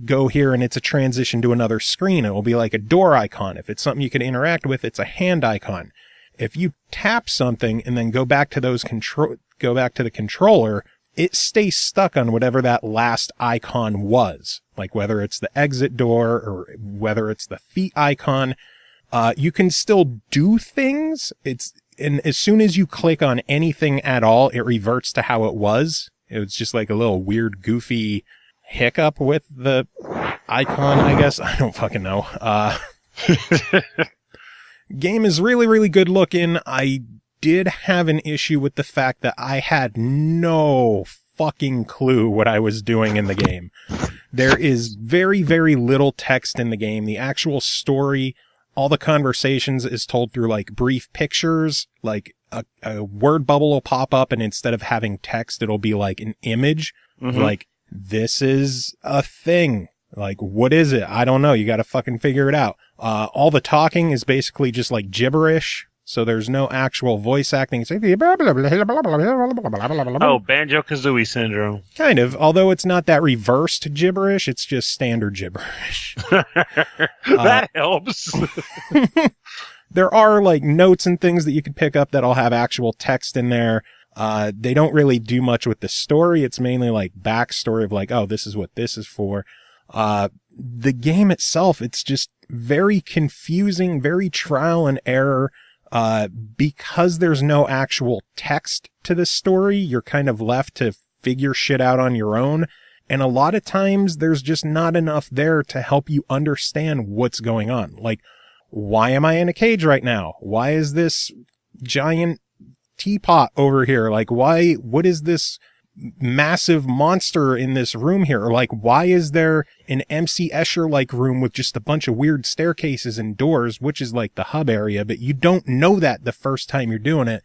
go here and it's a transition to another screen, it'll be like a door icon. If it's something you can interact with, it's a hand icon. If you tap something and then go back to the controller, it stays stuck on whatever that last icon was. Like whether it's the exit door or whether it's the feet icon, you can still do things. And as soon as you click on anything at all, it reverts to how it was. It was just like a little weird, goofy hiccup with the icon, I guess. I don't fucking know. Game is really, really good looking. I did have an issue with the fact that I had no fucking clue what I was doing in the game. There is very, very little text in the game. The actual story, all the conversations is told through like brief pictures, like a word bubble will pop up and instead of having text, it'll be like an image. Like, this is a thing. Like, what is it? I don't know. You got to fucking figure it out. All the talking is basically just like gibberish. So there's no actual voice acting. It's like, Oh, Banjo-Kazooie syndrome. kind of, although it's not that reversed gibberish. It's just standard gibberish. That helps. There are like notes and things that you can pick up that'll have actual text in there. They don't really do much with the story. It's mainly like backstory of like, oh, this is what this is for. The game itself, it's just very confusing, very trial and error. Because there's no actual text to the story, you're kind of left to figure shit out on your own. And a lot of times there's just not enough there to help you understand what's going on. Like, why am I in a cage right now? Why is this giant teapot over here? Like, what is this massive monster in this room here? Or like, why is there an MC Escher like room with just a bunch of weird staircases and doors, which is like the hub area, but you don't know that the first time you're doing it.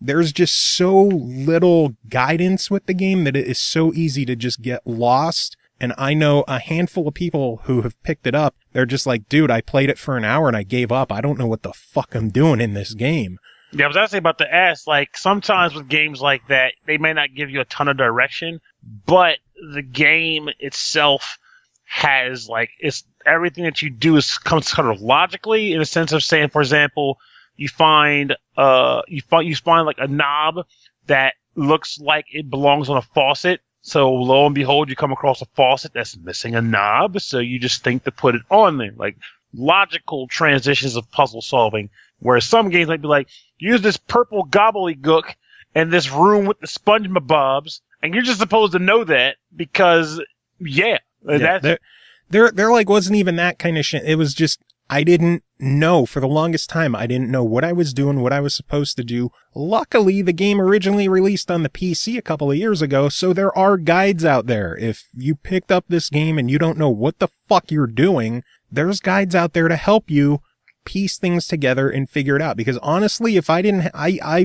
there's just so little guidance with the game that it is so easy to just get lost. And I know a handful of people who have picked it up. They're just like, dude, I played it for an hour and I gave up. I don't know what the fuck I'm doing in this game. Yeah, I was actually about to ask, like, sometimes with games like that, they may not give you a ton of direction, but the game itself has, like, it's everything that you do comes kind of logically, in a sense of saying, for example, you find like a knob that looks like it belongs on a faucet. So lo and behold, you come across a faucet that's missing a knob. So you just think to put it on there, like logical transitions of puzzle solving. Whereas some games might be like, use this purple gobbledygook in this room with the SpongeBobs, and you're just supposed to know that because, that's there like wasn't even that kind of shit. It was just, I didn't know for the longest time. I didn't know what I was doing, what I was supposed to do. Luckily, the game originally released on the PC a couple of years ago, so there are guides out there. If you picked up this game and you don't know what the fuck you're doing, there's guides out there to help you piece things together and figure it out. Because honestly, if I didn't,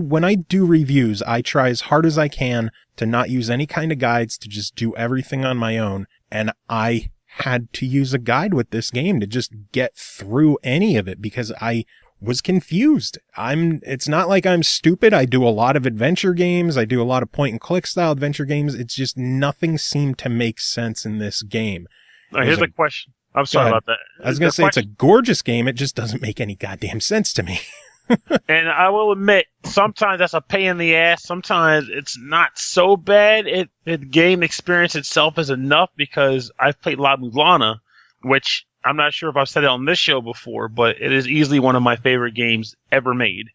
when I do reviews, I try as hard as I can to not use any kind of guides, to just do everything on my own. And I had to use a guide with this game to just get through any of it because I was confused. It's not like I'm stupid. I do a lot of adventure games. I do a lot of point and click style adventure games. It's just nothing seemed to make sense in this game. Here's a question. I'm sorry about that. I was going to say it's a gorgeous game. It just doesn't make any goddamn sense to me. And I will admit, sometimes that's a pain in the ass. Sometimes it's not so bad. The game experience itself is enough because I've played La Mulana, which I'm not sure if I've said it on this show before, but it is easily one of my favorite games ever made.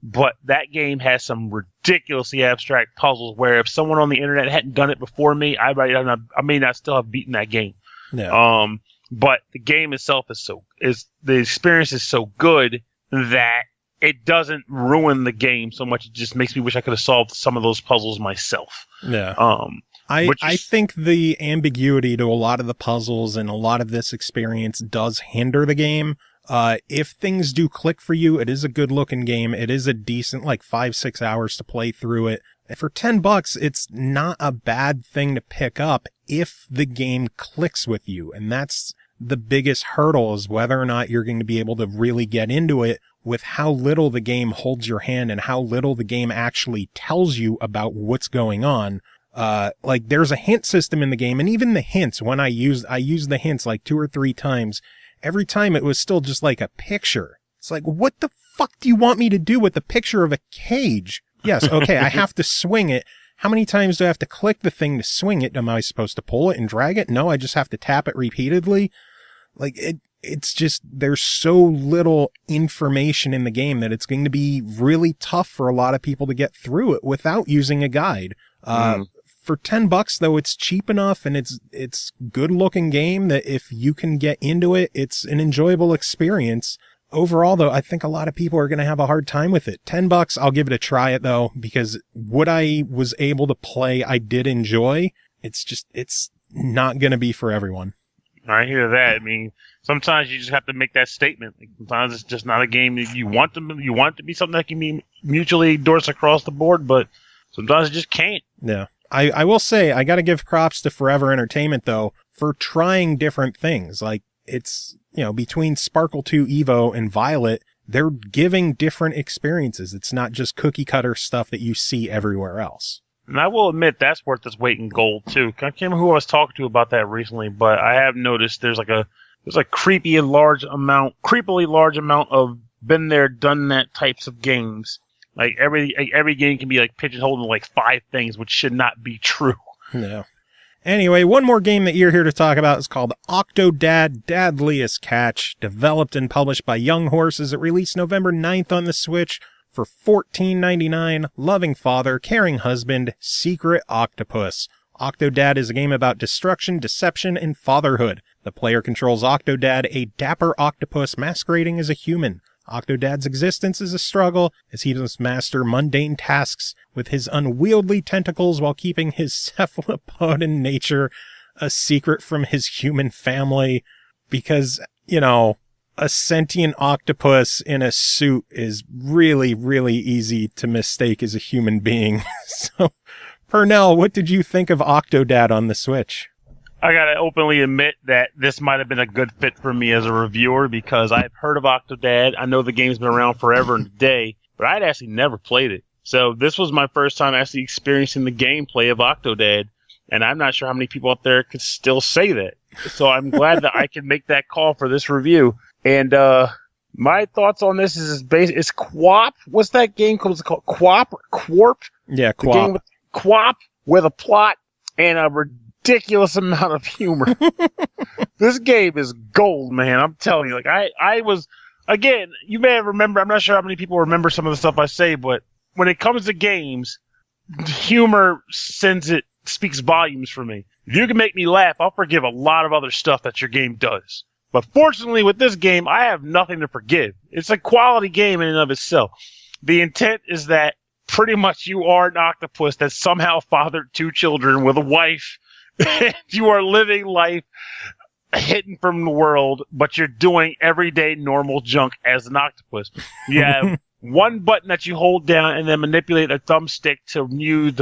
But that game has some ridiculously abstract puzzles where if someone on the internet hadn't done it before me, I may not still have beaten that game. No. But the game itself the experience is so good that it doesn't ruin the game so much. It just makes me wish I could have solved some of those puzzles myself. Yeah. I think the ambiguity to a lot of the puzzles and a lot of this experience does hinder the game. If things do click for you, it is a good looking game. It is a decent, 5-6 hours to play through it. And for $10, it's not a bad thing to pick up if the game clicks with you. And that's the biggest hurdle, is whether or not you're going to be able to really get into it with how little the game holds your hand and how little the game actually tells you about what's going on. There's a hint system in the game, and even the hints, when I used the hints 2 or 3 times, every time it was still just like a picture. It's like, what the fuck do you want me to do with a picture of a cage? Yes, okay, I have to swing it. How many times do I have to click the thing to swing it? Am I supposed to pull it and drag it? No, I just have to tap it repeatedly. It's just, there's so little information in the game that it's going to be really tough for a lot of people to get through it without using a guide. For $10 though, it's cheap enough and it's good looking game that if you can get into it, it's an enjoyable experience. Overall though, I think a lot of people are going to have a hard time with it. $10, I'll give it a try it though, because what I was able to play, I did enjoy. It's not going to be for everyone. I hear that. I mean, sometimes you just have to make that statement. Sometimes it's just not a game that you want to be something that can be mutually endorsed across the board, but sometimes it just can't. Yeah. I will say, I got to give props to Forever Entertainment though, for trying different things. It's, between Sparkle 2 Evo and Violet, they're giving different experiences. It's not just cookie cutter stuff that you see everywhere else. And I will admit that's worth its weight in gold too. I can't remember who I was talking to about that recently, but I have noticed there's a creepily large amount of been there, done that types of games. Every game can be pigeonholed into 5 things, which should not be true. No. Anyway, one more game that you're here to talk about is called Octodad Dadliest Catch, developed and published by Young Horses. It released November 9th on the Switch. For $14.99, loving father, caring husband, secret octopus. Octodad is a game about destruction, deception, and fatherhood. The player controls Octodad, a dapper octopus masquerading as a human. Octodad's existence is a struggle as he must master mundane tasks with his unwieldy tentacles while keeping his cephalopod nature a secret from his human family. Because, a sentient octopus in a suit is really, really easy to mistake as a human being. So, Purnell, what did you think of Octodad on the Switch? I gotta openly admit that this might have been a good fit for me as a reviewer because I've heard of Octodad. I know the game's been around forever and a day, but I'd actually never played it. So this was my first time actually experiencing the gameplay of Octodad, and I'm not sure how many people out there could still say that. So I'm glad that I can make that call for this review. And my thoughts on this is Quap. What's that game called? Is it called Quap or Quarp? Yeah, The game with Quap with a plot and a ridiculous amount of humor. This game is gold, man. I'm telling you. Like I was, again, you may have remembered, I'm not sure how many people remember some of the stuff I say, but when it comes to games, humor speaks volumes for me. If you can make me laugh, I'll forgive a lot of other stuff that your game does. But fortunately, with this game, I have nothing to forgive. It's a quality game in and of itself. The intent is that pretty much you are an octopus that somehow fathered 2 children with a wife. And you are living life hidden from the world, but you're doing everyday normal junk as an octopus. You have one button that you hold down and then manipulate a thumbstick to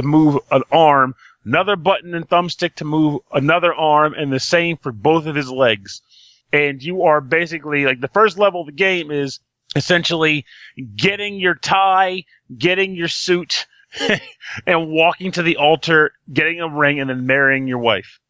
move an arm, another button and thumbstick to move another arm, and the same for both of his legs. And you are basically, like, the first level of the game is essentially getting your tie, getting your suit, and walking to the altar, getting a ring, and then marrying your wife.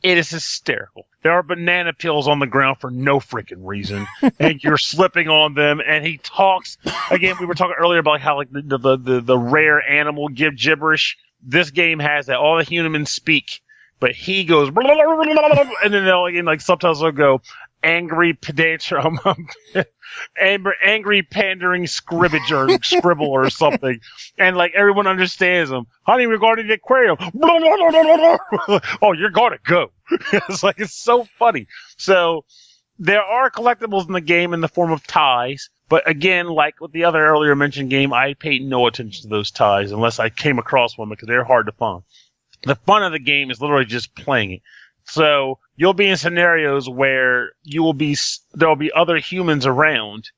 It is hysterical. There are banana peels on the ground for no freaking reason, and you're slipping on them, and he talks. Again, we were talking earlier about how, like, the rare animal give gibberish. This game has that. All the humans speak, but he goes, and then they'll, again, like, sometimes they'll go, angry angry pandering scribble or something, and like everyone understands him. Honey, regarding the aquarium, oh, you're gonna go. It's so funny. So there are collectibles in the game in the form of ties, but again, like with the other earlier mentioned game, I paid no attention to those ties unless I came across one because they're hard to find. The fun of the game is literally just playing it. So you'll be in scenarios where there'll be other humans around,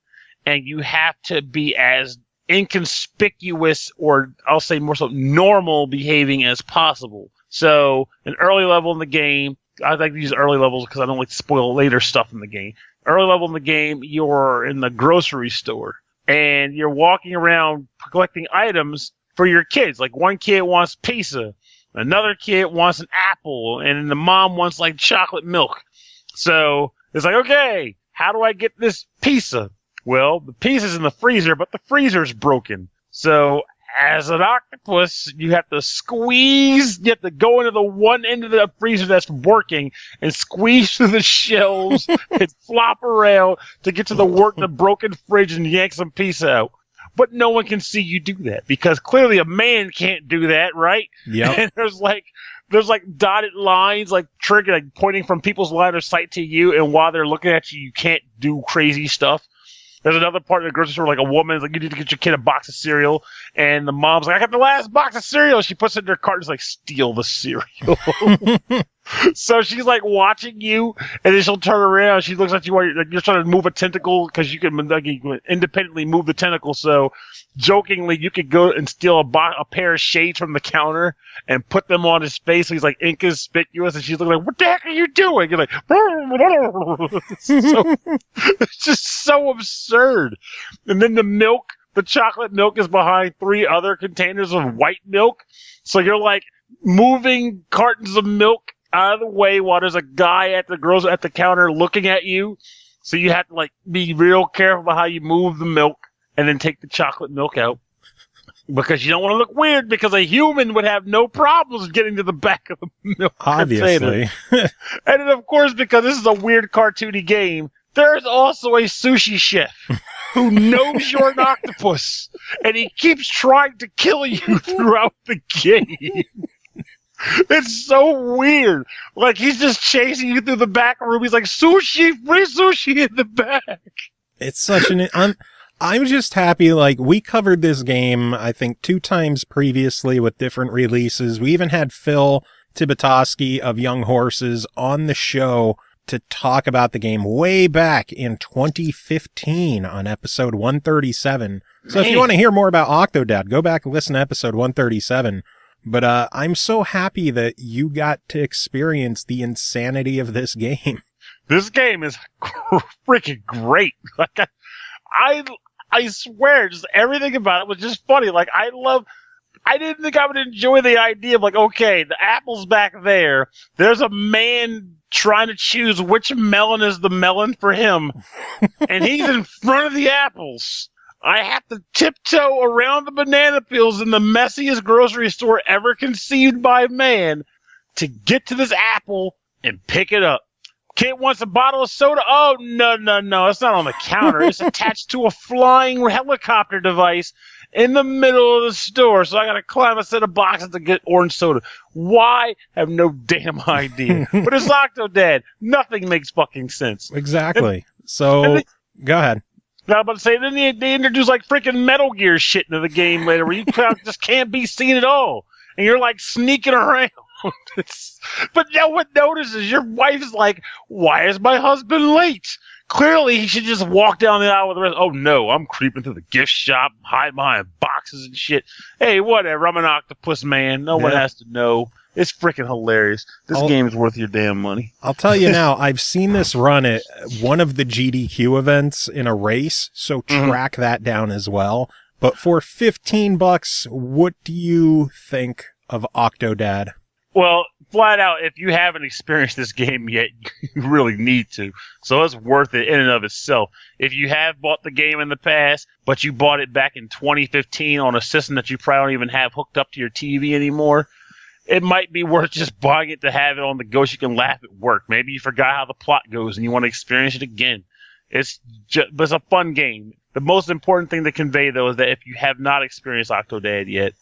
and you have to be as inconspicuous, or I'll say more so normal behaving as possible. So an early level in the game, I like to use early levels because I don't like to spoil later stuff in the game. Early level in the game, you're in the grocery store, and you're walking around collecting items for your kids. Like one kid wants pizza. Another kid wants an apple, and the mom wants, like, chocolate milk. So it's like, okay, how do I get this pizza? Well, the pizza's in the freezer, but the freezer's broken. So as an octopus, you have to go into the one end of the freezer that's working and squeeze through the shelves and flop around to get to the broken fridge and yank some pizza out. But no one can see you do that because clearly a man can't do that, right? Yeah. And there's like dotted lines, like pointing from people's line of sight to you, and while they're looking at you, you can't do crazy stuff. There's another part of the grocery store, like a woman's like, you need to get your kid a box of cereal, and the mom's like, I got the last box of cereal. She puts it in her cart and is like, steal the cereal. So she's like watching you, and then she'll turn around. She looks at you while you're trying to move a tentacle because you can independently move the tentacle. So jokingly, you could go and steal a pair of shades from the counter and put them on his face. So he's like inconspicuous, and she's looking like, "What the heck are you doing?" You're like, it's just so absurd. And then the chocolate milk is behind 3 other containers of white milk. So you're like moving cartons of milk out of the way while there's a guy at the counter looking at you. So you have to like be real careful about how you move the milk and then take the chocolate milk out because you don't want to look weird because a human would have no problems getting to the back of the milk Obviously. container. And then of course, because this is a weird cartoony game, there's also a sushi chef who knows you're an octopus and he keeps trying to kill you throughout the game. It's so weird. Like, he's just chasing you through the back room. He's like, sushi, free sushi in the back. It's such I'm just happy, like, we covered this game, I think, 2 times previously with different releases. We even had Phil Tibetowski of Young Horses on the show to talk about the game way back in 2015 on episode 137. So if you want to hear more about Octodad, go back and listen to episode 137. But I'm so happy that you got to experience the insanity of this game. This game is freaking great. Like I swear, just everything about it was just funny. Like I didn't think I would enjoy the idea of like, okay, the apple's back there. There's a man trying to choose which melon is the melon for him, and he's in front of the apples. I have to tiptoe around the banana peels in the messiest grocery store ever conceived by man to get to this apple and pick it up. Kid wants a bottle of soda. Oh, no. It's not on the counter. It's attached to a flying helicopter device in the middle of the store. So I got to climb a set of boxes to get orange soda. Why? I have no damn idea. But it's Octodad. Nothing makes fucking sense. Exactly. Go ahead. I was about to say, then they introduce like freaking Metal Gear shit into the game later where you just can't be seen at all. And you're like sneaking around. But no one notices. Your wife's like, why is my husband late? Clearly, he should just walk down the aisle with the rest. Oh, no, I'm creeping through the gift shop, hide behind boxes and shit. Hey, whatever, I'm an octopus man. No one has to know. It's freaking hilarious. This game is worth your damn money. I'll tell you now, I've seen this run at one of the GDQ events in a race, so track that down as well. But for $15, what do you think of Octodad? Well, flat out, if you haven't experienced this game yet, you really need to. So it's worth it in and of itself. If you have bought the game in the past, but you bought it back in 2015 on a system that you probably don't even have hooked up to your TV anymore, it might be worth just buying it to have it on the go so you can laugh at work. Maybe you forgot how the plot goes and you want to experience it again. It's a fun game. The most important thing to convey, though, is that if you have not experienced Octodad yet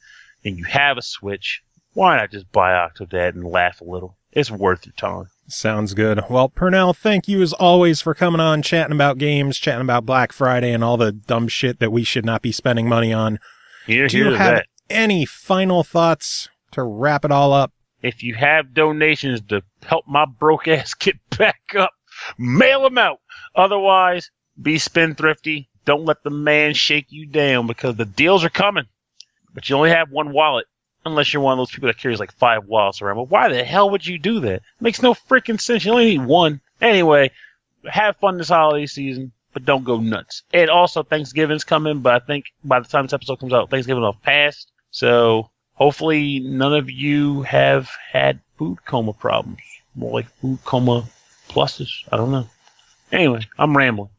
and you have a Switch, why not just buy Octodad and laugh a little? It's worth your time. Sounds good. Well, Purnell, thank you as always for coming on, chatting about games, chatting about Black Friday and all the dumb shit that we should not be spending money on. Do you have any final thoughts to wrap it all up? If you have donations to help my broke ass get back up, mail them out. Otherwise, be spendthrifty. Don't let the man shake you down because the deals are coming. But you only have one wallet. Unless you're one of those people that carries like 5 wallets around. But why the hell would you do that? It makes no freaking sense. You only need one. Anyway, have fun this holiday season, but don't go nuts. And also, Thanksgiving's coming, but I think by the time this episode comes out, Thanksgiving will have passed. So hopefully none of you have had food coma problems. More like food coma pluses. I don't know. Anyway, I'm rambling.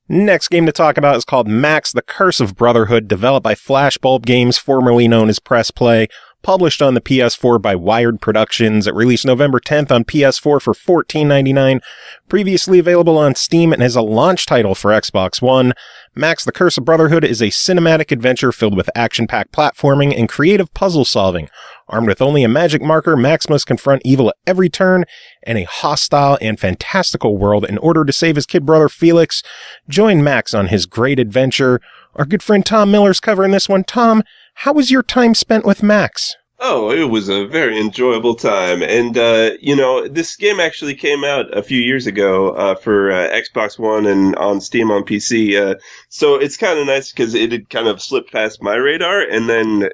Next game to talk about is called Max, The Curse of Brotherhood, developed by Flashbulb Games, formerly known as Press Play, published on the PS4 by Wired Productions. It released November 10th on PS4 for $14.99, previously available on Steam and is a launch title for Xbox One. Max, The Curse of Brotherhood is a cinematic adventure filled with action-packed platforming and creative puzzle solving. Armed with only a magic marker, Max must confront evil at every turn in a hostile and fantastical world in order to save his kid brother Felix. Join Max on his great adventure. Our good friend Tom Miller's covering this one. Tom, how was your time spent with Max? Oh, it was a very enjoyable time. And, this game actually came out a few years ago for Xbox One and on Steam on PC. So it's kind of nice because it had kind of slipped past my radar. And then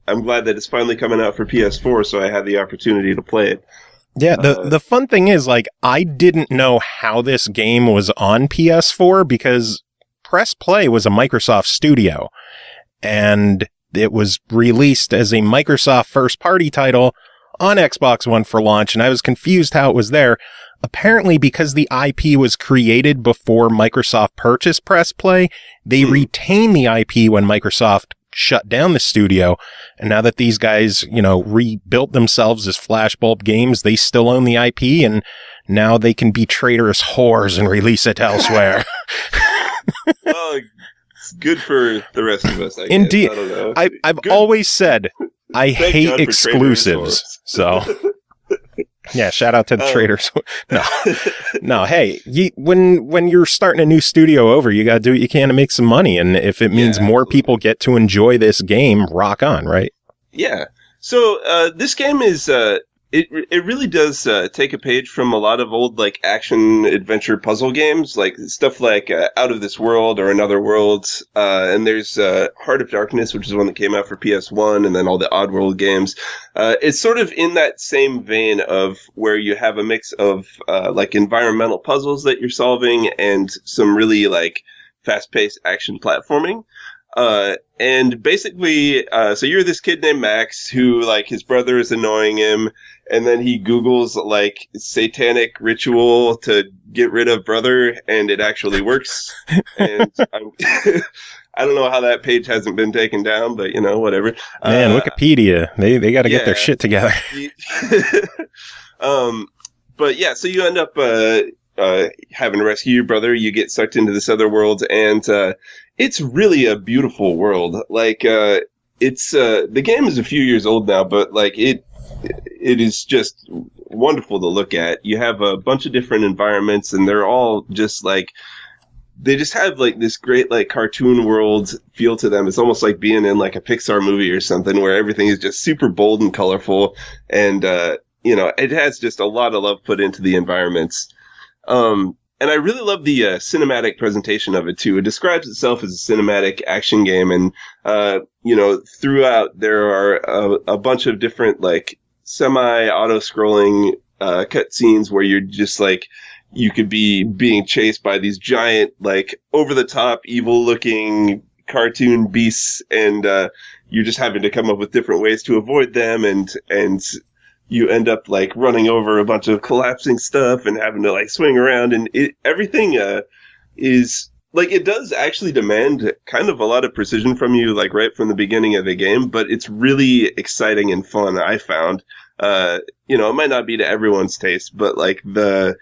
I'm glad that it's finally coming out for PS4, so I had the opportunity to play it. Yeah, the fun thing is, like, I didn't know how this game was on PS4 because Press Play was a Microsoft studio. And it was released as a Microsoft first-party title on Xbox One for launch, and I was confused how it was there. Apparently, because the IP was created before Microsoft purchased Press Play, they retained the IP when Microsoft shut down the studio, and now that these guys, rebuilt themselves as Flashbulb Games, they still own the IP, and now they can be traitorous whores and release it elsewhere. Well, it's good for the rest of us, I guess. Indeed. I don't know. I've always said I hate exclusives. So, yeah, shout out to the traders. No. Hey, when you're starting a new studio over, you got to do what you can to make some money. And if it means more people get to enjoy this game, rock on, right? Yeah. So this game is it really does take a page from a lot of old like action adventure puzzle games, like stuff like Out of This World or Another World. And there's Heart of Darkness, which is one that came out for PS1, and then all the Oddworld games. It's sort of in that same vein of where you have a mix of like environmental puzzles that you're solving and some really like fast-paced action platforming. And basically, so you're this kid named Max who, like, his brother is annoying him, and then he Googles, like, satanic ritual to get rid of brother, and it actually works. And I don't know how that page hasn't been taken down, but, you know, whatever. Man, Wikipedia, they got to get their shit together. But yeah, so you end up having to rescue your brother. You get sucked into this other world, and it's really a beautiful world. Like, it's the game is a few years old now, but like it is just wonderful to look at. You have a bunch of different environments, and they're all just like, they just have like this great like cartoon world feel to them. It's almost like being in like a Pixar movie or something, where everything is just super bold and colorful, and you know, it has just a lot of love put into the environments. And I really love the cinematic presentation of it too. It describes itself as a cinematic action game, and you know, throughout there are a bunch of different like semi-auto-scrolling cutscenes where you're just like, you could be being chased by these giant, like, over-the-top, evil-looking cartoon beasts, and you're just having to come up with different ways to avoid them, and you end up like running over a bunch of collapsing stuff and having to like swing around, and everything is like, it does actually demand kind of a lot of precision from you, like right from the beginning of the game, but it's really exciting and fun. I found, you know, it might not be to everyone's taste, but like the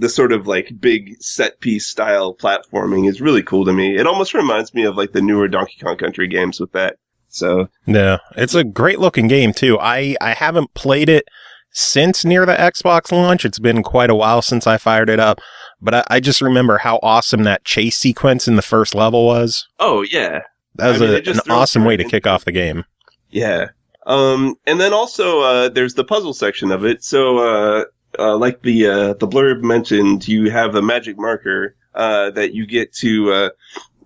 sort of like big set piece style platforming is really cool to me. It almost reminds me of like the newer Donkey Kong Country games with that. So yeah, it's a great looking game too. I haven't played it since near the Xbox launch. It's been quite a while since I fired it up, but I just remember how awesome that chase sequence in the first level was. Oh yeah, that was an awesome way to kick off the game. Yeah, and then also there's the puzzle section of it. So like the blurb mentioned, you have a magic marker that you get to.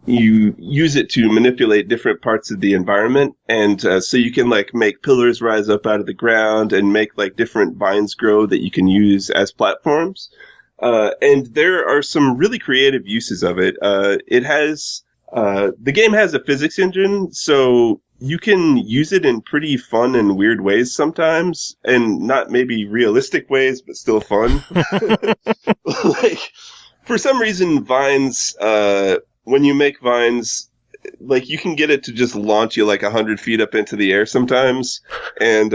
You use it to manipulate different parts of the environment, and so you can like make pillars rise up out of the ground and make like different vines grow that you can use as platforms. And there are some really creative uses of it. It has the game has a physics engine, so you can use it in pretty fun and weird ways sometimes, and not maybe realistic ways, but still fun. Like, for some reason, vines. When you make vines, like, you can get it to just launch you like 100 feet up into the air sometimes, and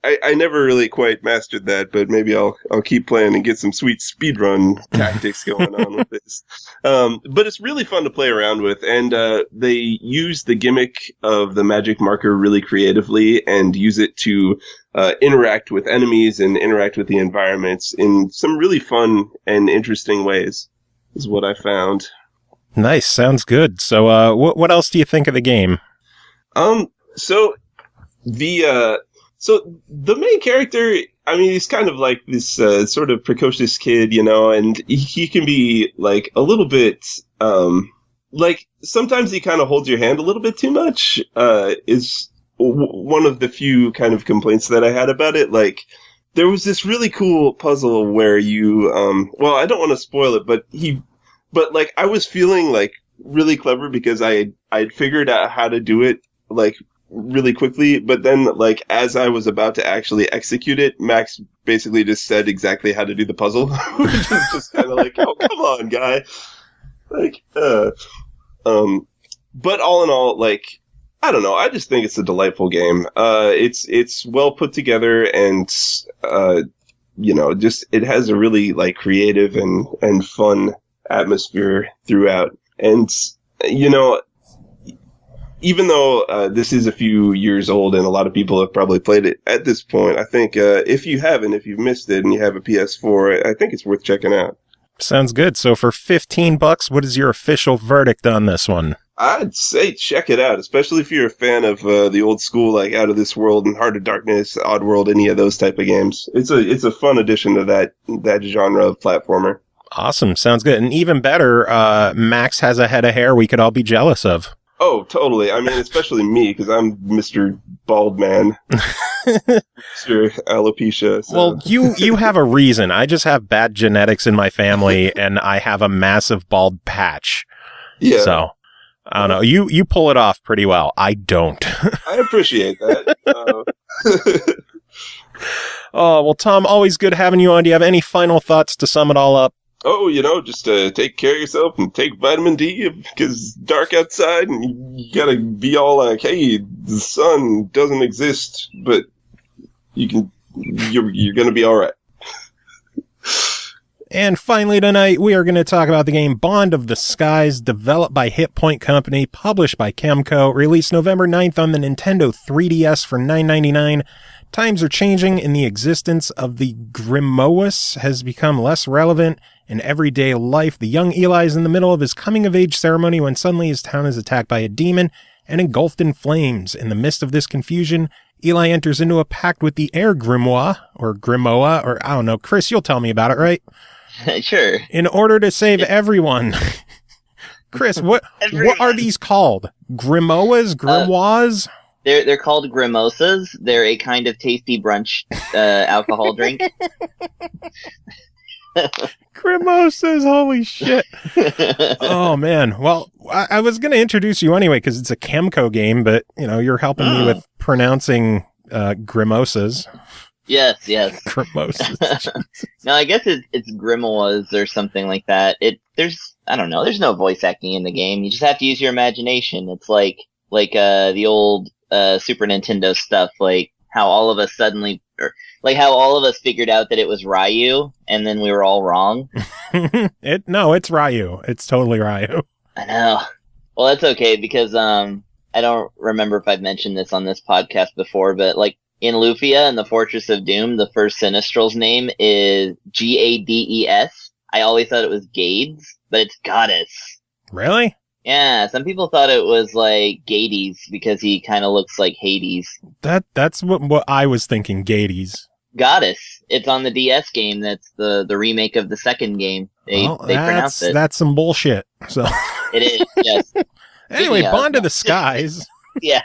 I never really quite mastered that, but maybe I'll keep playing and get some sweet speedrun tactics going on with this. But it's really fun to play around with, and they use the gimmick of the magic marker really creatively and use it to interact with enemies and interact with the environments in some really fun and interesting ways, is what I found. Nice, sounds good. So, what else do you think of the game? So the main character, I mean, he's kind of like this sort of precocious kid, you know, and he can be like a little bit, like sometimes he kind of holds your hand a little bit too much. Is one of the few kind of complaints that I had about it. Like, there was this really cool puzzle where you, well, I don't want to spoil it, but like, I was feeling like really clever because I'd figured out how to do it like really quickly, but then like as I was about to actually execute it, Max basically just said exactly how to do the puzzle, which is just kind of like, oh, come on, guy. Like, but all in all, like, I don't know, I just think it's a delightful game. It's well put together, and you know, just it has a really like creative and fun atmosphere throughout. And you know, even though this is a few years old and a lot of people have probably played it at this point, I think if you haven't, if you've missed it and you have a PS4, I think it's worth checking out. Sounds good. So for $15, what is your official verdict on this one? I'd say check it out, especially if you're a fan of the old school, like Out of This World and Heart of Darkness, Oddworld, any of those type of games. It's a fun addition to that genre of platformer. Awesome. Sounds good. And even better, Max has a head of hair we could all be jealous of. Oh, totally. I mean, especially me, because I'm Mr. Bald Man. Mr. Alopecia. So. Well, you have a reason. I just have bad genetics in my family, and I have a massive bald patch. Yeah. So, I don't know. You pull it off pretty well. I don't. I appreciate that. Oh, well, Tom, always good having you on. Do you have any final thoughts to sum it all up? Oh, just take care of yourself and take vitamin D because it's dark outside and you gotta be all like, hey, the sun doesn't exist, but you're gonna be all right. And finally tonight, we are going to talk about the game Bond of the Skies, developed by Hit Point Company, published by Kemco, released November 9th on the Nintendo 3DS for $9.99. Times are changing, and the existence of the Grimoires has become less relevant in everyday life. The young Eli is in the middle of his coming-of-age ceremony when suddenly his town is attacked by a demon and engulfed in flames. In the midst of this confusion, Eli enters into a pact with the Air Grimoire, or I don't know. Kris, you'll tell me about it, right? Sure. In order to save everyone. Kris, what are these called? Grimoires? They're called grimosas. They're a kind of tasty brunch alcohol drink. Grimosas, holy shit. Oh, man. Well, I was going to introduce you anyway because it's a Kemco game, but, you're helping me with pronouncing grimosas. Yes. Grimosas. No, I guess it's grimoires or something like that. There's no voice acting in the game. You just have to use your imagination. It's like the old Super Nintendo stuff, like how all of us figured out that it was Ryu, and then we were all wrong. No, it's Ryu. It's totally Ryu. I know. Well, that's okay because I don't remember if I've mentioned this on this podcast before, but like in Lufia and the Fortress of Doom, the first Sinistral's name is Gades. I always thought it was Gades, but it's Goddess. Really? Yeah, some people thought it was like Gades because he kind of looks like Hades. That's what I was thinking, Gades. Goddess. It's on the DS game. That's the remake of the second game. They pronounce it. That's some bullshit. So it is, yes. Anyway, Bond of the Skies. Yeah.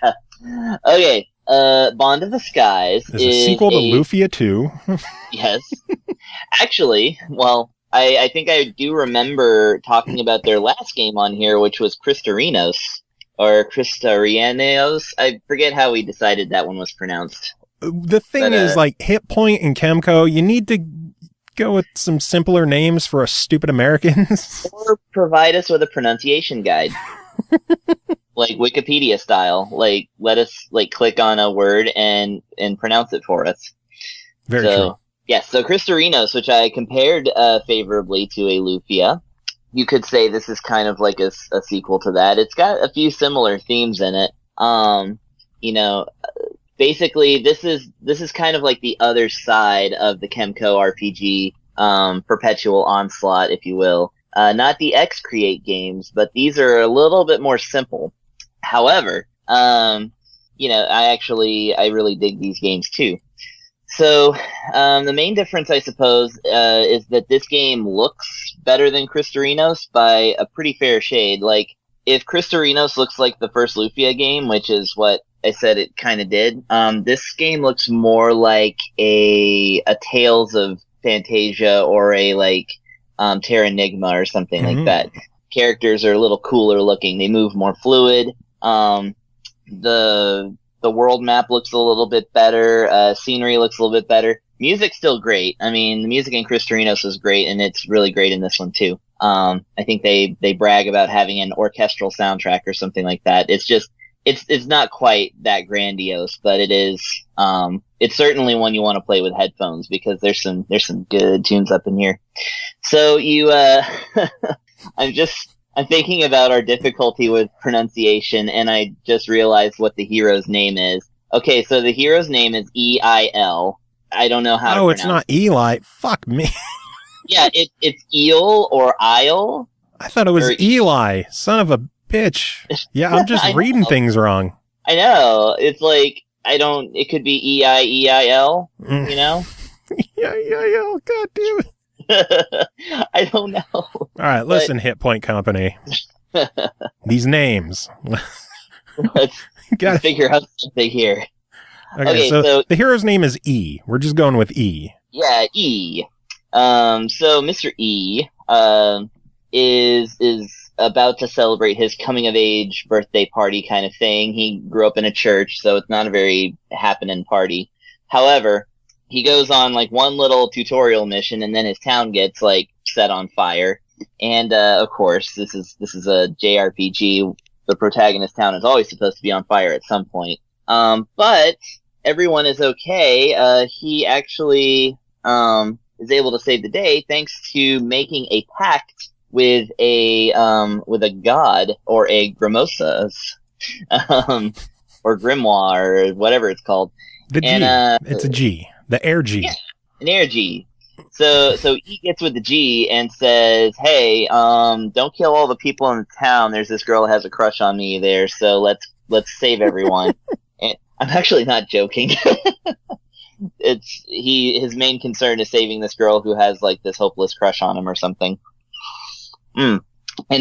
Okay. Bond of the Skies is a sequel to Lufia 2. Yes. Actually, well, I think I do remember talking about their last game on here, which was Cristarinos, or Cristarianos. I forget how we decided that one was pronounced. The thing is, like, Hit Point and Kemco, you need to go with some simpler names for us stupid Americans. Or provide us with a pronunciation guide. Like Wikipedia style. Like, let us, click on a word and pronounce it for us. Very true. Yes, so Cristarinos, which I compared favorably to a Lufia. You could say this is kind of like a sequel to that. It's got a few similar themes in it. Basically, this is kind of like the other side of the Kemco RPG perpetual onslaught, if you will. Not the X-Create games, but these are a little bit more simple. However, I really dig these games too. So, the main difference, I suppose, is that this game looks better than Cristarinos by a pretty fair shade. Like, if Cristarinos looks like the first Lufia game, which is what I said it kind of did, this game looks more like a Tales of Fantasia or a, Terranigma or something like that. Characters are a little cooler looking. They move more fluid. The world map looks a little bit better. Scenery looks a little bit better. Music's still great. I mean, the music in Cristarinos was great, and it's really great in this one too. I think they brag about having an orchestral soundtrack or something like that. It's just it's not quite that grandiose, but it is. It's certainly one you want to play with headphones because there's some good tunes up in here. So I'm thinking about our difficulty with pronunciation, and I just realized what the hero's name is. Okay, so the hero's name is E-I-L. I don't know how to pronounce it. Oh, it's not Eli. Fuck me. Yeah, it's Eel or Isle. I thought it was Eli, son of a bitch. Yeah, I'm just I reading know. things wrong. I know. It's like, it could be E-I-E-I-L, you know? Yeah, God damn it. I don't know. All right, listen, Hit Point Company. These names. Let's Gotta- figure out something here. Okay, so the hero's name is E. We're just going with E. Yeah, E. So Mr. E, is about to celebrate his coming of age birthday party kind of thing. He grew up in a church, so it's not a very happening party. However, he goes on like one little tutorial mission, and then his town gets like set on fire. And of course, this is a JRPG. The protagonist town is always supposed to be on fire at some point. But everyone is okay. He actually is able to save the day thanks to making a pact with a god or a grimosas, or grimoire or whatever it's called. The G. It's a G. The air G. Yeah, an air G. So he gets with the G and says, "Hey, don't kill all the people in the town. There's this girl that has a crush on me there. So let's save everyone." And I'm actually not joking. His main concern is saving this girl who has like this hopeless crush on him or something. And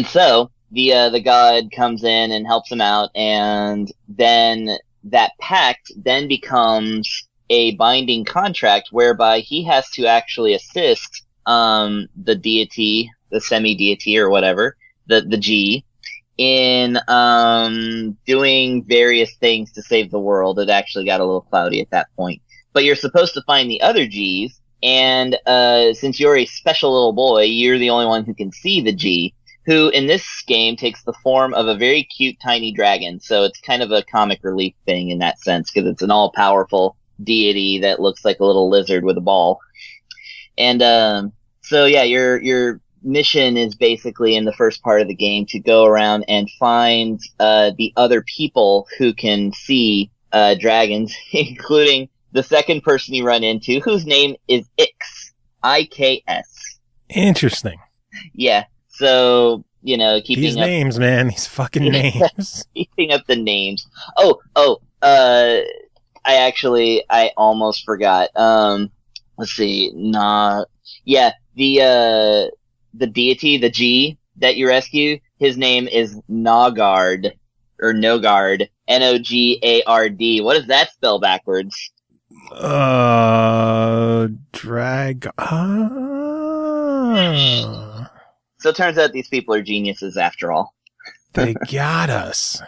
so the god comes in and helps him out, and then that pact then becomes a binding contract whereby he has to actually assist the deity, the semi-deity or whatever, the G, in doing various things to save the world. It actually got a little cloudy at that point. But you're supposed to find the other Gs, and since you're a special little boy, you're the only one who can see the G, who in this game takes the form of a very cute tiny dragon. So it's kind of a comic relief thing in that sense, because it's an all-powerful deity that looks like a little lizard with a ball. And so yeah, your mission is basically in the first part of the game to go around and find the other people who can see dragons, including the second person you run into, whose name is Ix. I-K-S. Interesting. Yeah. So, keeping these up names, man, these fucking names. keeping up the names. I almost forgot. Let's see. The deity, the G that you rescue, his name is Nogard, or Nogard. N-O-G-A-R-D. What does that spell backwards? Drag. So it turns out these people are geniuses after all. They got us.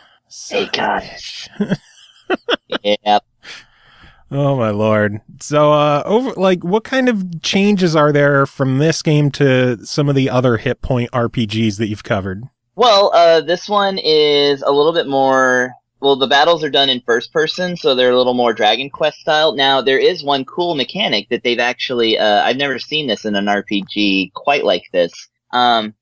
They got us. Yep. Oh my lord. So what kind of changes are there from this game to some of the other Hit Point RPGs that you've covered? Well, this one is a little bit more. Well, the battles are done in first person, so they're a little more Dragon Quest style. Now, there is one cool mechanic that they've actually, I've never seen this in an RPG quite like this. So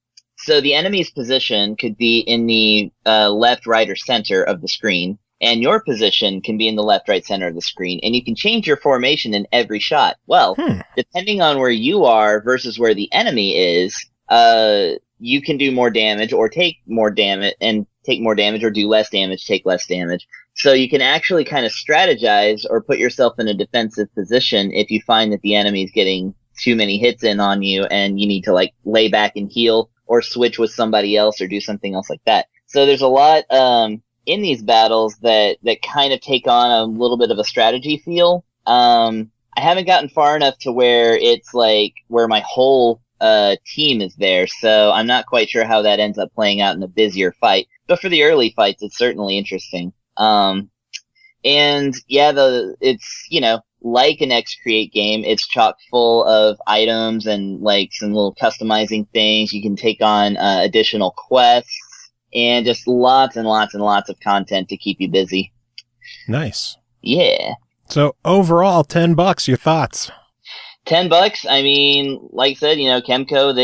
the enemy's position could be in the left, right, or center of the screen, and your position can be in the left, right, center of the screen, and you can change your formation in every shot. Well, depending on where you are versus where the enemy is, you can do more damage or take more damage, or do less damage, take less damage. So you can actually kind of strategize or put yourself in a defensive position if you find that the enemy is getting too many hits in on you and you need to like lay back and heal or switch with somebody else or do something else like that. So there's a lot in these battles that kind of take on a little bit of a strategy feel. I haven't gotten far enough to where it's like where my whole team is there, so I'm not quite sure how that ends up playing out in a busier fight. But for the early fights, it's certainly interesting. And yeah, it's, like an X-Create game, it's chock full of items and like some little customizing things. You can take on additional quests and just lots and lots and lots of content to keep you busy. Nice. Yeah. So overall, $10. Your thoughts? $10. I mean, like I said, Kemco,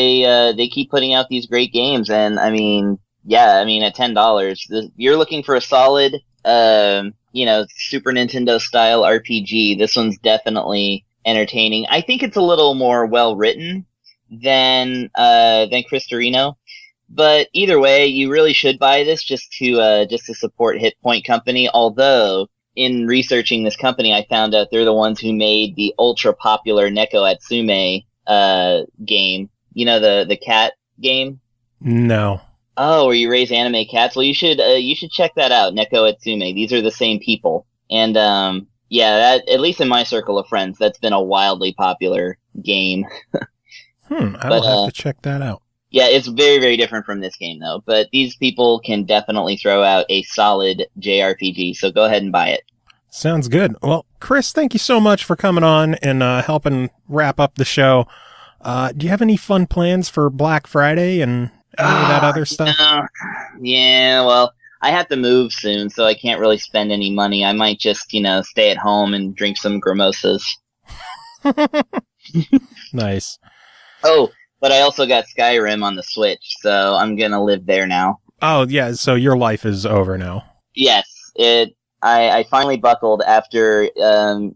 they keep putting out these great games, and I mean, yeah, I mean, at $10, you're looking for a solid, Super Nintendo style RPG. This one's definitely entertaining. I think it's a little more well written than Chris Torino. But either way, you really should buy this just to support Hit Point Company. Although in researching this company, I found out they're the ones who made the ultra popular Neko Atsume game. You know, the cat game? No. Oh, where you raise anime cats? Well, you should check that out, Neko Atsume. These are the same people. And yeah, that, at least in my circle of friends, that's been a wildly popular game. I'll have to check that out. Yeah, it's very, very different from this game, though. But these people can definitely throw out a solid JRPG, so go ahead and buy it. Sounds good. Well, Kris, thank you so much for coming on and helping wrap up the show. Do you have any fun plans for Black Friday and any of that other stuff? Yeah, well, I have to move soon, so I can't really spend any money. I might just, stay at home and drink some gramosas. Nice. Oh, but I also got Skyrim on the Switch, so I'm gonna live there now. Oh, yeah, so your life is over now. Yes, I finally buckled after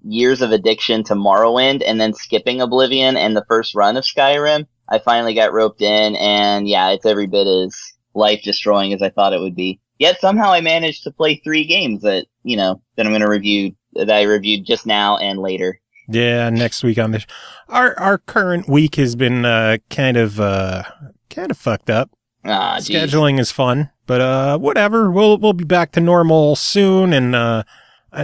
years of addiction to Morrowind and then skipping Oblivion and the first run of Skyrim. I finally got roped in, and yeah, it's every bit as life-destroying as I thought it would be. Yet somehow I managed to play 3 games that I'm going to review, that I reviewed just now and later. Yeah, next week on this. Our current week has been kind of fucked up. Scheduling is fun, but whatever. We'll be back to normal soon, and I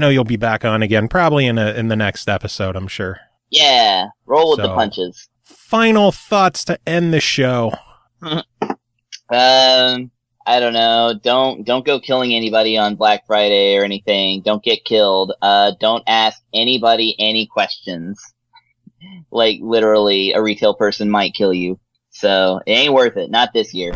know you'll be back on again, probably in the next episode, I'm sure. Yeah, roll with the punches. Final thoughts to end the show. I don't know. Don't go killing anybody on Black Friday or anything. Don't get killed. Don't ask anybody any questions. Like, literally, a retail person might kill you. So, it ain't worth it. Not this year.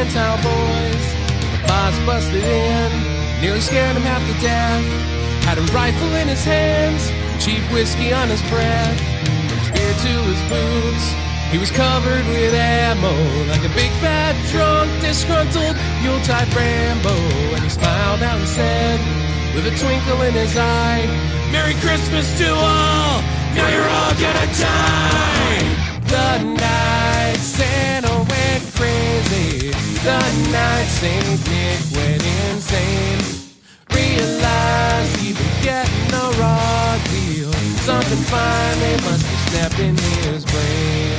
Gentile boys. The boss busted in, nearly scared him half to death. Had a rifle in his hands, cheap whiskey on his breath. From his beard to his boots, he was covered with ammo, like a big fat drunk, disgruntled Yuletide Rambo. And he smiled out and said, with a twinkle in his eye, Merry Christmas to all, now you're all gonna die. The night Santa went crazy, the night Saint Nick went insane. Realized he'd been getting a raw deal, something finally must have snapped in his brain.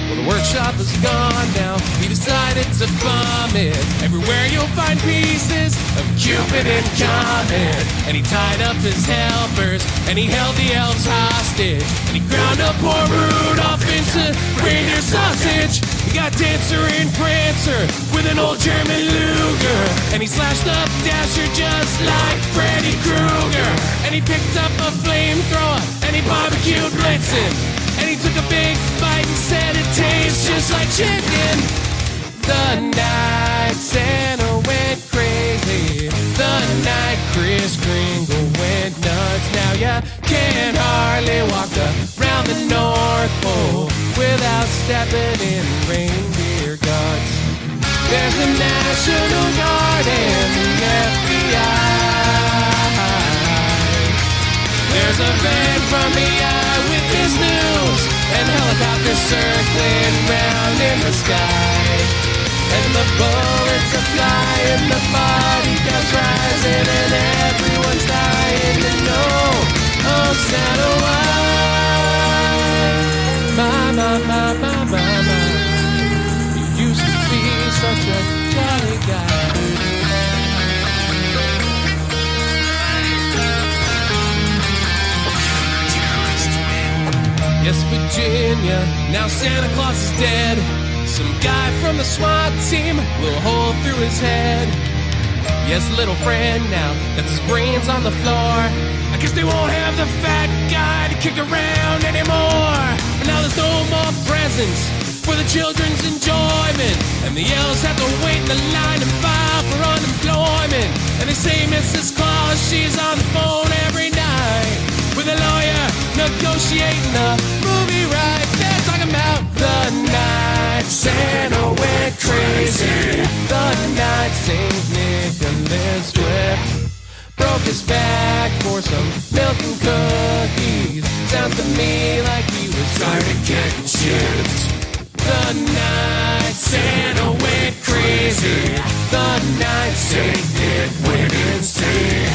Well, the workshop is gone now, he decided to bomb it. Everywhere you'll find pieces of Cupid and Comet. And he tied up his helpers, and he held the elves hostage. And he ground up poor Rudolph into reindeer sausage. He got Dancer and Prancer with an old German Luger. And he slashed up Dasher just like Freddy Krueger. And he picked up a flamethrower, and he barbecued Blitzen. And he took a big bite and said it tastes just like chicken. The night Santa went crazy, the night Kris Kringle went nuts. Now you can't hardly walk around the North Pole without stepping in reindeer guts. There's the National Guard and the FBI. There's a van from the Eyewitness News and helicopters circling round in the sky. And the bullets are flying, the body counts rising, and everyone's dying to know, oh Santa, why? My, you used to be such a jolly guy. Yes, Virginia, now Santa Claus is dead. Some guy from the SWAT team, little hole through his head. Yes, little friend, now that's his brains on the floor. I guess they won't have the fat guy to kick around anymore. But now there's no more presents for the children's enjoyment. And the elves have to wait in the line and file for unemployment. And they say Mrs. Claus, she's on the phone every night with a lawyer negotiating the movie rights. They're talking about the night Santa went crazy, the night Saint Nicholas wept, broke his back for some milk and cookies. Sounds to me like he was tired of getting chipped. The night Santa went crazy, the night Saint Nick went insane.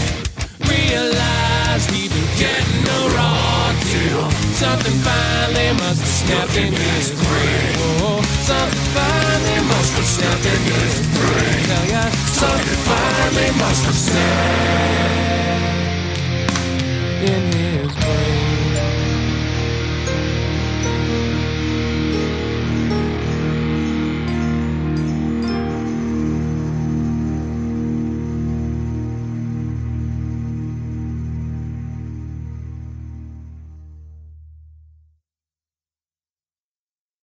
Realized he'd been getting a raw deal, something finally must have snapped in his brain. Oh, something finally must have snapped in his brain. Something finally must have snapped.